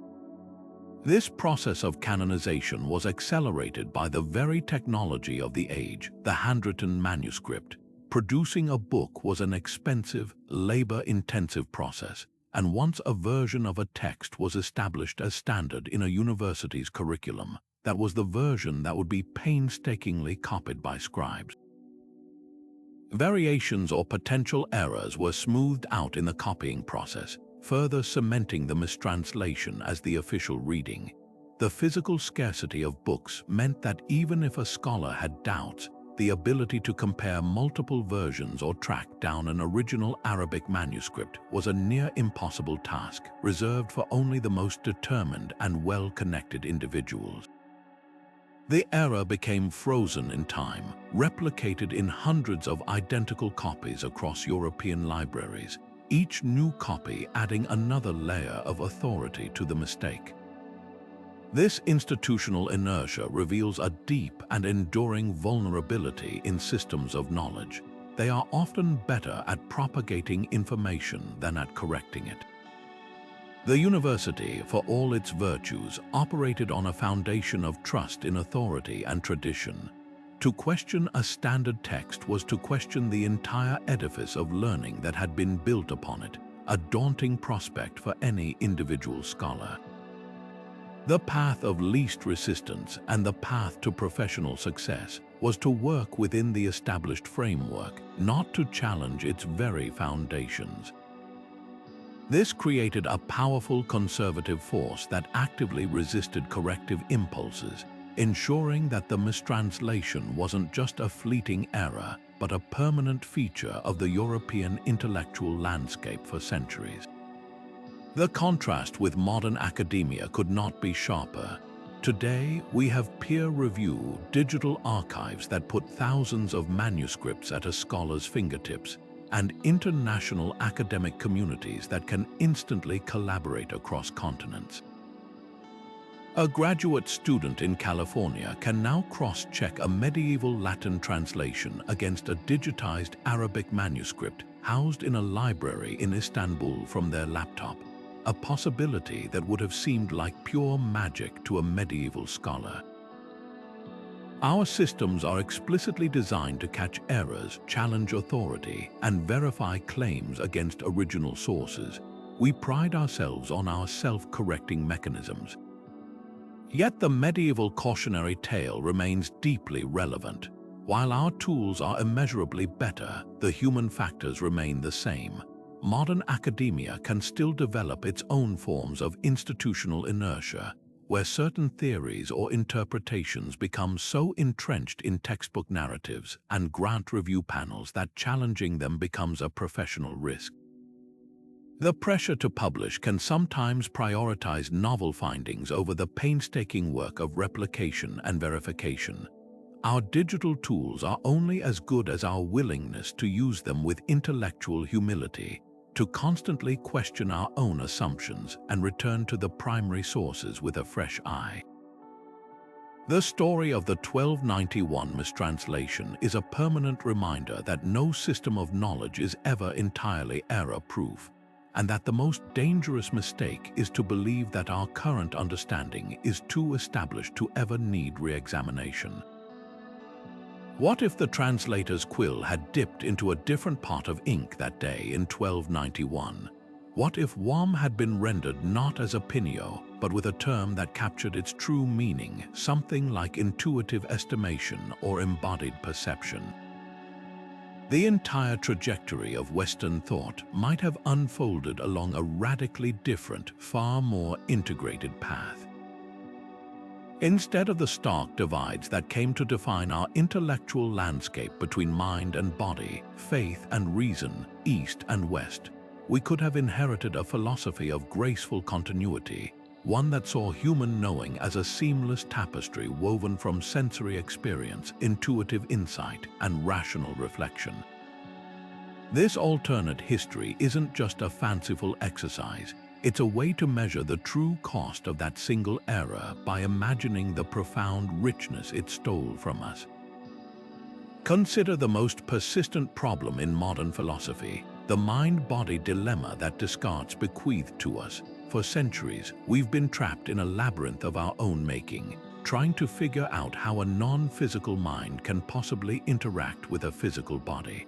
This process of canonization was accelerated by the very technology of the age, the handwritten manuscript. Producing a book was an expensive, labor-intensive process, and once a version of a text was established as standard in a university's curriculum, that was the version that would be painstakingly copied by scribes. Variations or potential errors were smoothed out in the copying process, further cementing the mistranslation as the official reading. The physical scarcity of books meant that even if a scholar had doubts, the ability to compare multiple versions or track down an original Arabic manuscript was a near impossible task, reserved for only the most determined and well-connected individuals. The error became frozen in time, replicated in hundreds of identical copies across European libraries, each new copy adding another layer of authority to the mistake. This institutional inertia reveals a deep and enduring vulnerability in systems of knowledge. They are often better at propagating information than at correcting it. The university, for all its virtues, operated on a foundation of trust in authority and tradition. To question a standard text was to question the entire edifice of learning that had been built upon it, a daunting prospect for any individual scholar. The path of least resistance and the path to professional success was to work within the established framework, not to challenge its very foundations. This created a powerful conservative force that actively resisted corrective impulses, ensuring that the mistranslation wasn't just a fleeting error, but a permanent feature of the European intellectual landscape for centuries. The contrast with modern academia could not be sharper. Today, we have peer-reviewed digital archives that put thousands of manuscripts at a scholar's fingertips, and international academic communities that can instantly collaborate across continents. A graduate student in California can now cross-check a medieval Latin translation against a digitized Arabic manuscript housed in a library in Istanbul from their laptop, a possibility that would have seemed like pure magic to a medieval scholar. Our systems are explicitly designed to catch errors, challenge authority, and verify claims against original sources. We pride ourselves on our self-correcting mechanisms. Yet the medieval cautionary tale remains deeply relevant. While our tools are immeasurably better, the human factors remain the same. Modern academia can still develop its own forms of institutional inertia, where certain theories or interpretations become so entrenched in textbook narratives and grant review panels that challenging them becomes a professional risk. The pressure to publish can sometimes prioritize novel findings over the painstaking work of replication and verification. Our digital tools are only as good as our willingness to use them with intellectual humility, to constantly question our own assumptions and return to the primary sources with a fresh eye. The story of the 1291 mistranslation is a permanent reminder that no system of knowledge is ever entirely error-proof, and that the most dangerous mistake is to believe that our current understanding is too established to ever need re-examination. What if the translator's quill had dipped into a different pot of ink that day in 1291? What if wahm had been rendered not as opinio, but with a term that captured its true meaning, something like intuitive estimation or embodied perception? The entire trajectory of Western thought might have unfolded along a radically different, far more integrated path. Instead of the stark divides that came to define our intellectual landscape between mind and body, faith and reason, East and West, we could have inherited a philosophy of graceful continuity, one that saw human knowing as a seamless tapestry woven from sensory experience, intuitive insight, and rational reflection. This alternate history isn't just a fanciful exercise. It's a way to measure the true cost of that single error by imagining the profound richness it stole from us. Consider the most persistent problem in modern philosophy, the mind-body dilemma that Descartes bequeathed to us. For centuries, we've been trapped in a labyrinth of our own making, trying to figure out how a non-physical mind can possibly interact with a physical body.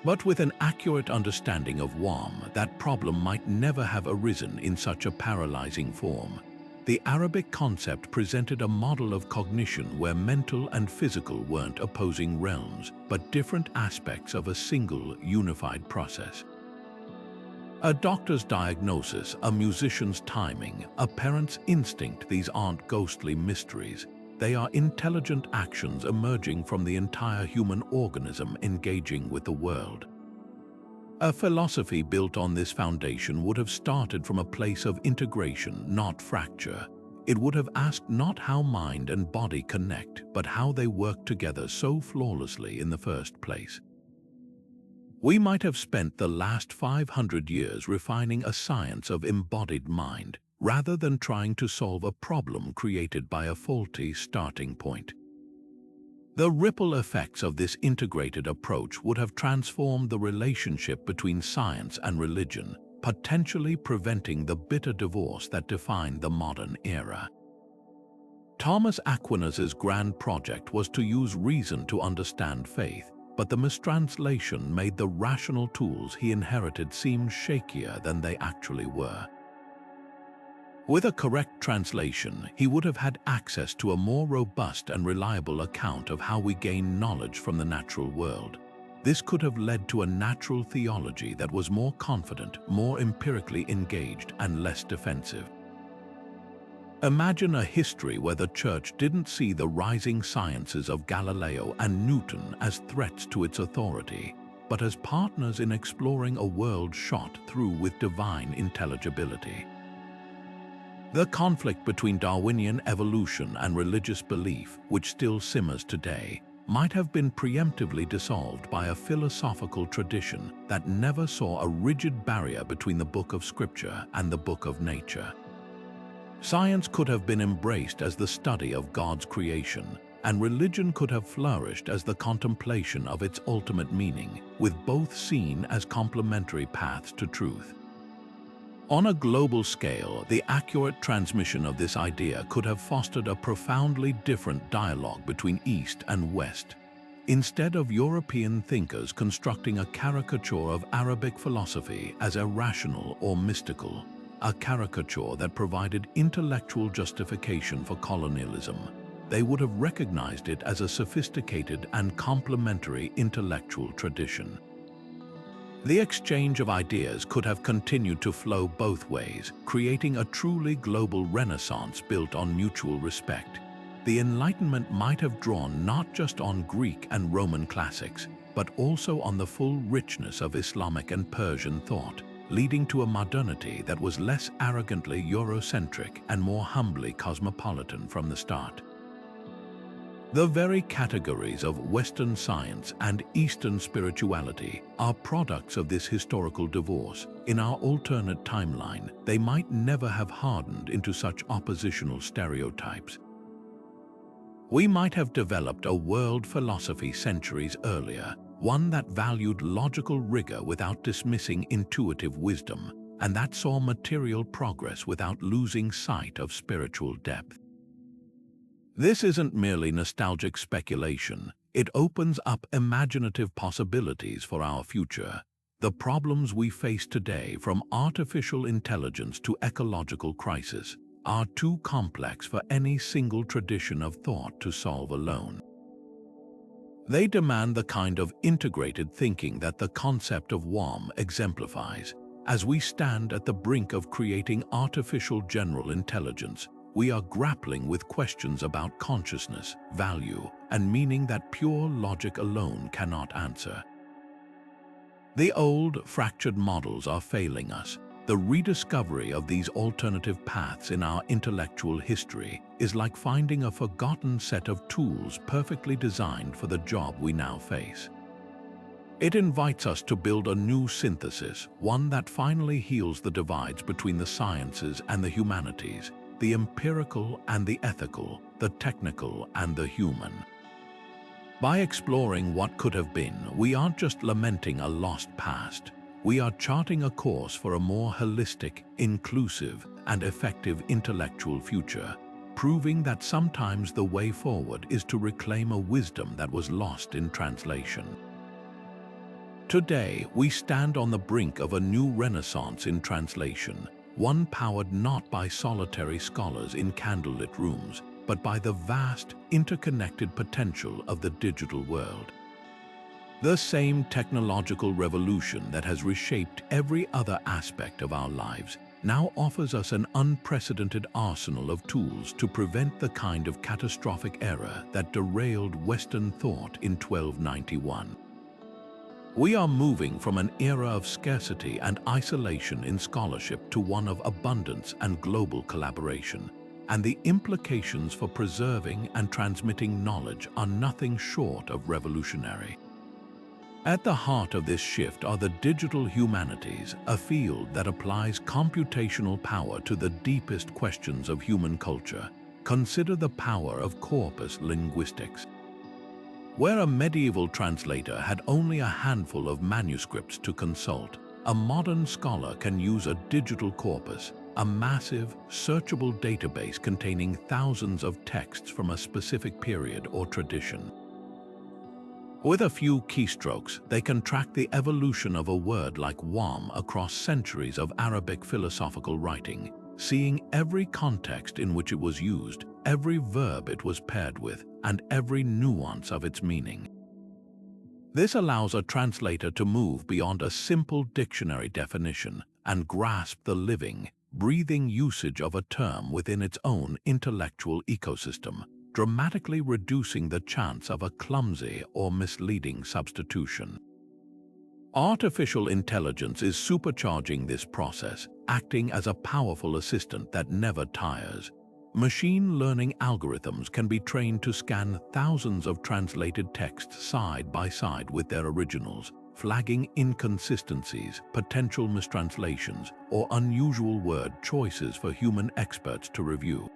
But with an accurate understanding of wahm, that problem might never have arisen in such a paralyzing form. The Arabic concept presented a model of cognition where mental and physical weren't opposing realms, but different aspects of a single, unified process. A doctor's diagnosis, a musician's timing, a parent's instinct, these aren't ghostly mysteries. They are intelligent actions emerging from the entire human organism engaging with the world. A philosophy built on this foundation would have started from a place of integration, not fracture. It would have asked not how mind and body connect, but how they work together so flawlessly in the first place. We might have spent the last 500 years refining a science of embodied mind, rather than trying to solve a problem created by a faulty starting point. The ripple effects of this integrated approach would have transformed the relationship between science and religion, potentially preventing the bitter divorce that defined the modern era. Thomas Aquinas' grand project was to use reason to understand faith, but the mistranslation made the rational tools he inherited seem shakier than they actually were. With a correct translation, he would have had access to a more robust and reliable account of how we gain knowledge from the natural world. This could have led to a natural theology that was more confident, more empirically engaged, and less defensive. Imagine a history where the Church didn't see the rising sciences of Galileo and Newton as threats to its authority, but as partners in exploring a world shot through with divine intelligibility. The conflict between Darwinian evolution and religious belief, which still simmers today, might have been preemptively dissolved by a philosophical tradition that never saw a rigid barrier between the book of Scripture and the book of nature. Science could have been embraced as the study of God's creation, and religion could have flourished as the contemplation of its ultimate meaning, with both seen as complementary paths to truth. On a global scale, the accurate transmission of this idea could have fostered a profoundly different dialogue between East and West. Instead of European thinkers constructing a caricature of Arabic philosophy as irrational or mystical, a caricature that provided intellectual justification for colonialism, they would have recognized it as a sophisticated and complementary intellectual tradition. The exchange of ideas could have continued to flow both ways, creating a truly global renaissance built on mutual respect. The Enlightenment might have drawn not just on Greek and Roman classics, but also on the full richness of Islamic and Persian thought, leading to a modernity that was less arrogantly Eurocentric and more humbly cosmopolitan from the start. The very categories of Western science and Eastern spirituality are products of this historical divorce. In our alternate timeline, they might never have hardened into such oppositional stereotypes. We might have developed a world philosophy centuries earlier, one that valued logical rigor without dismissing intuitive wisdom, and that saw material progress without losing sight of spiritual depth. This isn't merely nostalgic speculation. It opens up imaginative possibilities for our future. The problems we face today, from artificial intelligence to ecological crisis, are too complex for any single tradition of thought to solve alone. They demand the kind of integrated thinking that the concept of wahm exemplifies. As we stand at the brink of creating artificial general intelligence, we are grappling with questions about consciousness, value, and meaning that pure logic alone cannot answer. The old, fractured models are failing us. The rediscovery of these alternative paths in our intellectual history is like finding a forgotten set of tools perfectly designed for the job we now face. It invites us to build a new synthesis, one that finally heals the divides between the sciences and the humanities, the empirical and the ethical, the technical and the human. By exploring what could have been, we aren't just lamenting a lost past. We are charting a course for a more holistic, inclusive, and effective intellectual future, proving that sometimes the way forward is to reclaim a wisdom that was lost in translation. Today, we stand on the brink of a new renaissance in translation, one powered not by solitary scholars in candlelit rooms, but by the vast, interconnected potential of the digital world. The same technological revolution that has reshaped every other aspect of our lives now offers us an unprecedented arsenal of tools to prevent the kind of catastrophic error that derailed Western thought in 1291. We are moving from an era of scarcity and isolation in scholarship to one of abundance and global collaboration, and the implications for preserving and transmitting knowledge are nothing short of revolutionary. At the heart of this shift are the digital humanities, a field that applies computational power to the deepest questions of human culture. Consider the power of corpus linguistics. Where a medieval translator had only a handful of manuscripts to consult, a modern scholar can use a digital corpus, a massive, searchable database containing thousands of texts from a specific period or tradition. With a few keystrokes, they can track the evolution of a word like wahm across centuries of Arabic philosophical writing, seeing every context in which it was used, every verb it was paired with, and every nuance of its meaning. This allows a translator to move beyond a simple dictionary definition and grasp the living, breathing usage of a term within its own intellectual ecosystem, dramatically reducing the chance of a clumsy or misleading substitution. Artificial intelligence is supercharging this process, acting as a powerful assistant that never tires. Machine learning algorithms can be trained to scan thousands of translated texts side by side with their originals, flagging inconsistencies, potential mistranslations, or unusual word choices for human experts to review.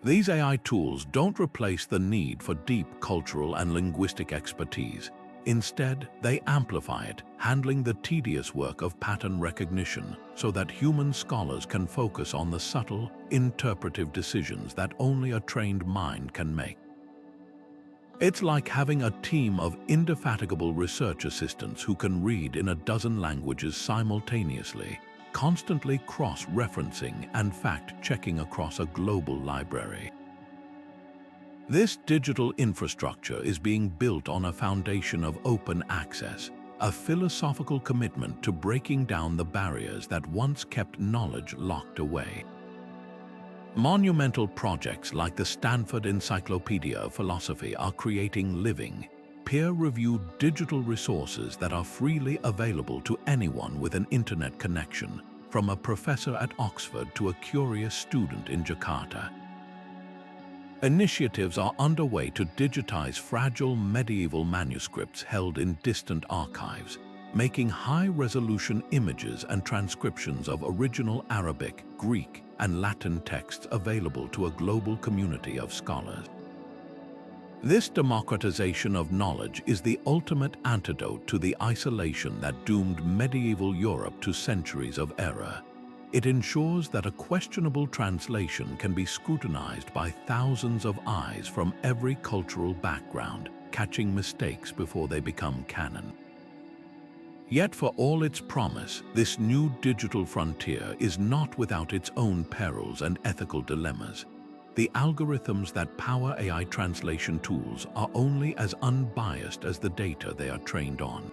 These AI tools don't replace the need for deep cultural and linguistic expertise. Instead, they amplify it, handling the tedious work of pattern recognition so that human scholars can focus on the subtle, interpretive decisions that only a trained mind can make. It's like having a team of indefatigable research assistants who can read in a dozen languages simultaneously, constantly cross-referencing and fact-checking across a global library. This digital infrastructure is being built on a foundation of open access, a philosophical commitment to breaking down the barriers that once kept knowledge locked away. Monumental projects like the Stanford Encyclopedia of Philosophy are creating living, peer-reviewed digital resources that are freely available to anyone with an internet connection, from a professor at Oxford to a curious student in Jakarta. Initiatives are underway to digitize fragile medieval manuscripts held in distant archives, making high-resolution images and transcriptions of original Arabic, Greek, and Latin texts available to a global community of scholars. This democratization of knowledge is the ultimate antidote to the isolation that doomed medieval Europe to centuries of error. It ensures that a questionable translation can be scrutinized by thousands of eyes from every cultural background, catching mistakes before they become canon. Yet for all its promise, this new digital frontier is not without its own perils and ethical dilemmas. The algorithms that power AI translation tools are only as unbiased as the data they are trained on.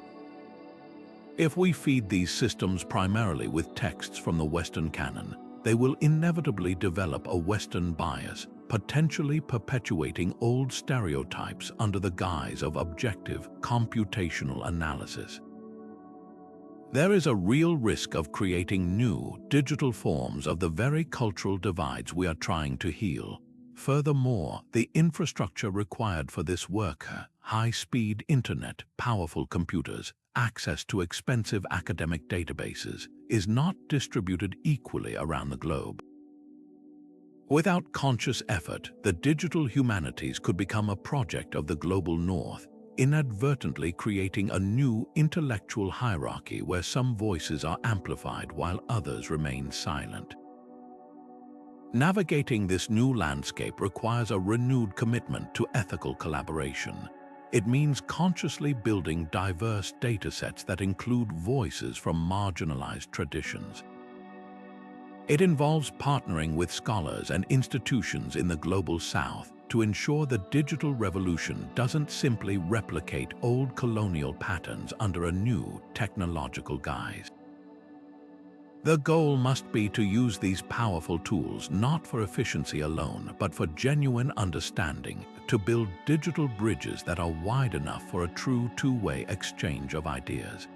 If we feed these systems primarily with texts from the Western canon, they will inevitably develop a Western bias, potentially perpetuating old stereotypes under the guise of objective, computational analysis. There is a real risk of creating new, digital forms of the very cultural divides we are trying to heal. Furthermore, the infrastructure required for this work, high-speed internet, powerful computers, access to expensive academic databases, is not distributed equally around the globe. Without conscious effort, the digital humanities could become a project of the global north, inadvertently creating a new intellectual hierarchy where some voices are amplified while others remain silent. Navigating this new landscape requires a renewed commitment to ethical collaboration. It means consciously building diverse datasets that include voices from marginalized traditions. It involves partnering with scholars and institutions in the global south to ensure the digital revolution doesn't simply replicate old colonial patterns under a new technological guise. The goal must be to use these powerful tools not for efficiency alone, but for genuine understanding, to build digital bridges that are wide enough for a true two-way exchange of ideas.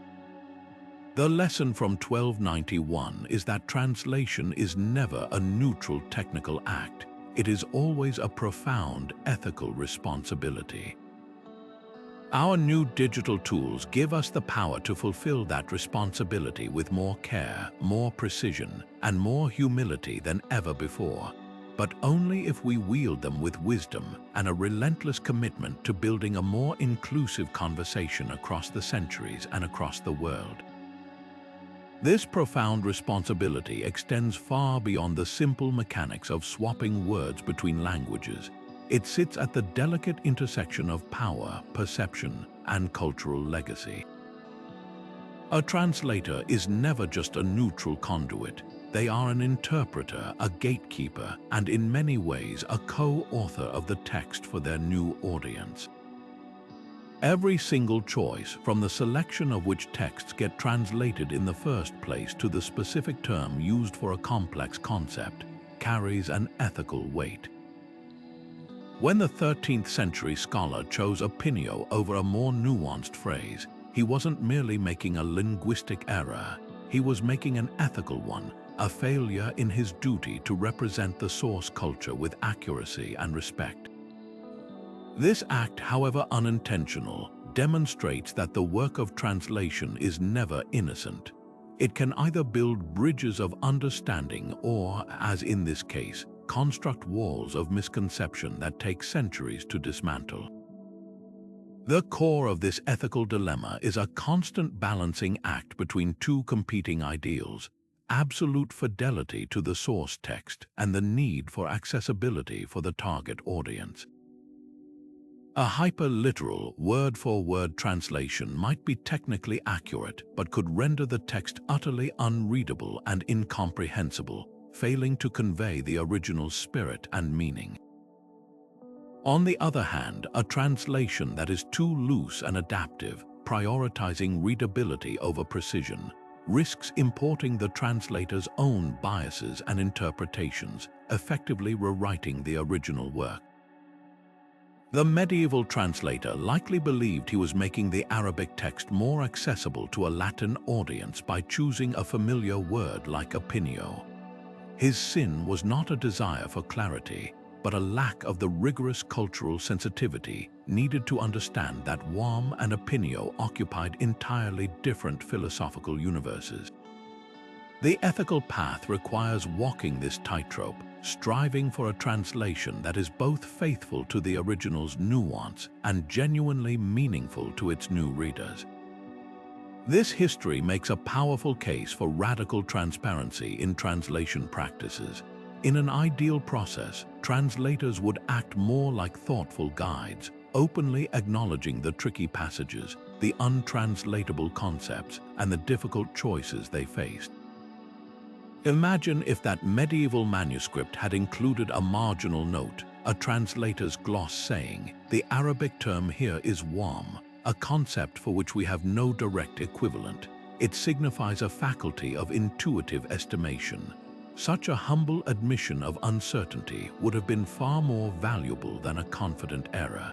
The lesson from 1291 is that translation is never a neutral technical act. It is always a profound ethical responsibility. Our new digital tools give us the power to fulfill that responsibility with more care, more precision, and more humility than ever before, but only if we wield them with wisdom and a relentless commitment to building a more inclusive conversation across the centuries and across the world. This profound responsibility extends far beyond the simple mechanics of swapping words between languages. It sits at the delicate intersection of power, perception, and cultural legacy. A translator is never just a neutral conduit. They are an interpreter, a gatekeeper, and in many ways a co-author of the text for their new audience. Every single choice, from the selection of which texts get translated in the first place to the specific term used for a complex concept, carries an ethical weight. When the 13th century scholar chose opinio over a more nuanced phrase, he wasn't merely making a linguistic error, he was making an ethical one, a failure in his duty to represent the source culture with accuracy and respect. This act, however unintentional, demonstrates that the work of translation is never innocent. It can either build bridges of understanding or, as in this case, construct walls of misconception that take centuries to dismantle. The core of this ethical dilemma is a constant balancing act between two competing ideals: absolute fidelity to the source text and the need for accessibility for the target audience. A hyper-literal, word-for-word translation might be technically accurate, but could render the text utterly unreadable and incomprehensible, failing to convey the original spirit and meaning. On the other hand, a translation that is too loose and adaptive, prioritizing readability over precision, risks importing the translator's own biases and interpretations, effectively rewriting the original work. The medieval translator likely believed he was making the Arabic text more accessible to a Latin audience by choosing a familiar word like opinio. His sin was not a desire for clarity, but a lack of the rigorous cultural sensitivity needed to understand that wahm and opinio occupied entirely different philosophical universes. The ethical path requires walking this tightrope, striving for a translation that is both faithful to the original's nuance and genuinely meaningful to its new readers. This history makes a powerful case for radical transparency in translation practices. In an ideal process, translators would act more like thoughtful guides, openly acknowledging the tricky passages, the untranslatable concepts, and the difficult choices they faced. Imagine if that medieval manuscript had included a marginal note, a translator's gloss saying, "The Arabic term here is wahm, a concept for which we have no direct equivalent. It signifies a faculty of intuitive estimation." Such a humble admission of uncertainty would have been far more valuable than a confident error.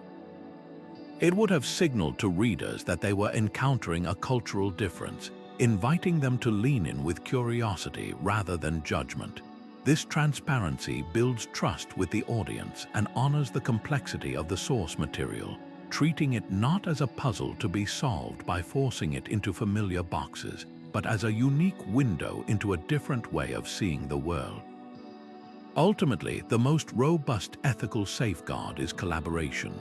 It would have signaled to readers that they were encountering a cultural difference, inviting them to lean in with curiosity rather than judgment. This transparency builds trust with the audience and honors the complexity of the source material, treating it not as a puzzle to be solved by forcing it into familiar boxes, but as a unique window into a different way of seeing the world. Ultimately, the most robust ethical safeguard is collaboration.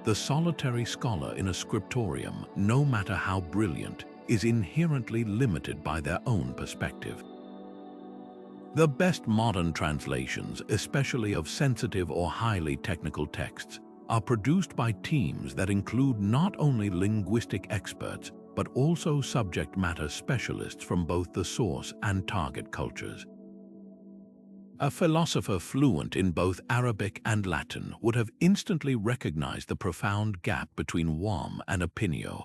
The solitary scholar in a scriptorium, no matter how brilliant, is inherently limited by their own perspective. The best modern translations, especially of sensitive or highly technical texts, are produced by teams that include not only linguistic experts, but also subject matter specialists from both the source and target cultures. A philosopher fluent in both Arabic and Latin would have instantly recognized the profound gap between wahm and opinio.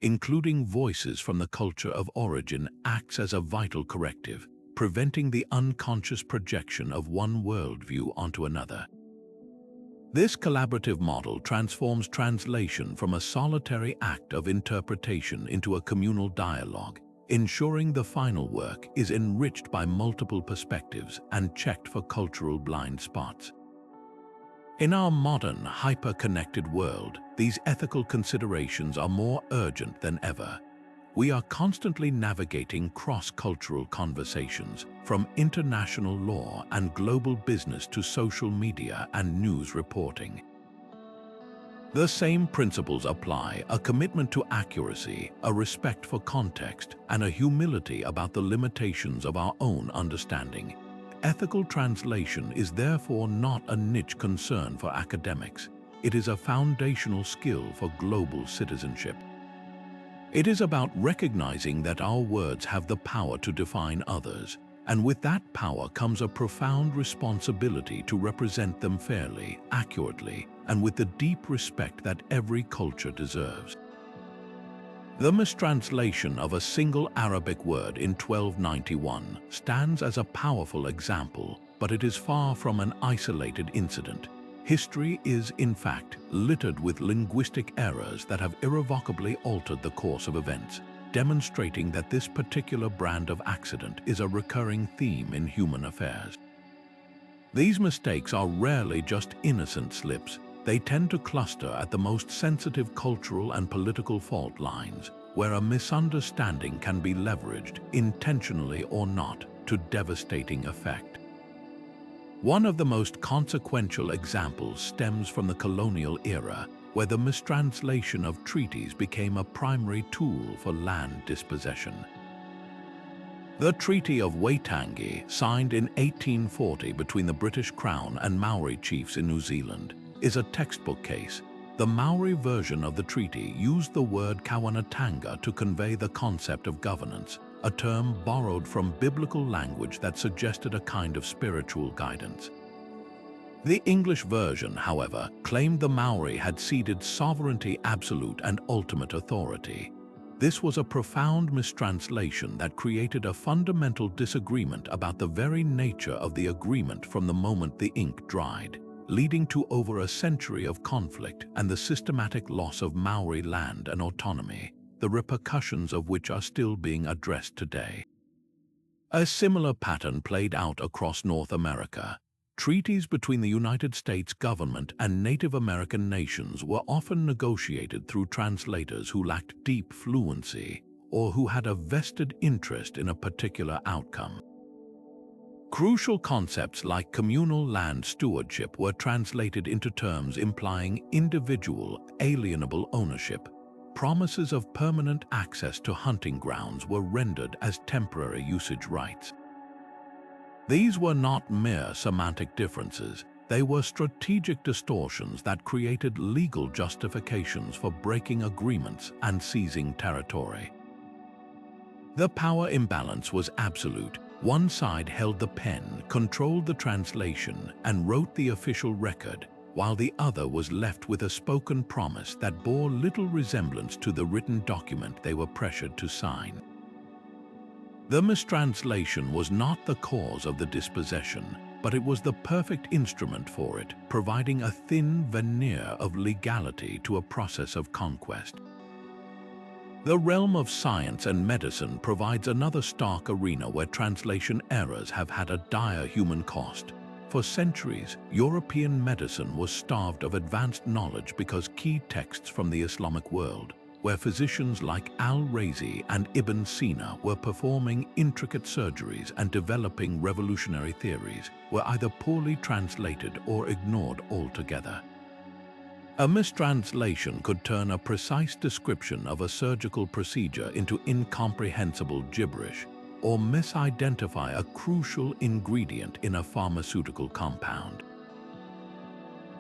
Including voices from the culture of origin acts as a vital corrective, preventing the unconscious projection of one worldview onto another. This collaborative model transforms translation from a solitary act of interpretation into a communal dialogue, ensuring the final work is enriched by multiple perspectives and checked for cultural blind spots. In our modern, hyper-connected world, these ethical considerations are more urgent than ever. We are constantly navigating cross-cultural conversations, from international law and global business to social media and news reporting. The same principles apply: a commitment to accuracy, a respect for context, and a humility about the limitations of our own understanding. Ethical translation is therefore not a niche concern for academics. It is a foundational skill for global citizenship. It is about recognizing that our words have the power to define others, and with that power comes a profound responsibility to represent them fairly, accurately, and with the deep respect that every culture deserves. The mistranslation of a single Arabic word in 1291 stands as a powerful example, but it is far from an isolated incident. History is, in fact, littered with linguistic errors that have irrevocably altered the course of events, demonstrating that this particular brand of accident is a recurring theme in human affairs. These mistakes are rarely just innocent slips. They tend to cluster at the most sensitive cultural and political fault lines, where a misunderstanding can be leveraged, intentionally or not, to devastating effect. One of the most consequential examples stems from the colonial era, where the mistranslation of treaties became a primary tool for land dispossession. The Treaty of Waitangi, signed in 1840 between the British Crown and Maori chiefs in New Zealand, is a textbook case. The Maori version of the treaty used the word kawanatanga to convey the concept of governance, a term borrowed from biblical language that suggested a kind of spiritual guidance. The English version, however, claimed the Maori had ceded sovereignty, absolute and ultimate authority. This was a profound mistranslation that created a fundamental disagreement about the very nature of the agreement from the moment the ink dried, leading to over a century of conflict and the systematic loss of Maori land and autonomy, the repercussions of which are still being addressed today. A similar pattern played out across North America. Treaties between the United States government and Native American nations were often negotiated through translators who lacked deep fluency or who had a vested interest in a particular outcome. Crucial concepts like communal land stewardship were translated into terms implying individual, alienable ownership. Promises of permanent access to hunting grounds were rendered as temporary usage rights. These were not mere semantic differences, they were strategic distortions that created legal justifications for breaking agreements and seizing territory. The power imbalance was absolute. One side held the pen, controlled the translation, and wrote the official record, while the other was left with a spoken promise that bore little resemblance to the written document they were pressured to sign. The mistranslation was not the cause of the dispossession, but it was the perfect instrument for it, providing a thin veneer of legality to a process of conquest. The realm of science and medicine provides another stark arena where translation errors have had a dire human cost. For centuries, European medicine was starved of advanced knowledge because key texts from the Islamic world, where physicians like al-Razi and Ibn Sina were performing intricate surgeries and developing revolutionary theories, were either poorly translated or ignored altogether. A mistranslation could turn a precise description of a surgical procedure into incomprehensible gibberish, or misidentify a crucial ingredient in a pharmaceutical compound.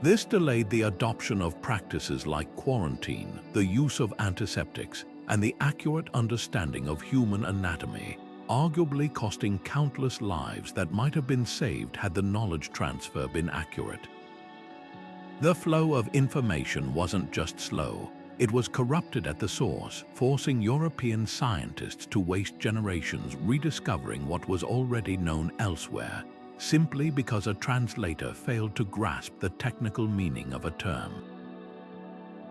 This delayed the adoption of practices like quarantine, the use of antiseptics, and the accurate understanding of human anatomy, arguably costing countless lives that might have been saved had the knowledge transfer been accurate. The flow of information wasn't just slow, it was corrupted at the source, forcing European scientists to waste generations rediscovering what was already known elsewhere, simply because a translator failed to grasp the technical meaning of a term.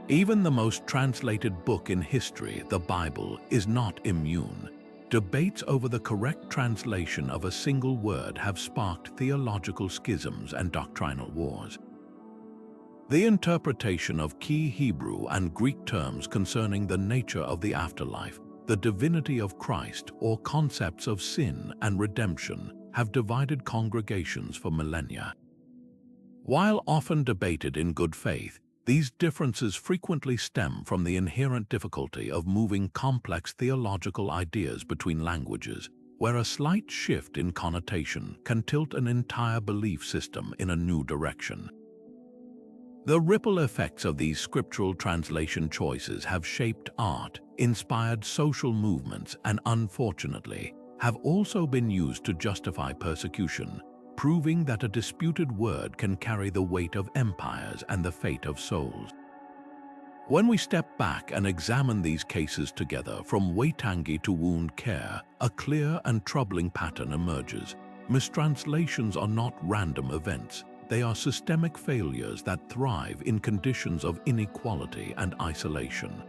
Even the most translated book in history, the Bible, is not immune. Debates over the correct translation of a single word have sparked theological schisms and doctrinal wars. The interpretation of key Hebrew and Greek terms concerning the nature of the afterlife, the divinity of Christ, or concepts of sin and redemption have divided congregations for millennia. While often debated in good faith, these differences frequently stem from the inherent difficulty of moving complex theological ideas between languages, where a slight shift in connotation can tilt an entire belief system in a new direction. The ripple effects of these scriptural translation choices have shaped art, inspired social movements, and unfortunately, have also been used to justify persecution, proving that a disputed word can carry the weight of empires and the fate of souls. When we step back and examine these cases together, from Waitangi to wound care, a clear and troubling pattern emerges. Mistranslations are not random events. They are systemic failures that thrive in conditions of inequality and isolation.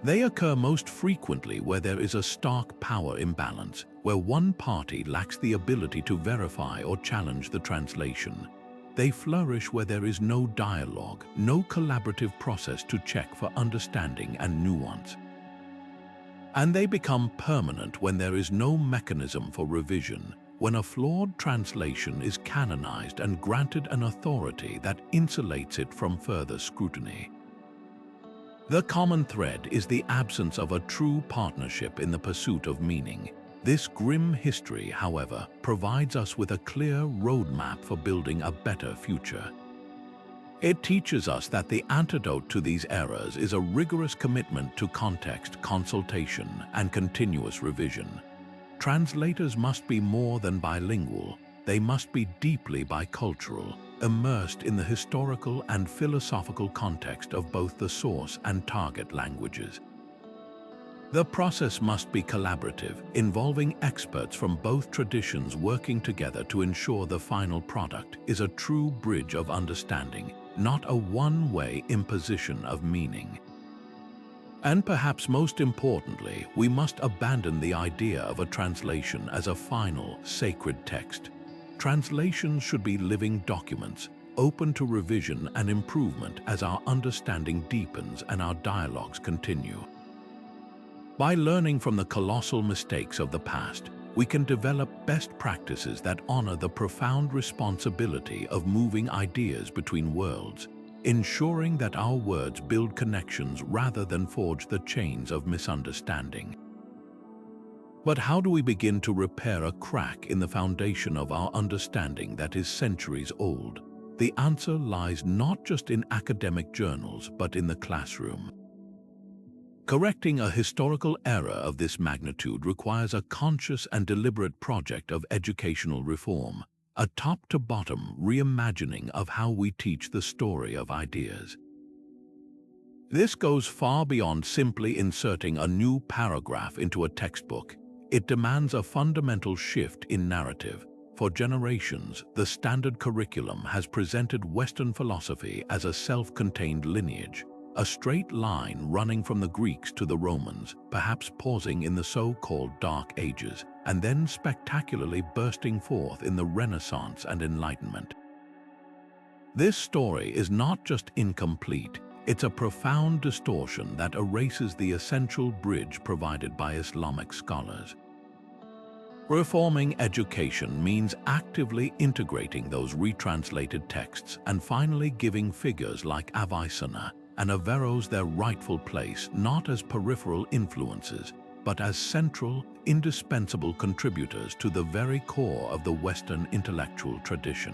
They occur most frequently where there is a stark power imbalance, where one party lacks the ability to verify or challenge the translation. They flourish where there is no dialogue, no collaborative process to check for understanding and nuance. And they become permanent when there is no mechanism for revision, when a flawed translation is canonized and granted an authority that insulates it from further scrutiny. The common thread is the absence of a true partnership in the pursuit of meaning. This grim history, however, provides us with a clear roadmap for building a better future. It teaches us that the antidote to these errors is a rigorous commitment to context, consultation, and continuous revision. Translators must be more than bilingual. They must be deeply bicultural, immersed in the historical and philosophical context of both the source and target languages. The process must be collaborative, involving experts from both traditions working together to ensure the final product is a true bridge of understanding, not a one-way imposition of meaning. And perhaps most importantly, we must abandon the idea of a translation as a final, sacred text. Translations should be living documents, open to revision and improvement as our understanding deepens and our dialogues continue. By learning from the colossal mistakes of the past, we can develop best practices that honor the profound responsibility of moving ideas between worlds, ensuring that our words build connections rather than forge the chains of misunderstanding. But how do we begin to repair a crack in the foundation of our understanding that is centuries old? The answer lies not just in academic journals, but in the classroom. Correcting a historical error of this magnitude requires a conscious and deliberate project of educational reform, a top-to-bottom reimagining of how we teach the story of ideas. This goes far beyond simply inserting a new paragraph into a textbook. It demands a fundamental shift in narrative. For generations, the standard curriculum has presented Western philosophy as a self-contained lineage, a straight line running from the Greeks to the Romans, perhaps pausing in the so-called Dark Ages, and then spectacularly bursting forth in the Renaissance and Enlightenment. This story is not just incomplete, it's a profound distortion that erases the essential bridge provided by Islamic scholars. Reforming education means actively integrating those retranslated texts and finally giving figures like Avicenna and Averroes their rightful place not as peripheral influences, but as central, indispensable contributors to the very core of the Western intellectual tradition.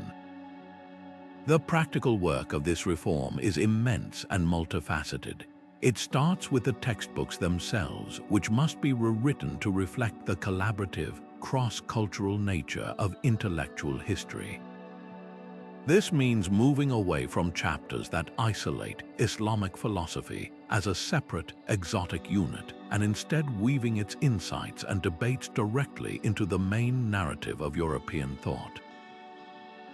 The practical work of this reform is immense and multifaceted. It starts with the textbooks themselves, which must be rewritten to reflect the collaborative, cross-cultural nature of intellectual history. This means moving away from chapters that isolate Islamic philosophy as a separate, exotic unit, and instead weaving its insights and debates directly into the main narrative of European thought.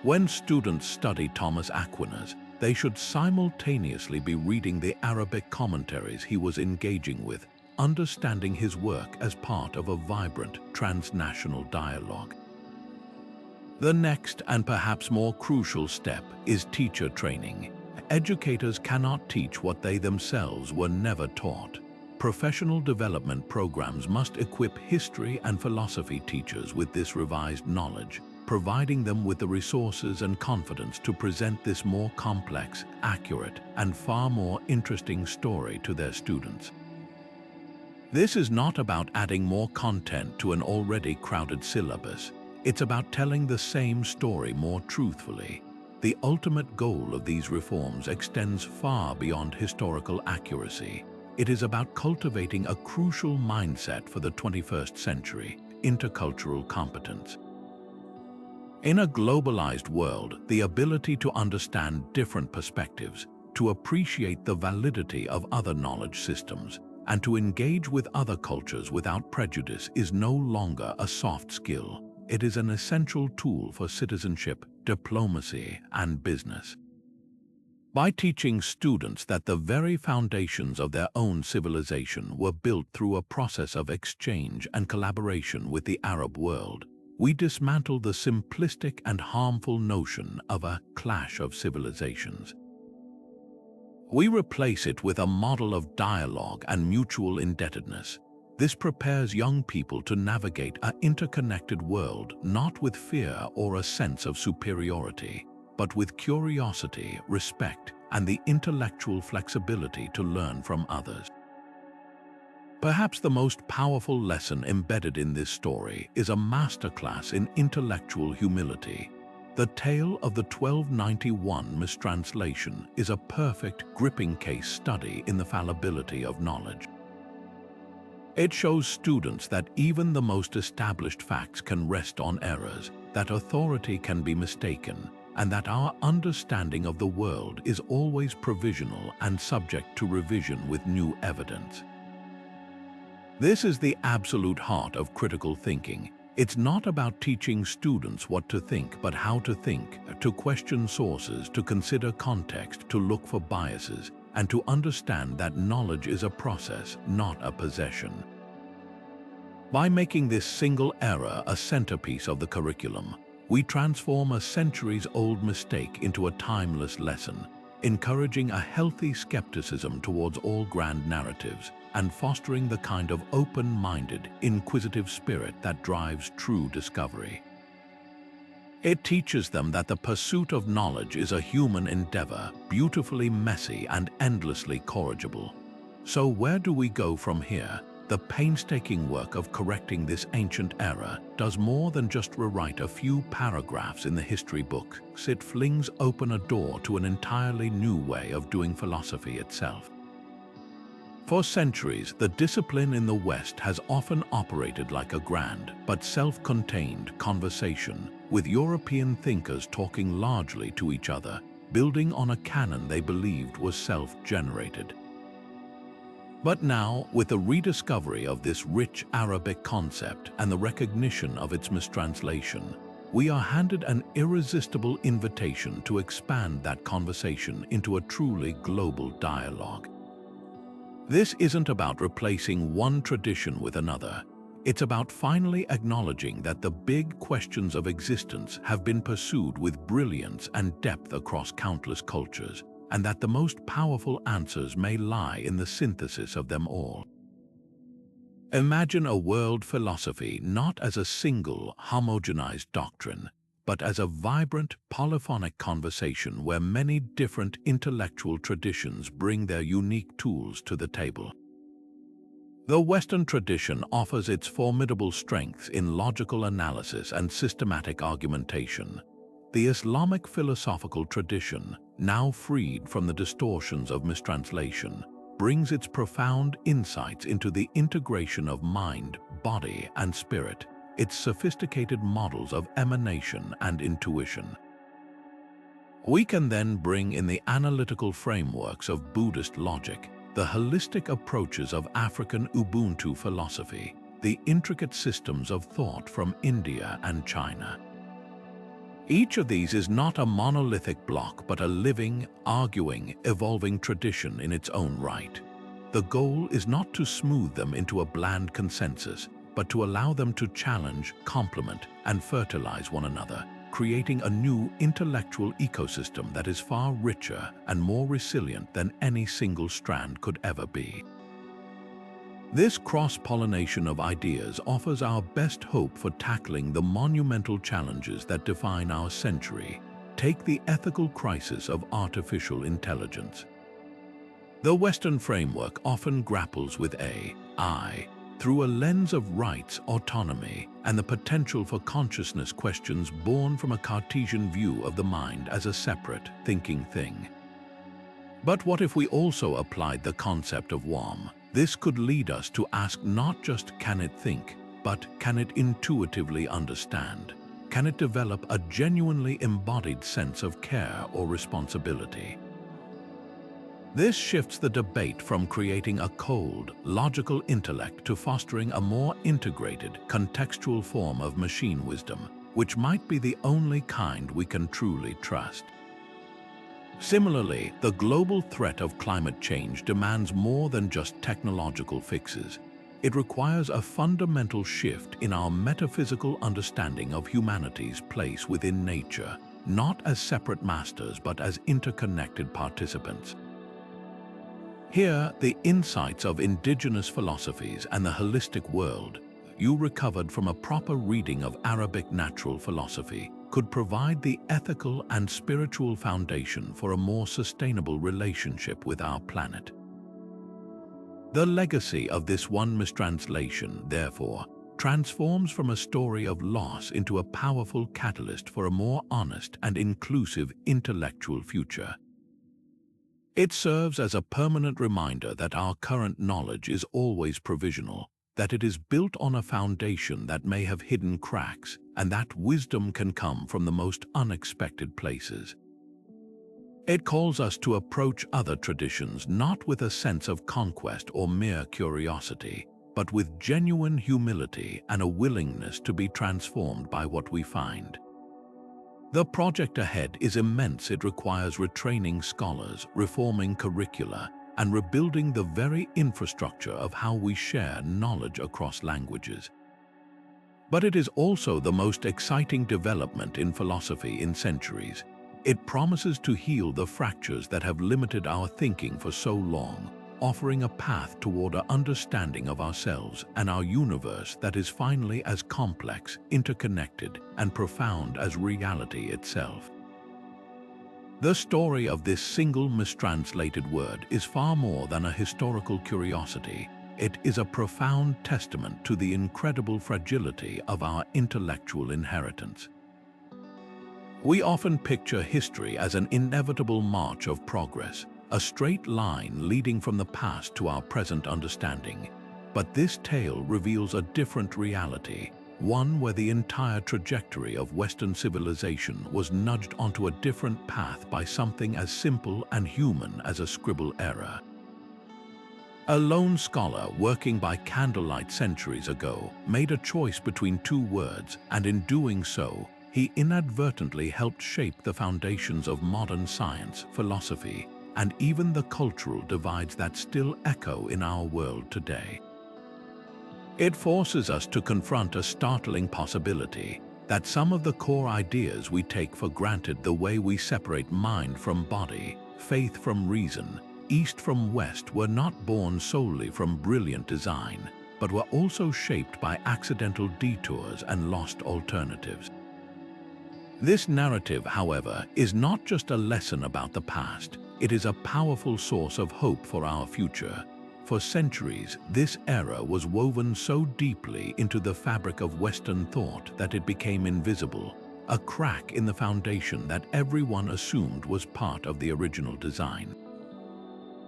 When students study Thomas Aquinas, they should simultaneously be reading the Arabic commentaries he was engaging with, understanding his work as part of a vibrant transnational dialogue. The next and perhaps more crucial step is teacher training. Educators cannot teach what they themselves were never taught. Professional development programs must equip history and philosophy teachers with this revised knowledge, providing them with the resources and confidence to present this more complex, accurate, and far more interesting story to their students. This is not about adding more content to an already crowded syllabus. It's about telling the same story more truthfully. The ultimate goal of these reforms extends far beyond historical accuracy. It is about cultivating a crucial mindset for the 21st century, intercultural competence. In a globalized world, the ability to understand different perspectives, to appreciate the validity of other knowledge systems, and to engage with other cultures without prejudice is no longer a soft skill. It is an essential tool for citizenship, diplomacy, and business. By teaching students that the very foundations of their own civilization were built through a process of exchange and collaboration with the Arab world, we dismantle the simplistic and harmful notion of a clash of civilizations. We replace it with a model of dialogue and mutual indebtedness. This prepares young people to navigate an interconnected world not with fear or a sense of superiority, but with curiosity, respect, and the intellectual flexibility to learn from others. Perhaps the most powerful lesson embedded in this story is a masterclass in intellectual humility. The tale of the 1291 Mistranslation is a perfect, gripping case study in the fallibility of knowledge. It shows students that even the most established facts can rest on errors, that authority can be mistaken, and that our understanding of the world is always provisional and subject to revision with new evidence. This is the absolute heart of critical thinking. It's not about teaching students what to think, but how to think, to question sources, to consider context, to look for biases, and to understand that knowledge is a process, not a possession. By making this single error a centerpiece of the curriculum, we transform a centuries-old mistake into a timeless lesson, encouraging a healthy skepticism towards all grand narratives and fostering the kind of open-minded, inquisitive spirit that drives true discovery. It teaches them that the pursuit of knowledge is a human endeavor, beautifully messy and endlessly corrigible. So where do we go from here? The painstaking work of correcting this ancient error does more than just rewrite a few paragraphs in the history book. It flings open a door to an entirely new way of doing philosophy itself. For centuries, the discipline in the West has often operated like a grand, but self-contained conversation, with European thinkers talking largely to each other, building on a canon they believed was self-generated. But now, with the rediscovery of this rich Arabic concept and the recognition of its mistranslation, we are handed an irresistible invitation to expand that conversation into a truly global dialogue. This isn't about replacing one tradition with another. It's about finally acknowledging that the big questions of existence have been pursued with brilliance and depth across countless cultures, and that the most powerful answers may lie in the synthesis of them all. Imagine a world philosophy not as a single, homogenized doctrine, but as a vibrant, polyphonic conversation where many different intellectual traditions bring their unique tools to the table. The Western tradition offers its formidable strengths in logical analysis and systematic argumentation. The Islamic philosophical tradition, now freed from the distortions of mistranslation, brings its profound insights into the integration of mind, body, and spirit, its sophisticated models of emanation and intuition. We can then bring in the analytical frameworks of Buddhist logic, the holistic approaches of African Ubuntu philosophy, the intricate systems of thought from India and China. Each of these is not a monolithic block, but a living, arguing, evolving tradition in its own right. The goal is not to smooth them into a bland consensus, but to allow them to challenge, complement, and fertilize one another, creating a new intellectual ecosystem that is far richer and more resilient than any single strand could ever be. This cross-pollination of ideas offers our best hope for tackling the monumental challenges that define our century. Take the ethical crisis of artificial intelligence. The Western framework often grapples with AI through a lens of rights, autonomy, and the potential for consciousness questions born from a Cartesian view of the mind as a separate, thinking thing. But what if we also applied the concept of wahm? This could lead us to ask not just can it think, but can it intuitively understand? Can it develop a genuinely embodied sense of care or responsibility? This shifts the debate from creating a cold, logical intellect to fostering a more integrated, contextual form of machine wisdom, which might be the only kind we can truly trust. Similarly, the global threat of climate change demands more than just technological fixes. It requires a fundamental shift in our metaphysical understanding of humanity's place within nature, not as separate masters but as interconnected participants. Here, the insights of indigenous philosophies and the holistic world you recovered from a proper reading of Arabic natural philosophy, could provide the ethical and spiritual foundation for a more sustainable relationship with our planet. The legacy of this one mistranslation, therefore, transforms from a story of loss into a powerful catalyst for a more honest and inclusive intellectual future. It serves as a permanent reminder that our current knowledge is always provisional, that it is built on a foundation that may have hidden cracks, and that wisdom can come from the most unexpected places. It calls us to approach other traditions not with a sense of conquest or mere curiosity, but with genuine humility and a willingness to be transformed by what we find. The project ahead is immense. It requires retraining scholars, reforming curricula, and rebuilding the very infrastructure of how we share knowledge across languages. But it is also the most exciting development in philosophy in centuries. It promises to heal the fractures that have limited our thinking for so long, offering a path toward an understanding of ourselves and our universe that is finally as complex, interconnected, and profound as reality itself. The story of this single mistranslated word is far more than a historical curiosity. It is a profound testament to the incredible fragility of our intellectual inheritance. We often picture history as an inevitable march of progress, a straight line leading from the past to our present understanding. But this tale reveals a different reality, one where the entire trajectory of Western civilization was nudged onto a different path by something as simple and human as a scribble error. A lone scholar working by candlelight centuries ago made a choice between two words, and in doing so, he inadvertently helped shape the foundations of modern science, philosophy, and even the cultural divides that still echo in our world today. It forces us to confront a startling possibility that some of the core ideas we take for granted, the way we separate mind from body, faith from reason, East from West, were not born solely from brilliant design, but were also shaped by accidental detours and lost alternatives. This narrative, however, is not just a lesson about the past. It is a powerful source of hope for our future. For centuries, this era was woven so deeply into the fabric of Western thought that it became invisible, a crack in the foundation that everyone assumed was part of the original design.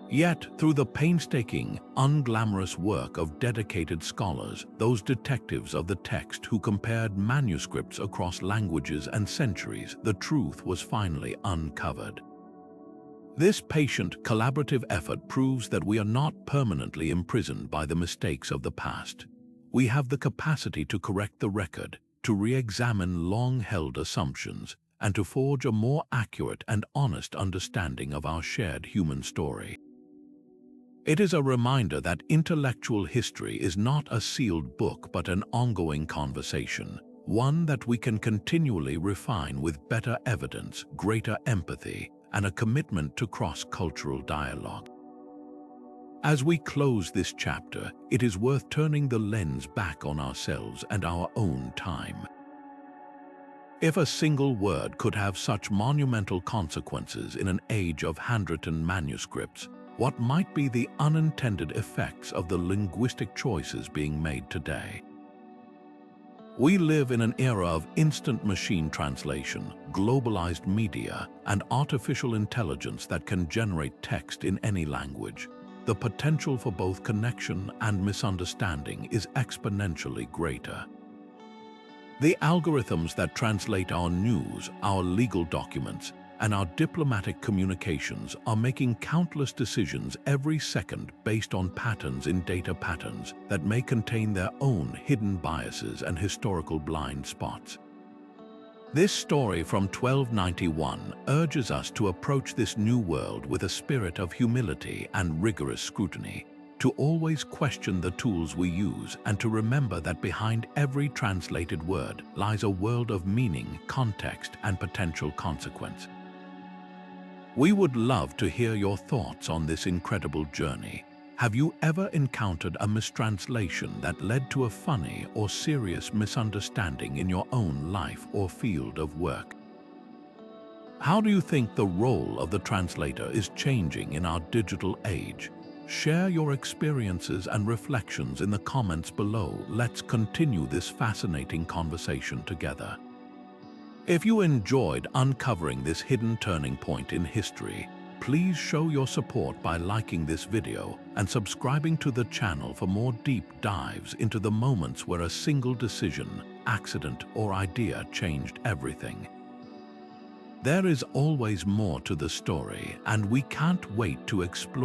Yet, through the painstaking, unglamorous work of dedicated scholars, those detectives of the text who compared manuscripts across languages and centuries, the truth was finally uncovered. This patient, collaborative effort proves that we are not permanently imprisoned by the mistakes of the past. We have the capacity to correct the record, to re-examine long-held assumptions, and to forge a more accurate and honest understanding of our shared human story. It is a reminder that intellectual history is not a sealed book but an ongoing conversation, one that we can continually refine with better evidence, greater empathy, and a commitment to cross-cultural dialogue. As we close this chapter, it is worth turning the lens back on ourselves and our own time. If a single word could have such monumental consequences in an age of handwritten manuscripts, what might be the unintended effects of the linguistic choices being made today? We live in an era of instant machine translation, globalized media, and artificial intelligence that can generate text in any language. The potential for both connection and misunderstanding is exponentially greater. The algorithms that translate our news, our legal documents, and our diplomatic communications are making countless decisions every second based on patterns in data patterns that may contain their own hidden biases and historical blind spots. This story from 1291 urges us to approach this new world with a spirit of humility and rigorous scrutiny, to always question the tools we use, and to remember that behind every translated word lies a world of meaning, context, and potential consequence. We would love to hear your thoughts on this incredible journey. Have you ever encountered a mistranslation that led to a funny or serious misunderstanding in your own life or field of work? How do you think the role of the translator is changing in our digital age? Share your experiences and reflections in the comments below. Let's continue this fascinating conversation together. If you enjoyed uncovering this hidden turning point in history, please show your support by liking this video and subscribing to the channel for more deep dives into the moments where a single decision, accident, or idea changed everything. There is always more to the story, and we can't wait to explore